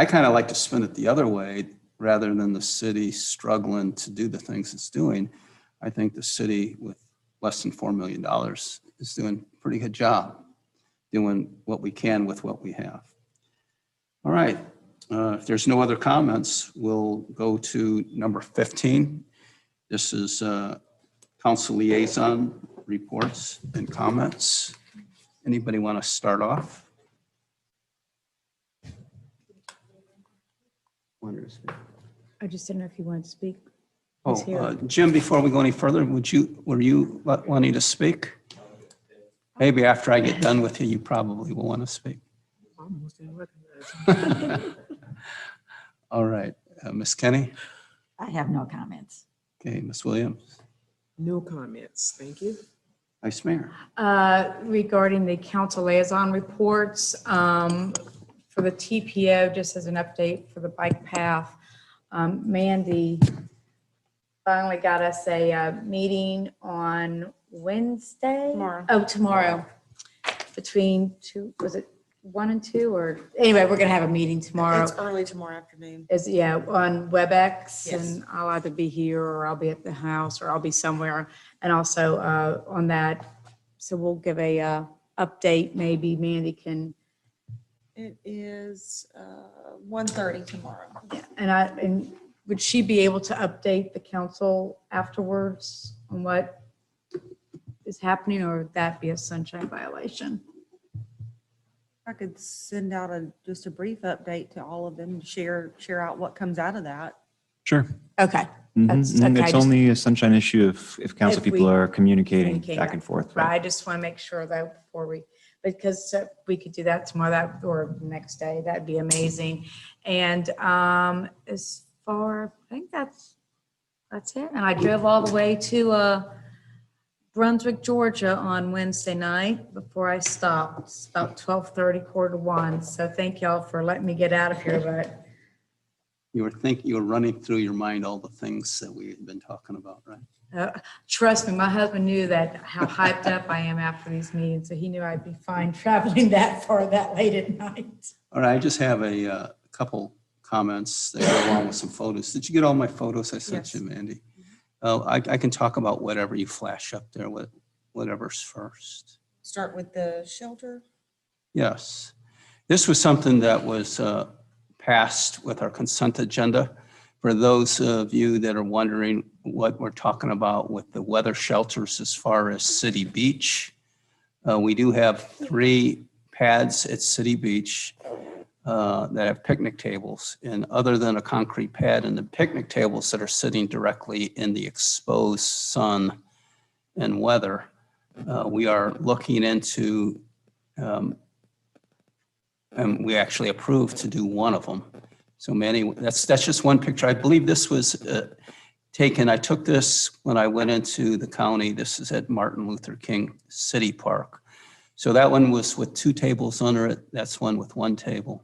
kind of like to spin it the other way, rather than the city struggling to do the things it's doing. I think the city with less than $4 million is doing a pretty good job doing what we can with what we have. All right. If there's no other comments, we'll go to number 15. This is council liaison reports and comments. Anybody want to start off? I just didn't know if you wanted to speak. Oh, Jim, before we go any further, were you wanting to speak? Maybe after I get done with you, you probably will want to speak. Almost didn't recognize him. All right, Ms. Kenny? I have no comments. Okay, Ms. Williams? No comments, thank you. Vice Mayor? Regarding the council liaison reports, for the TPO, just as an update for the bike path, Mandy finally got us a meeting on Wednesday. Tomorrow. Oh, tomorrow, between 2, was it 1 and 2, or, anyway, we're gonna have a meeting tomorrow. It's early tomorrow afternoon. Is, yeah, on WebEx, Yes. and I'll either be here, or I'll be at the house, or I'll be somewhere. And also on that, so we'll give a update, maybe Mandy can, It is 1:30 tomorrow. yeah, and would she be able to update the council afterwards on what is happening, or would that be a sunshine violation? I could send out just a brief update to all of them, share out what comes out of that. Sure. Okay. Mhm. That's And okay. It's Just only a sunshine issue if council If we people are communicating communicate back and forth. Right, Right? I just want to make sure that before because we could do that tomorrow, or next day, that'd be amazing. And as far, I think that's it. And I drove all the way to Brunswick, Georgia on Wednesday night before I stopped. It's about 12:30, 1:45. So thank y'all for letting me get out of here, but You were running through your mind all the things that we had been talking about, right? trust me, my husband knew that how hyped up I am after these meetings, so he knew I'd be fine traveling that far that late at night. All right, I just have a couple comments that go along with some photos. Did you get all my photos I sent you, Mandy? I can talk about whatever you flash up there, whatever's first. Start with the shelter. Yes. This was something that was passed with our consent agenda. For those of you that are wondering what we're talking about with the weather shelters as far as City Beach, we do have 3 pads at City Beach that have picnic tables. And other than a concrete pad and the picnic tables that are sitting directly in the exposed sun and weather, we are looking into, and we actually approved to do one of them. So Manny, that's just one picture. I believe this was taken, I took this when I went into the county. This is at Martin Luther King City Park. So that one was with 2 tables under it. That's one with 1 table.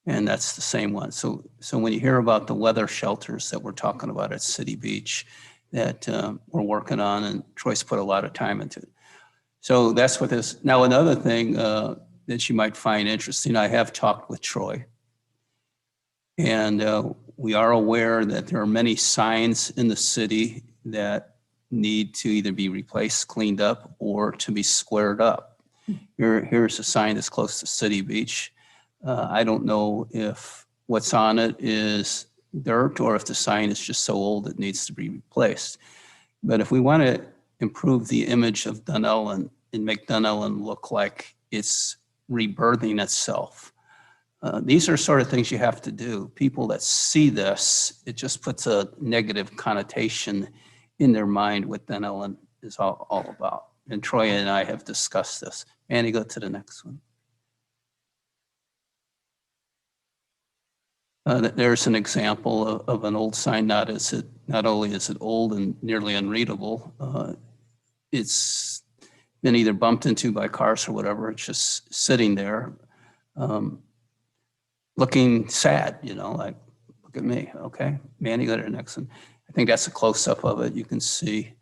And that's the same one. So when you hear about the weather shelters that we're talking about at City Beach that we're working on, and Troy's put a lot of time into it. So that's what this, now another thing that you might find interesting, I have talked with Troy. And we are aware that there are many signs in the city that need to either be replaced, cleaned up, or to be squared up. Here's a sign that's close to City Beach. I don't know if what's on it is dirt or if the sign is just so old it needs to be replaced. But if we want to improve the image of Dunnellon and make Dunnellon look like it's rebirthing itself, these are sort of things you have to do. People that see this, it just puts a negative connotation in their mind what Dunnellon is all about. And Troy and I have discussed this. Annie, go to the next one. There's an example of an old sign. Not only is it old and nearly unreadable, it's been either bumped into by cars or whatever. It's just sitting there, looking sad. Like, look at me. Okay, Manny, go to the next one. I think that's a close-up of it. You can see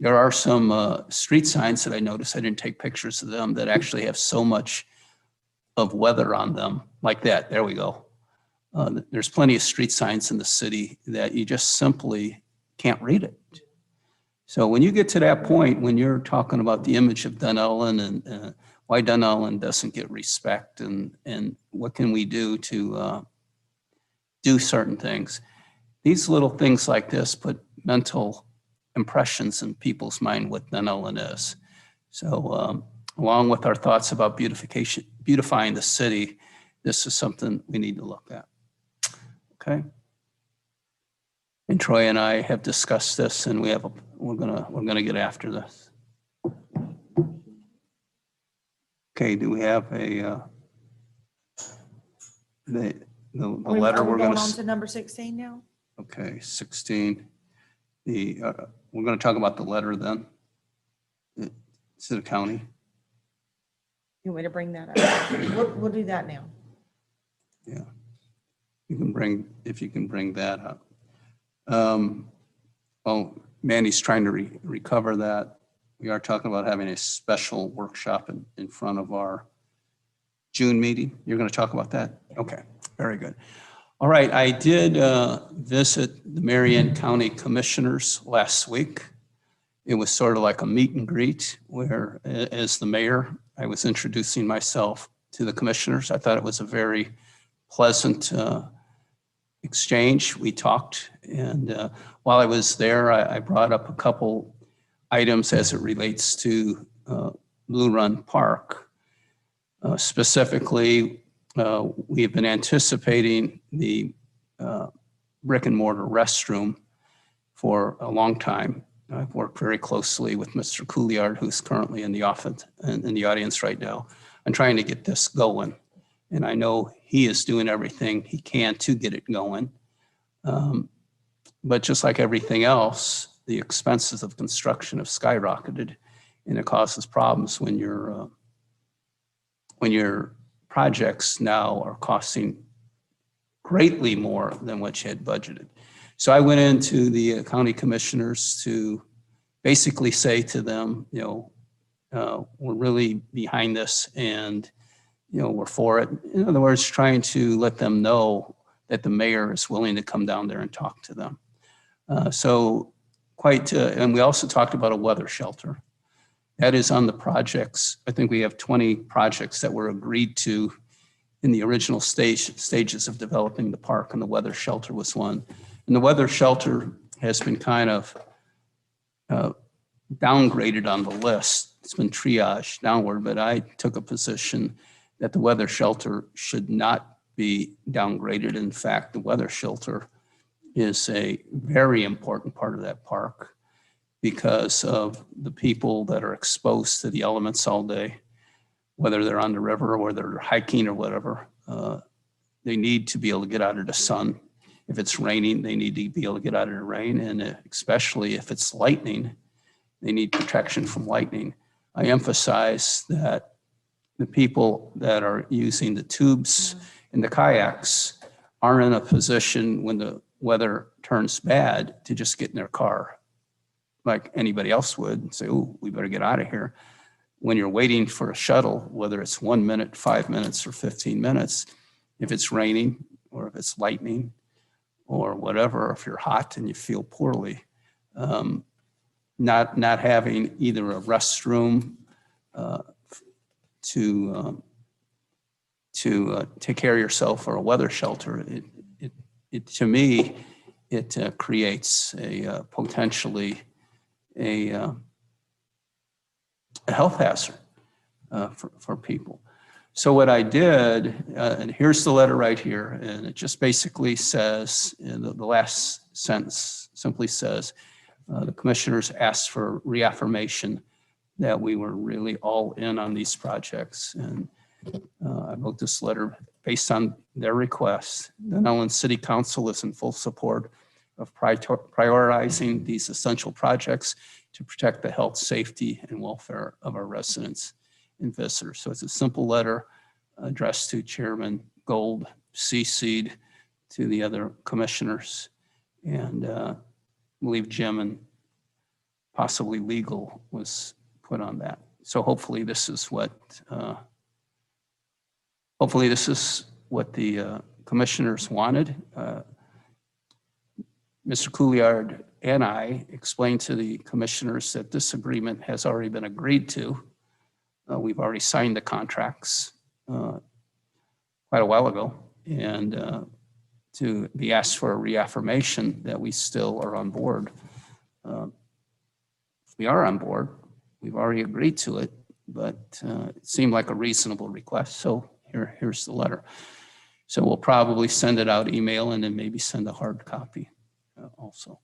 there are some street signs that I noticed. I didn't take pictures of them that actually have so much of weather on them, like that. There we go. There's plenty of street signs in the city that you just simply can't read it. So when you get to that point, when you're talking about the image of Dunnellon and why Dunnellon doesn't get respect and what can we do to do certain things, these little things like this put mental impressions in people's mind what Dunnellon is. So along with our thoughts about beautifying the city, this is something we need to look at. Okay. And Troy and I have discussed this, and we're gonna get after this. Okay, do we have the letter Are we we're going gonna? on to number 16 now? Okay, 16. We're gonna talk about the letter then. To the county. You want me to bring that up? We'll do that now. Yeah. If you can bring that up. Well, Manny's trying to recover that. We are talking about having a special workshop in front of our June meeting. You're going to talk about that? Okay, very good. All right, I did visit the Marion County Commissioners last week. It was sort of like a meet and greet where, as the mayor, I was introducing myself to the commissioners. I thought it was a very pleasant exchange. We talked, and while I was there, I brought up a couple items as it relates to Blue Run Park. Specifically, we have been anticipating the brick and mortar restroom for a long time. I've worked very closely with Mr. Couillard, who's currently in the office and in the audience right now, and trying to get this going. And I know he is doing everything he can to get it going. But just like everything else, the expenses of construction have skyrocketed, and it causes problems when your projects now are costing greatly more than what you had budgeted. So I went into the county commissioners to basically say to them, we're really behind this, and we're for it. In other words, trying to let them know that the mayor is willing to come down there and talk to them. And we also talked about a weather shelter. That is on the projects. I think we have 20 projects that were agreed to in the original stages of developing the park, and the weather shelter was one. And the weather shelter has been kind of downgraded on the list. It's been triaged downward, but I took a position that the weather shelter should not be downgraded. In fact, the weather shelter is a very important part of that park because of the people that are exposed to the elements all day, whether they're on the river or they're hiking or whatever. They need to be able to get out of the sun. If it's raining, they need to be able to get out of the rain. And especially if it's lightning, they need protection from lightning. I emphasize that the people that are using the tubes and the kayaks aren't in a position when the weather turns bad to just get in their car like anybody else would and say, oh, we better get out of here. When you're waiting for a shuttle, whether it's 1 minute, 5 minutes, or 15 minutes, if it's raining or if it's lightning or whatever, if you're hot and you feel poorly, not having either a restroom to take care of yourself or a weather shelter, it to me, it creates a potentially a health hazard for people. So what I did, and here's the letter right here, and it just basically says, the last sentence simply says, the commissioners asked for reaffirmation that we were really all in on these projects. And I wrote this letter based on their requests. The Dunnellon City Council is in full support of prioritizing these essential projects to protect the health, safety, and welfare of our residents and visitors. So it's a simple letter addressed to Chairman Gold, CC'd to the other commissioners, and I believe Jim and possibly legal was put on that. So hopefully this is what the commissioners wanted. Mr. Couillard and I explained to the commissioners that this agreement has already been agreed to. We've already signed the contracts quite a while ago, and to be asked for a reaffirmation that we still are on board we are on board. We've already agreed to it, but it seemed like a reasonable request. So here's the letter. So we'll probably send it out email and then maybe send a hard copy also.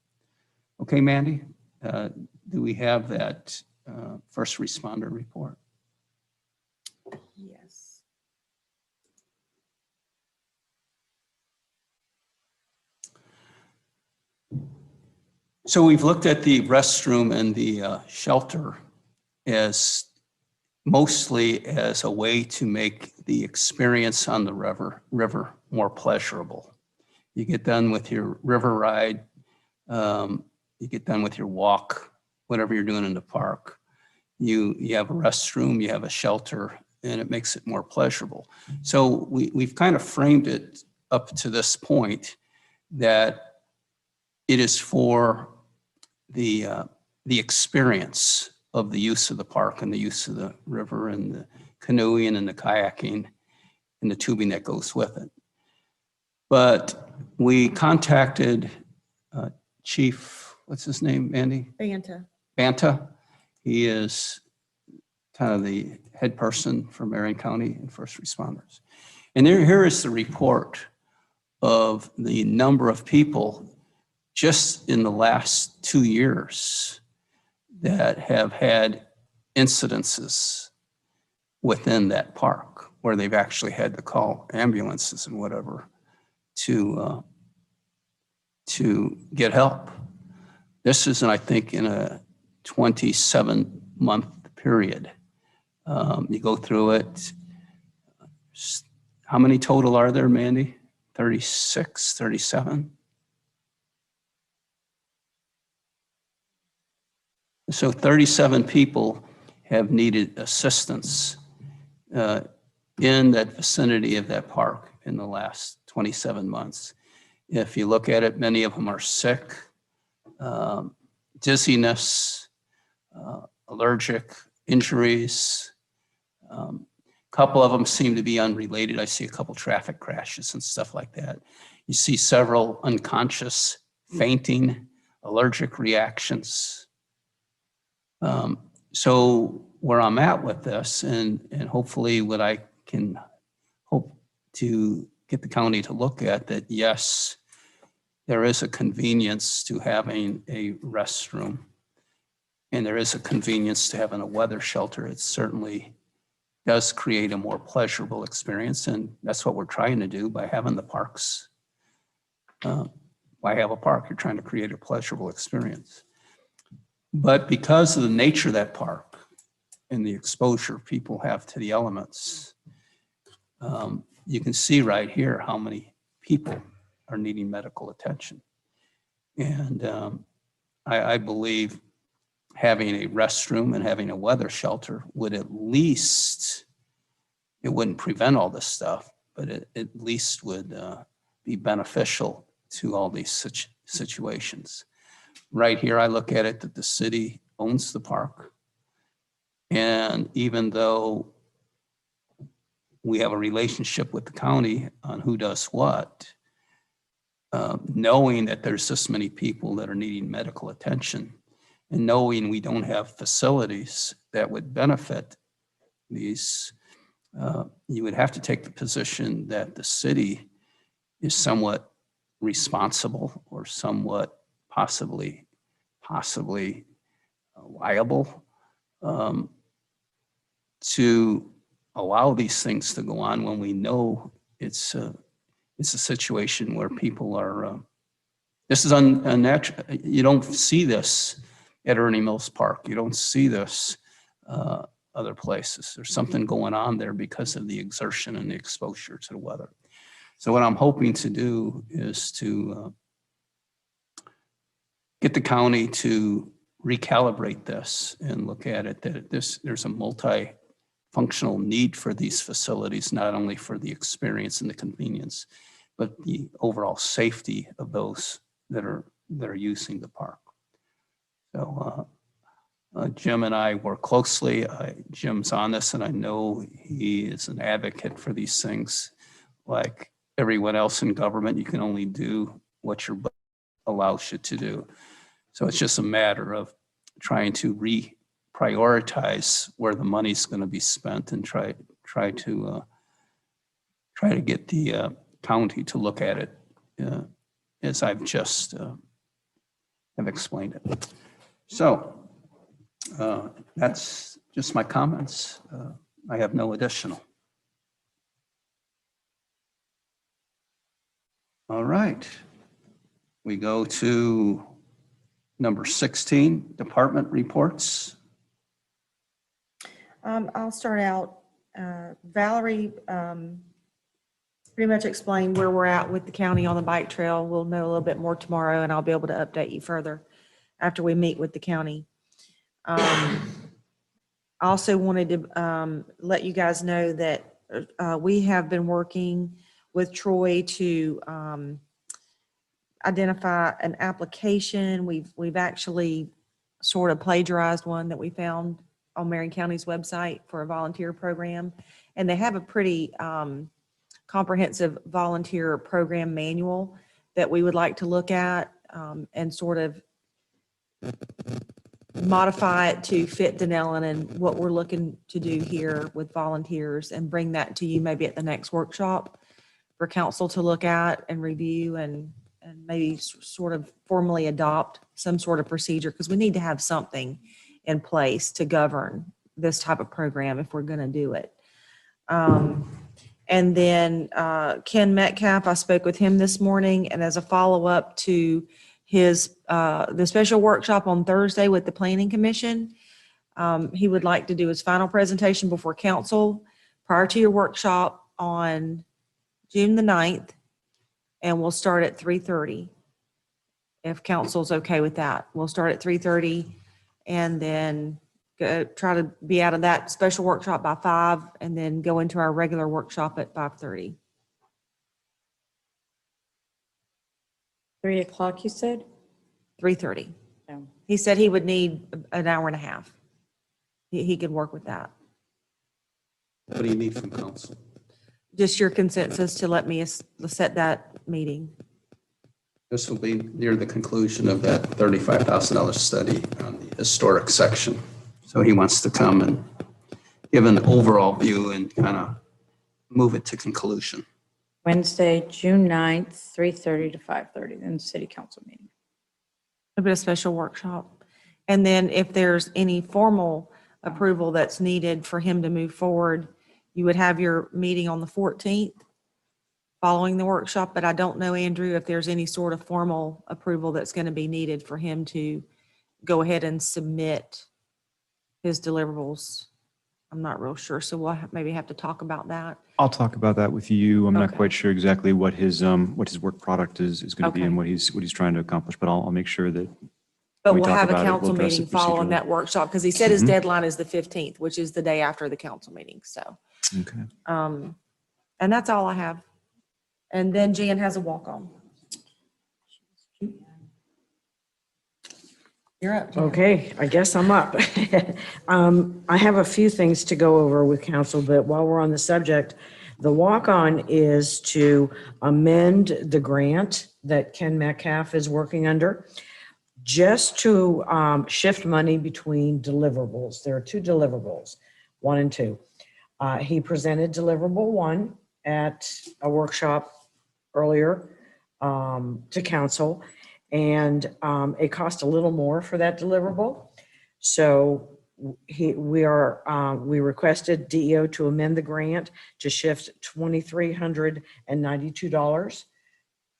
Okay, Mandy, do we have that first responder report? Yes. So we've looked at the restroom and the shelter as mostly as a way to make the experience on the river more pleasurable. You get done with your river ride, you get done with your walk, whatever you're doing in the park. You have a restroom, you have a shelter, and it makes it more pleasurable. So we've kind of framed it up to this point that it is for the experience of the use of the park and the use of the river and the canoeing and the kayaking and the tubing that goes with it. But we contacted Chief, what's his name, Andy? Banta. He is kind of the head person for Marion County and first responders. And here is the report of the number of people just in the last 2 years that have had incidences within that park where they've actually had to call ambulances and whatever to get help. This is, I think, in a 27-month period. You go through it. How many total are there, Mandy? 36, 37? So 37 people have needed assistance in that vicinity of that park in the last 27 months. If you look at it, many of them are sick, dizziness, allergic injuries. A couple of them seem to be unrelated. I see a couple traffic crashes and stuff like that. You see several unconscious, fainting, allergic reactions. So where I'm at with this, and hopefully what I can hope to get the county to look at, that yes, there is a convenience to having a restroom, and there is a convenience to having a weather shelter. It certainly does create a more pleasurable experience, and that's what we're trying to do by having the parks. Why have a park? You're trying to create a pleasurable experience. But because of the nature of that park and the exposure people have to the elements, you can see right here how many people are needing medical attention. And I believe having a restroom and having a weather shelter would at least, it wouldn't prevent all this stuff, but it at least would be beneficial to all these situations. Right here, I look at it that the city owns the park. And even though we have a relationship with the county on who does what, knowing that there's this many people that are needing medical attention, and knowing we don't have facilities that would benefit these, you would have to take the position that the city is somewhat responsible or somewhat possibly liable to allow these things to go on when we know it's a situation where people are, this is unnatural. You don't see this at Ernie Mills Park. You don't see this other places. There's something going on there because of the exertion and the exposure to the weather. So what I'm hoping to do is to get the county to recalibrate this and look at it that there's a multi-functional need for these facilities, not only for the experience and the convenience, but the overall safety of those that are using the park. So Jim and I work closely. Jim's on this, and I know he is an advocate for these things. Like everyone else in government, you can only do what your budget allows you to do. So it's just a matter of trying to reprioritize where the money's going to be spent and try to get the county to look at it as I've just have explained it. So that's just my comments. I have no additional. All right. We go to number 16, department reports. I'll start out. Valerie pretty much explained where we're at with the county on the bike trail. We'll know a little bit more tomorrow, and I'll be able to update you further after we meet with the county. I also wanted to let you guys know that we have been working with Troy to identify an application. We've actually sort of plagiarized one that we found on Marion County's website for a volunteer program. And they have a pretty comprehensive volunteer program manual that we would like to look at and sort of modify it to fit Dunnellon and what we're looking to do here with volunteers, and bring that to you maybe at the next workshop for council to look at and review and maybe sort of formally adopt some sort of procedure, because we need to have something in place to govern this type of program if we're going to do it. And then Ken Metcalf, I spoke with him this morning, and as a follow-up to his the special workshop on Thursday with the Planning Commission, he would like to do his final presentation before council prior to your workshop on June the 9th, and we'll start at 3:30. If council's okay with that, we'll start at 3:30 and then try to be out of that special workshop by 5 and then go into our regular workshop at 5:30. 3 o'clock, you said? 3:30. Oh. He said he would need an hour and a half. He could work with that. What do you need from council? Just your consensus to let me set that meeting. This will be near the conclusion of that $35,000 study on the historic section. So he wants to come and give an overall view and kind of move it to conclusion. Wednesday, June 9th, 3:30 to 5:30, then the city council meeting. A bit of special workshop. And then if there's any formal approval that's needed for him to move forward, you would have your meeting on the 14th following the workshop. But I don't know, Andrew, if there's any sort of formal approval that's going to be needed for him to go ahead and submit his deliverables. I'm not real sure. So we'll maybe have to talk about that. I'll talk about that with you. I'm not Okay. quite sure exactly what his work product is going to be Okay. and what he's trying to accomplish, but I'll make sure that But when we we'll talk have a about it, we'll council address meeting it following procedurally. that workshop, because he said his Mhm. deadline is the 15th, which is the day after the council meeting. So, Okay. And that's all I have. And then Jan has a walk-on. You're up, Jan. Okay, I guess I'm up. I have a few things to go over with council, but while we're on the subject, the walk-on is to amend the grant that Ken Metcalf is working under, just to shift money between deliverables. There are 2 deliverables, 1 and 2. He presented deliverable 1 at a workshop earlier to council, and it cost a little more for that deliverable. So we requested DEO to amend the grant to shift $2,392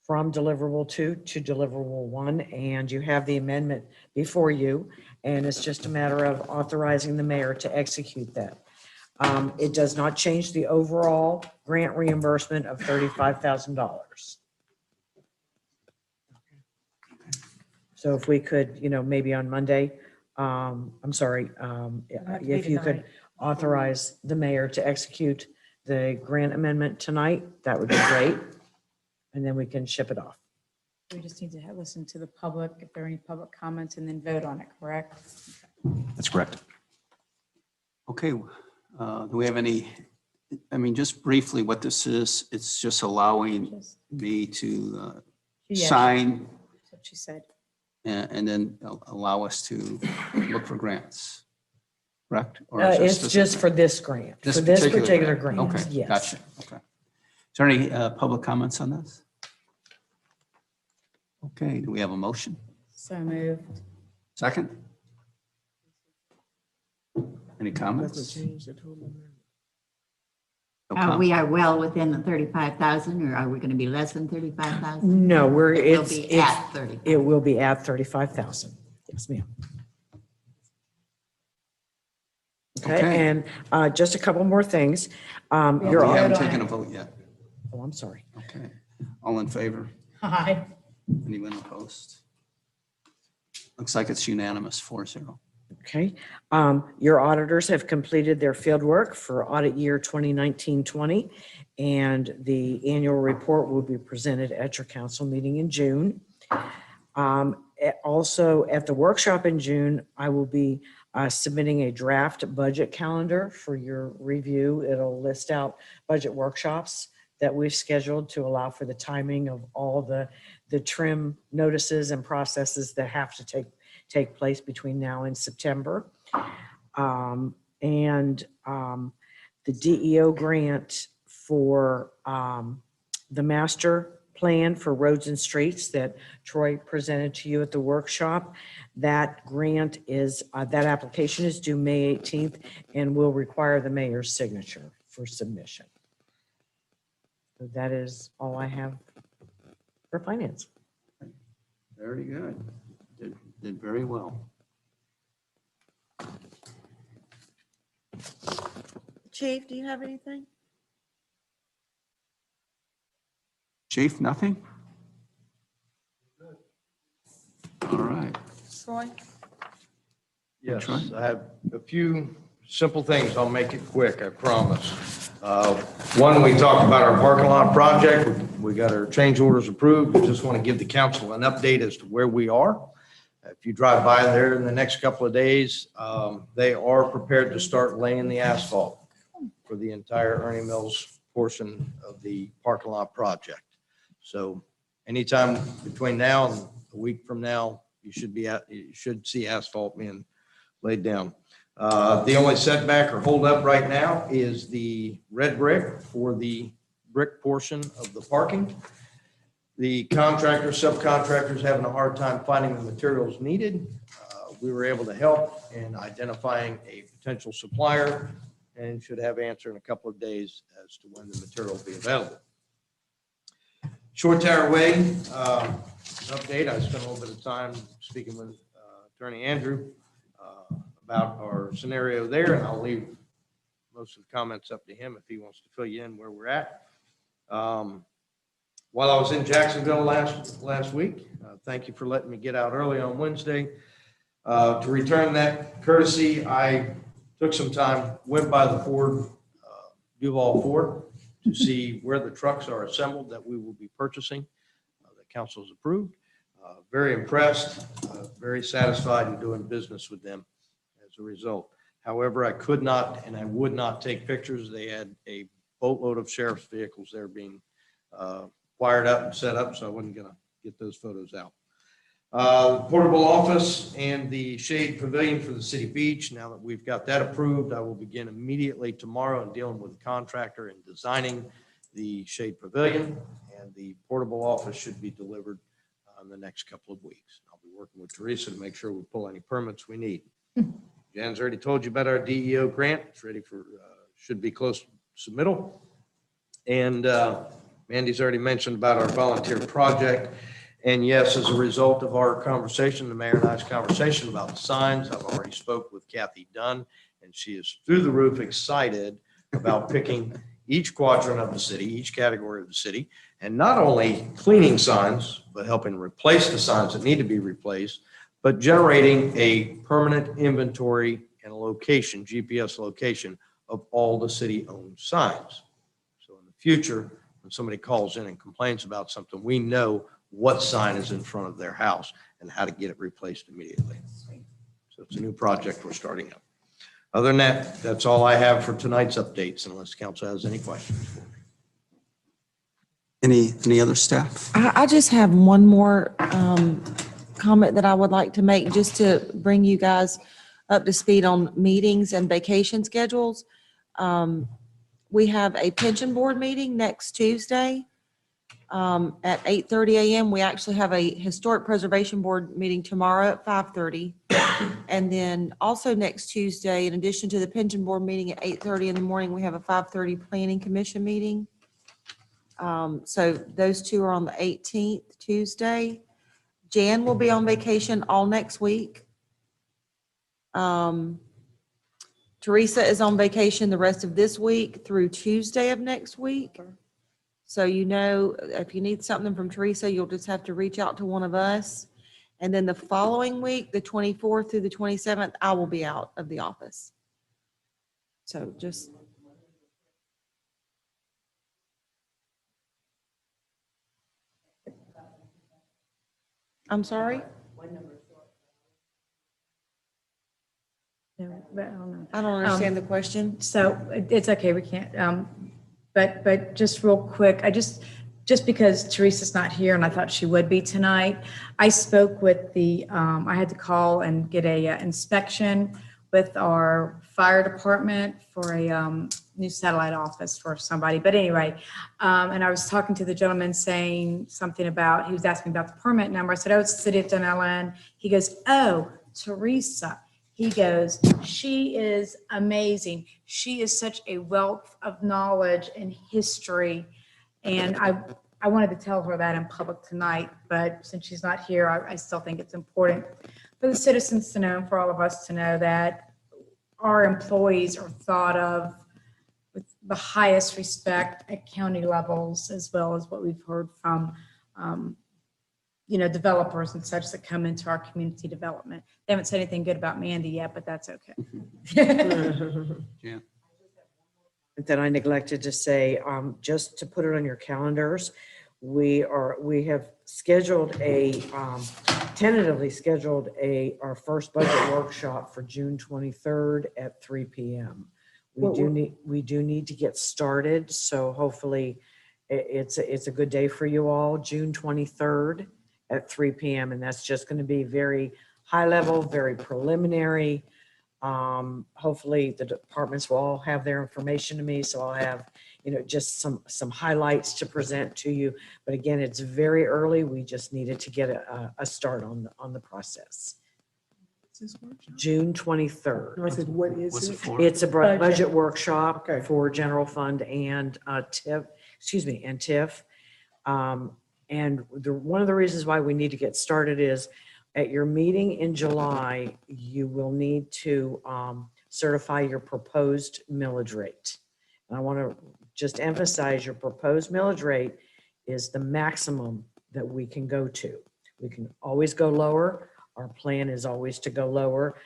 from deliverable 2 to deliverable 1, and you have the amendment before you, and it's just a matter of authorizing the mayor to execute that. It does not change the overall grant reimbursement of $35,000. So if we could, maybe on Monday, if you could authorize the mayor to execute the grant amendment tonight, that would be great. And then we can ship it off. We just need to listen to the public, if there are any public comments, and then vote on it, correct? That's correct. Okay, do we have any, just briefly what this is, it's just allowing me to Yes. sign That's what she said. and then allow us to look for grants, correct? Or is It's this just for this grant, for this particular grant, Okay, yes. gotcha, okay. Is there any public comments on this? Okay, do we have a motion? So moved. Second? Any comments? Doesn't change the total amount. No We are well within the 35,000, or are we going to be less than 35,000? No, It will be at 30. It will be at 35,000. Yes, ma'am. Okay, Okay. and just a couple more things. We haven't taken a vote yet. Oh, I'm sorry. Okay. All in favor? Hi. Anyone opposed? Looks like it's unanimous, 4-0. Okay, your auditors have completed their field work for audit year 2019-20, and the annual report will be presented at your council meeting in June. Also, at the workshop in June, I will be submitting a draft budget calendar for your review. It'll list out budget workshops that we've scheduled to allow for the timing of all the trim notices and processes that have to take place between now and September. The DEO grant for the master plan for roads and streets that Troy presented to you at the workshop, that grant is, that application is due May 18th and will require the mayor's signature for submission. So that is all I have for finance. Very good. Did very well. Chief, do you have anything? Chief, nothing? All right. Troy? Yes, Troy? I have a few simple things. I'll make it quick, I promise. One, we talked about our parking lot project. We got our change orders approved. We just want to give the council an update as to where we are. If you drive by there in the next couple of days, they are prepared to start laying the asphalt for the entire Ernie Mills portion of the parking lot project. So anytime between now and a week from now, you should see asphalt being laid down. The only setback or holdup right now is the red brick for the brick portion of the parking. The contractors, subcontractors having a hard time finding the materials needed. We were able to help in identifying a potential supplier and should have answer in a couple of days as to when the material will be available. Short Tower Way update. I spent a little bit of time speaking with Attorney Andrew about our scenario there, and I'll leave most of the comments up to him if he wants to fill you in where we're at. While I was in Jacksonville last week, thank you for letting me get out early on Wednesday. To return that courtesy, I took some time, went by the Ford, Duval Ford, to see where the trucks are assembled that we will be purchasing, that council has approved. Very impressed, very satisfied in doing business with them as a result. However, I could not and I would not take pictures. They had a boatload of sheriff's vehicles there being wired up and set up, so I wasn't going to get those photos out. Portable office and the shade pavilion for the city beach. Now that we've got that approved, I will begin immediately tomorrow in dealing with the contractor and designing the shade pavilion, and the portable office should be delivered in the next couple of weeks. I'll be working with Teresa to make sure we pull any permits we need. Jan's already told you about our DEO grant. It's ready for, should be close to submittal. And Mandy's already mentioned about our volunteer project. And yes, as a result of our conversation, the mayor and I's conversation about the signs, I've already spoke with Kathy Dunn, and she is through the roof excited about picking each quadrant of the city, each category of the city, and not only cleaning signs, but helping replace the signs that need to be replaced, but generating a permanent inventory and a location, GPS location of all the city-owned signs. So in the future, when somebody calls in and complains about something, we know what sign is in front of their house and how to get it replaced immediately. So it's a new project we're starting up. Other than that, that's all I have for tonight's updates, unless council has any questions for me. Any other staff? I just have one more comment that I would like to make, just to bring you guys up to speed on meetings and vacation schedules. We have a pension board meeting next Tuesday at 8:30 a.m. We actually have a historic preservation board meeting tomorrow at 5:30. And then also next Tuesday, in addition to the pension board meeting at 8:30 in the morning, we have a 5:30 planning commission meeting. So those two are on the 18th, Tuesday. Jan will be on vacation all next week. Teresa is on vacation the rest of this week through Tuesday of next week. So you know, if you need something from Teresa, you'll just have to reach out to one of us. And then the following week, the 24th through the 27th, I will be out of the office. So just. I'm sorry? No, but I don't know. I don't understand the question. So it's okay, we can't, but just real quick, just because Teresa's not here and I thought she would be tonight, I spoke with I had to call and get a inspection with our fire department for a new satellite office for somebody. But anyway, and I was talking to the gentleman saying something about, he was asking about the permit number. I said, oh, it's the city of Dunnellon. He goes, oh, Teresa. He goes, she is amazing. She is such a wealth of knowledge and history. And I wanted to tell her that in public tonight, but since she's not here, I still think it's important for the citizens to know, and for all of us to know, that our employees are thought of with the highest respect at county levels, as well as what we've heard from developers and such that come into our community development. They haven't said anything good about Mandy yet, but that's okay. Yeah. That I neglected to say, just to put it on your calendars, we have scheduled tentatively scheduled our first budget workshop for June 23rd at 3 p.m. We do need to get started, so hopefully it's a good day for you all. June 23rd at 3 p.m. and that's just going to be very high level, very preliminary. Hopefully the departments will all have their information to me, so I'll have just some highlights to present to you. But again, it's very early. We just needed to get a start on the process. June 23rd. I said, what is What's it? it for? It's a budget workshop for general fund and TIF, and TIF. And one of the reasons why we need to get started is at your meeting in July, you will need to certify your proposed millage rate. And I want to just emphasize your proposed millage rate is the maximum that we can go to. We can always go lower. Our plan is always to go lower,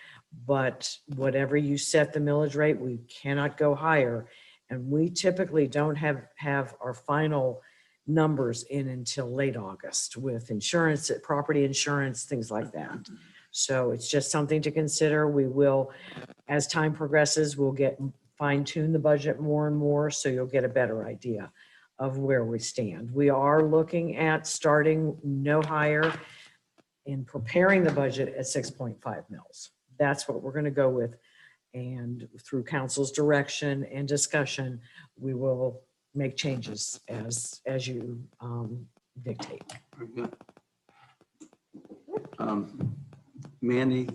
but whatever you set the millage rate, we cannot go higher. And we typically don't have our final numbers in until late August with insurance, property insurance, things like that. So it's just something to consider. We will, as time progresses, we'll fine tune the budget more and more, so you'll get a better idea of where we stand. We are looking at starting no higher in preparing the budget at 6.5 mils. That's what we're going to go with. And through council's direction and discussion, we will make changes as you dictate. Very good. Mandy,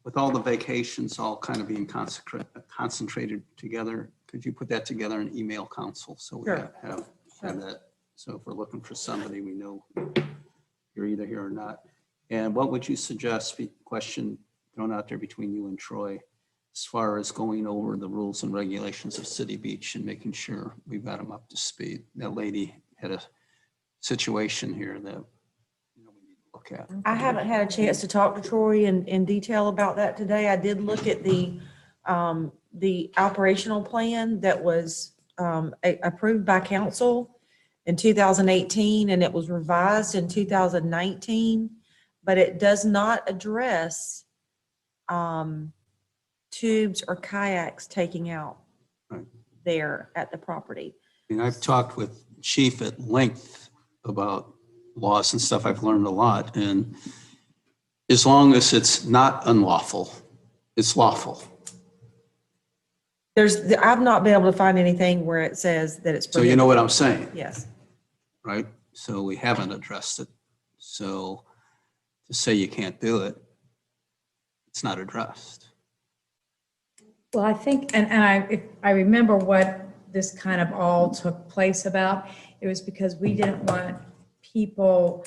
with all the vacations all kind of being concentrated together, could you put that together in email council so we Sure. have that? So if we're looking for somebody, we know you're either here or not. And what would you suggest, question thrown out there between you and Troy, as far as going over the rules and regulations of City Beach and making sure we've got them up to speed? That lady had a situation here that we need to look at. I haven't had a chance to talk to Troy in detail about that today. I did look at the operational plan that was approved by council in 2018, and it was revised in 2019, but it does not address tubes or kayaks taking out there at the property. And I've talked with Chief at length about laws and stuff. I've learned a lot. And As long as it's not unlawful, it's lawful. I've not been able to find anything where it says that it's So you know prohibited. what I'm saying, Yes. right? So we haven't addressed it. So to say you can't do it, it's not addressed. Well, I think, and if I remember what this kind of all took place about, it was because we didn't want people,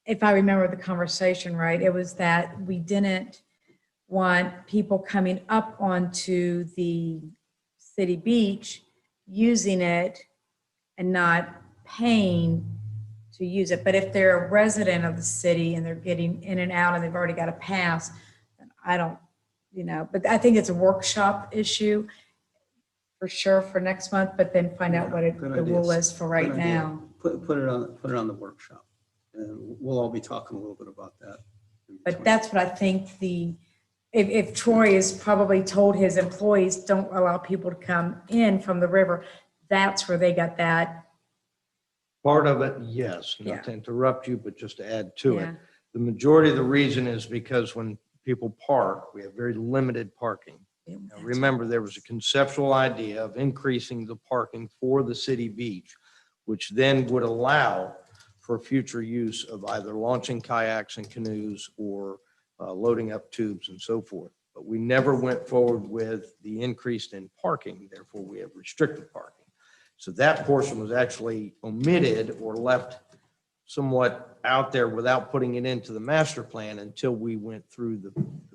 if I remember the conversation right, it was that we didn't want people coming up onto the city beach, using it and not paying to use it. But if they're a resident of the city and they're getting in and out and they've already got a pass, then I don't, but I think it's a workshop issue for sure for next month, but then find out what Good the rule idea. is for right Good idea. now. Put it on the workshop. And we'll all be talking a little bit about that. But that's what I think if Troy has probably told his employees, don't allow people to come in from the river, that's where they got that. Part of it, yes, Yeah. not to interrupt you, but just to add to Yeah. it. The majority of the reason is because when people park, we have very limited parking. Now, remember, there was a conceptual idea of increasing the parking for the city beach, which then would allow for future use of either launching kayaks and canoes or loading up tubes and so forth. But we never went forward with the increase in parking, therefore we have restricted parking. So that portion was actually omitted or left somewhat out there without putting it into the master plan until we went through the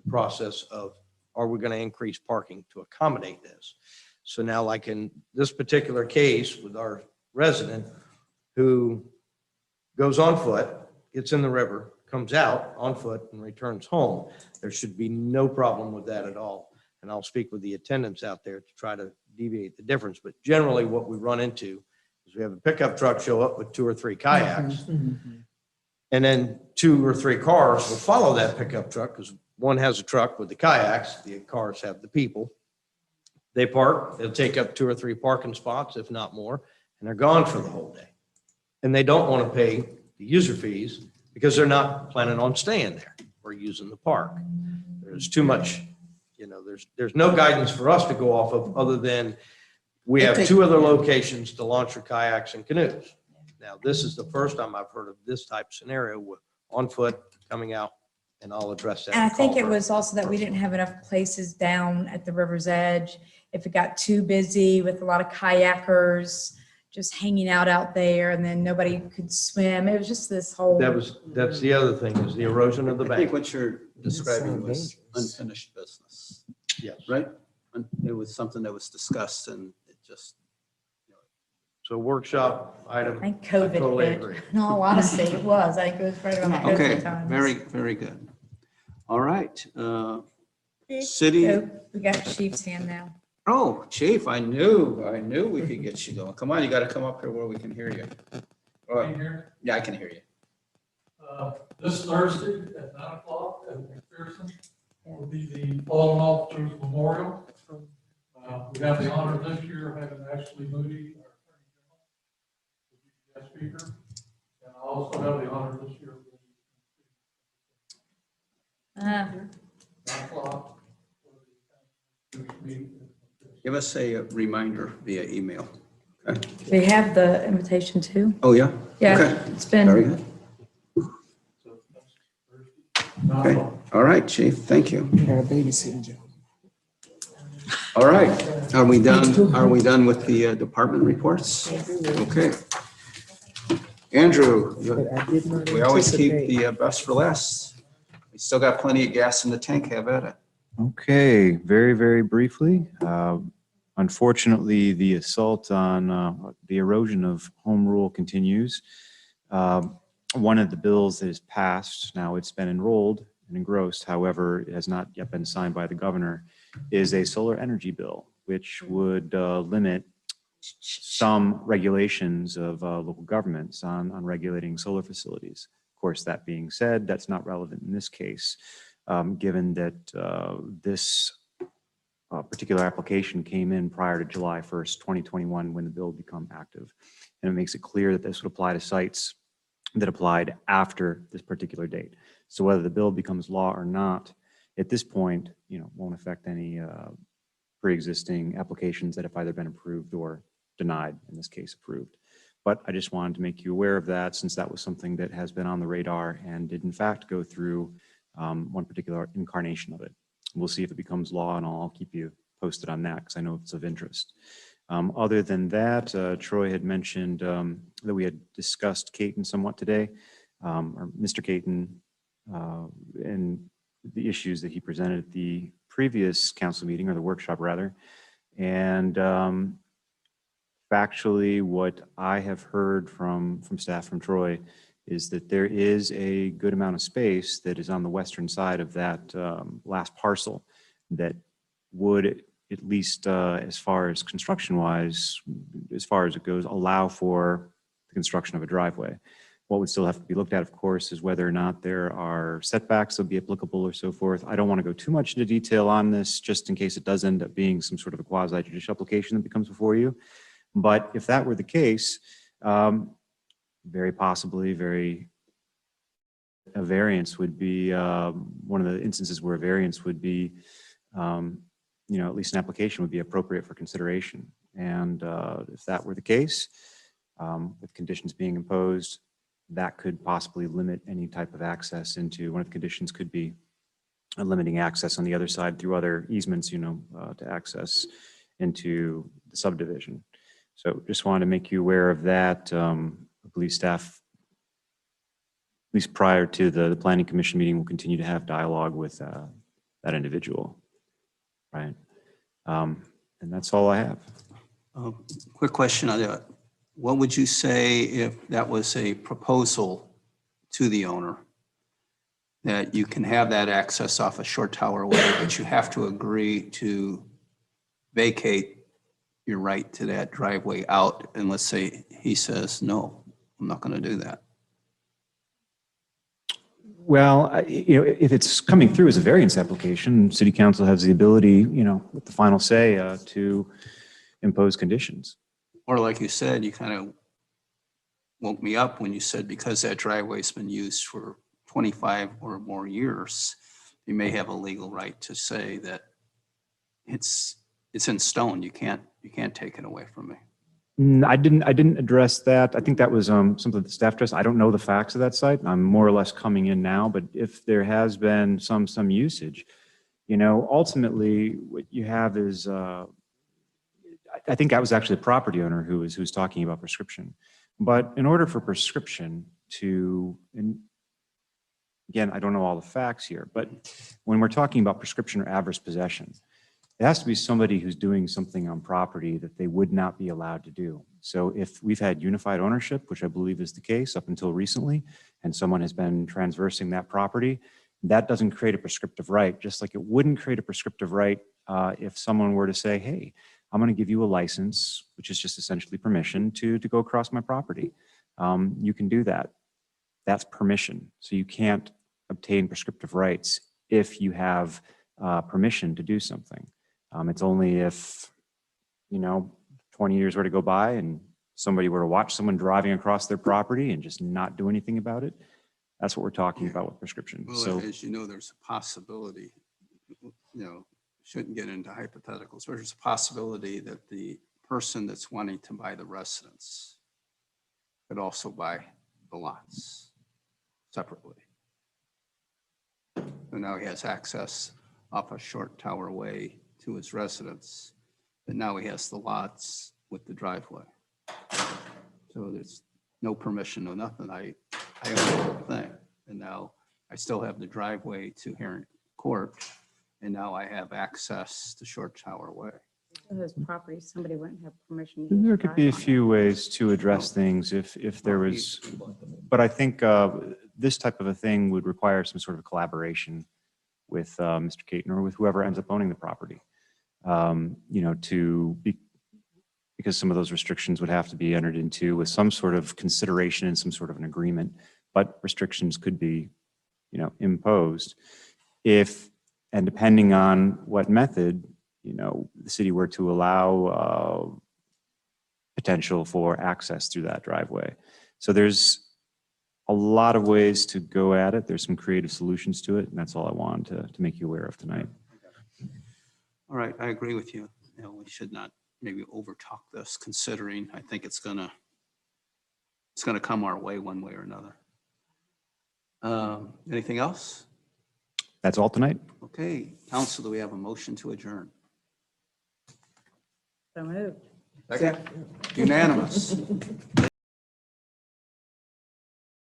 process of, are we going to increase parking to accommodate this? So now, like in this particular case with our resident who goes on foot, gets in the river, comes out on foot and returns home, there should be no problem with that at all. And I'll speak with the attendants out there to try to deviate the difference. But generally what we run into is we have a pickup truck show up with 2 or 3 kayaks. And then 2 or 3 cars will follow that pickup truck because one has a truck with the kayaks, the cars have the people. They park, they'll take up 2 or 3 parking spots, if not more, and they're gone for the whole day. And they don't want to pay the user fees because they're not planning on staying there or using the park. There's too much, there's no guidance for us to go off of other than we have 2 other locations to launch your kayaks and canoes. Now, this is the first time I've heard of this type of scenario with on foot coming out, and I'll address that. And I think it was also that we didn't have enough places down at the river's edge. If it got too busy with a lot of kayakers just hanging out there and then nobody could swim, it was just this whole. That's the other thing is the erosion of the I think bank. what you're describing was unfinished business. Yes. Right? It was something that was discussed and it just. So workshop item. I think COVID totally hit. agree. In all honesty, it was. I think it was right around the Okay, COVID times. very, very good. All right. City, We got Chief's hand now. oh, Chief, I knew we could get you going. Come on, you got to come up here where we can hear you. All right. Yeah, I can hear you. This Thursday at 9 o'clock at McPherson will be the Fallen Officers Memorial. We have the honor this year of having Ashley Moody, our Attorney General, to be guest speaker. And I also have the honor this year of 9 o'clock. Give us a reminder via email. Okay. We have the invitation too. Oh, yeah? Yeah, Okay. it's been. Very good. Okay. All right, Chief, thank you. All right, are we done? Are we done with the department reports? Okay. Andrew, we always keep the best for last. We still got plenty of gas in the tank, have at it. Okay, very, very briefly. Unfortunately, the assault on the erosion of home rule continues. One of the bills that is passed, now it's been enrolled and engrossed, however, it has not yet been signed by the governor, is a solar energy bill, which would limit some regulations of local governments on regulating solar facilities. Of course, that being said, that's not relevant in this case, given that this particular application came in prior to July 1st, 2021, when the bill became active. And it makes it clear that this would apply to sites that applied after this particular date. So whether the bill becomes law or not, at this point, won't affect any pre-existing applications that have either been approved or denied, in this case approved. But I just wanted to make you aware of that, since that was something that has been on the radar and did in fact go through one particular incarnation of it. We'll see if it becomes law, and I'll keep you posted on that because I know it's of interest. Other than that, Troy had mentioned that we had discussed Caton somewhat today, or Mr. Caton, and the issues that he presented at the previous council meeting, or the workshop rather. And factually, what I have heard from staff, from Troy, is that there is a good amount of space that is on the western side of that last parcel that would, at least as far as construction-wise, as far as it goes, allow for the construction of a driveway. What would still have to be looked at, of course, is whether or not there are setbacks that would be applicable or so forth. I don't want to go too much into detail on this, just in case it does end up being some sort of a quasi-judicial application that becomes before you. But if that were the case, very possibly, a variance would be one of the instances where a variance would be, at least an application would be appropriate for consideration. And if that were the case, with conditions being imposed, that could possibly limit any type of access into, one of the conditions could be limiting access on the other side through other easements, to access into the subdivision. So just wanted to make you aware of that. I believe staff, at least prior to the planning commission meeting, will continue to have dialogue with that individual, right? And that's all I have. Quick question on that. What would you say if that was a proposal to the owner, that you can have that access off a short tower way, but you have to agree to vacate your right to that driveway out, and let's say he says, no, I'm not going to do that? Well, if it's coming through as a variance application, city council has the ability, with the final say, to impose conditions. Or like you said, you kind of woke me up when you said because that driveway's been used for 25 or more years, you may have a legal right to say that it's in stone. You can't take it away from me. I didn't address that. I think that was something the staff addressed. I don't know the facts of that site. I'm more or less coming in now, but if there has been some usage, ultimately what you have is, I think that was actually the property owner who was talking about prescription. But in order for prescription to, and again, I don't know all the facts here, but when we're talking about prescription or adverse possession, it has to be somebody who's doing something on property that they would not be allowed to do. So if we've had unified ownership, which I believe is the case up until recently, and someone has been transversing that property, that doesn't create a prescriptive right, just like it wouldn't create a prescriptive right if someone were to say, hey, I'm going to give you a license, which is just essentially permission to go across my property. You can do that. That's permission. So you can't obtain prescriptive rights if you have permission to do something. It's only if, 20 years were to go by and somebody were to watch someone driving across their property and just not do anything about it. That's what we're talking about with prescription. Well, So, as you know, there's a possibility, shouldn't get into hypotheticals, but there's a possibility that the person that's wanting to buy the residence could also buy the lots separately. So now he has access off a short tower way to his residence, but now he has the lots with the driveway. So there's no permission, no nothing. I own the whole thing. And now I still have the driveway to Heron Court, and now I have access to Short Tower Way. Those properties, somebody wouldn't have permission. there could be a few ways to address things if there was, but I think this type of a thing would require some sort of collaboration with Mr. Caton or with whoever ends up owning the property, because some of those restrictions would have to be entered into with some sort of consideration and some sort of an agreement, but restrictions could be, imposed if, and depending on what method, the city were to allow potential for access through that driveway. So there's a lot of ways to go at it. There's some creative solutions to it, and that's all I wanted to make you aware of tonight. All right, I agree with you. You know, we should not maybe overtalk this, considering I think it's gonna come our way one way or another. Anything else? That's all tonight. Okay, council, do we have a motion to adjourn? So moved. Unanimous.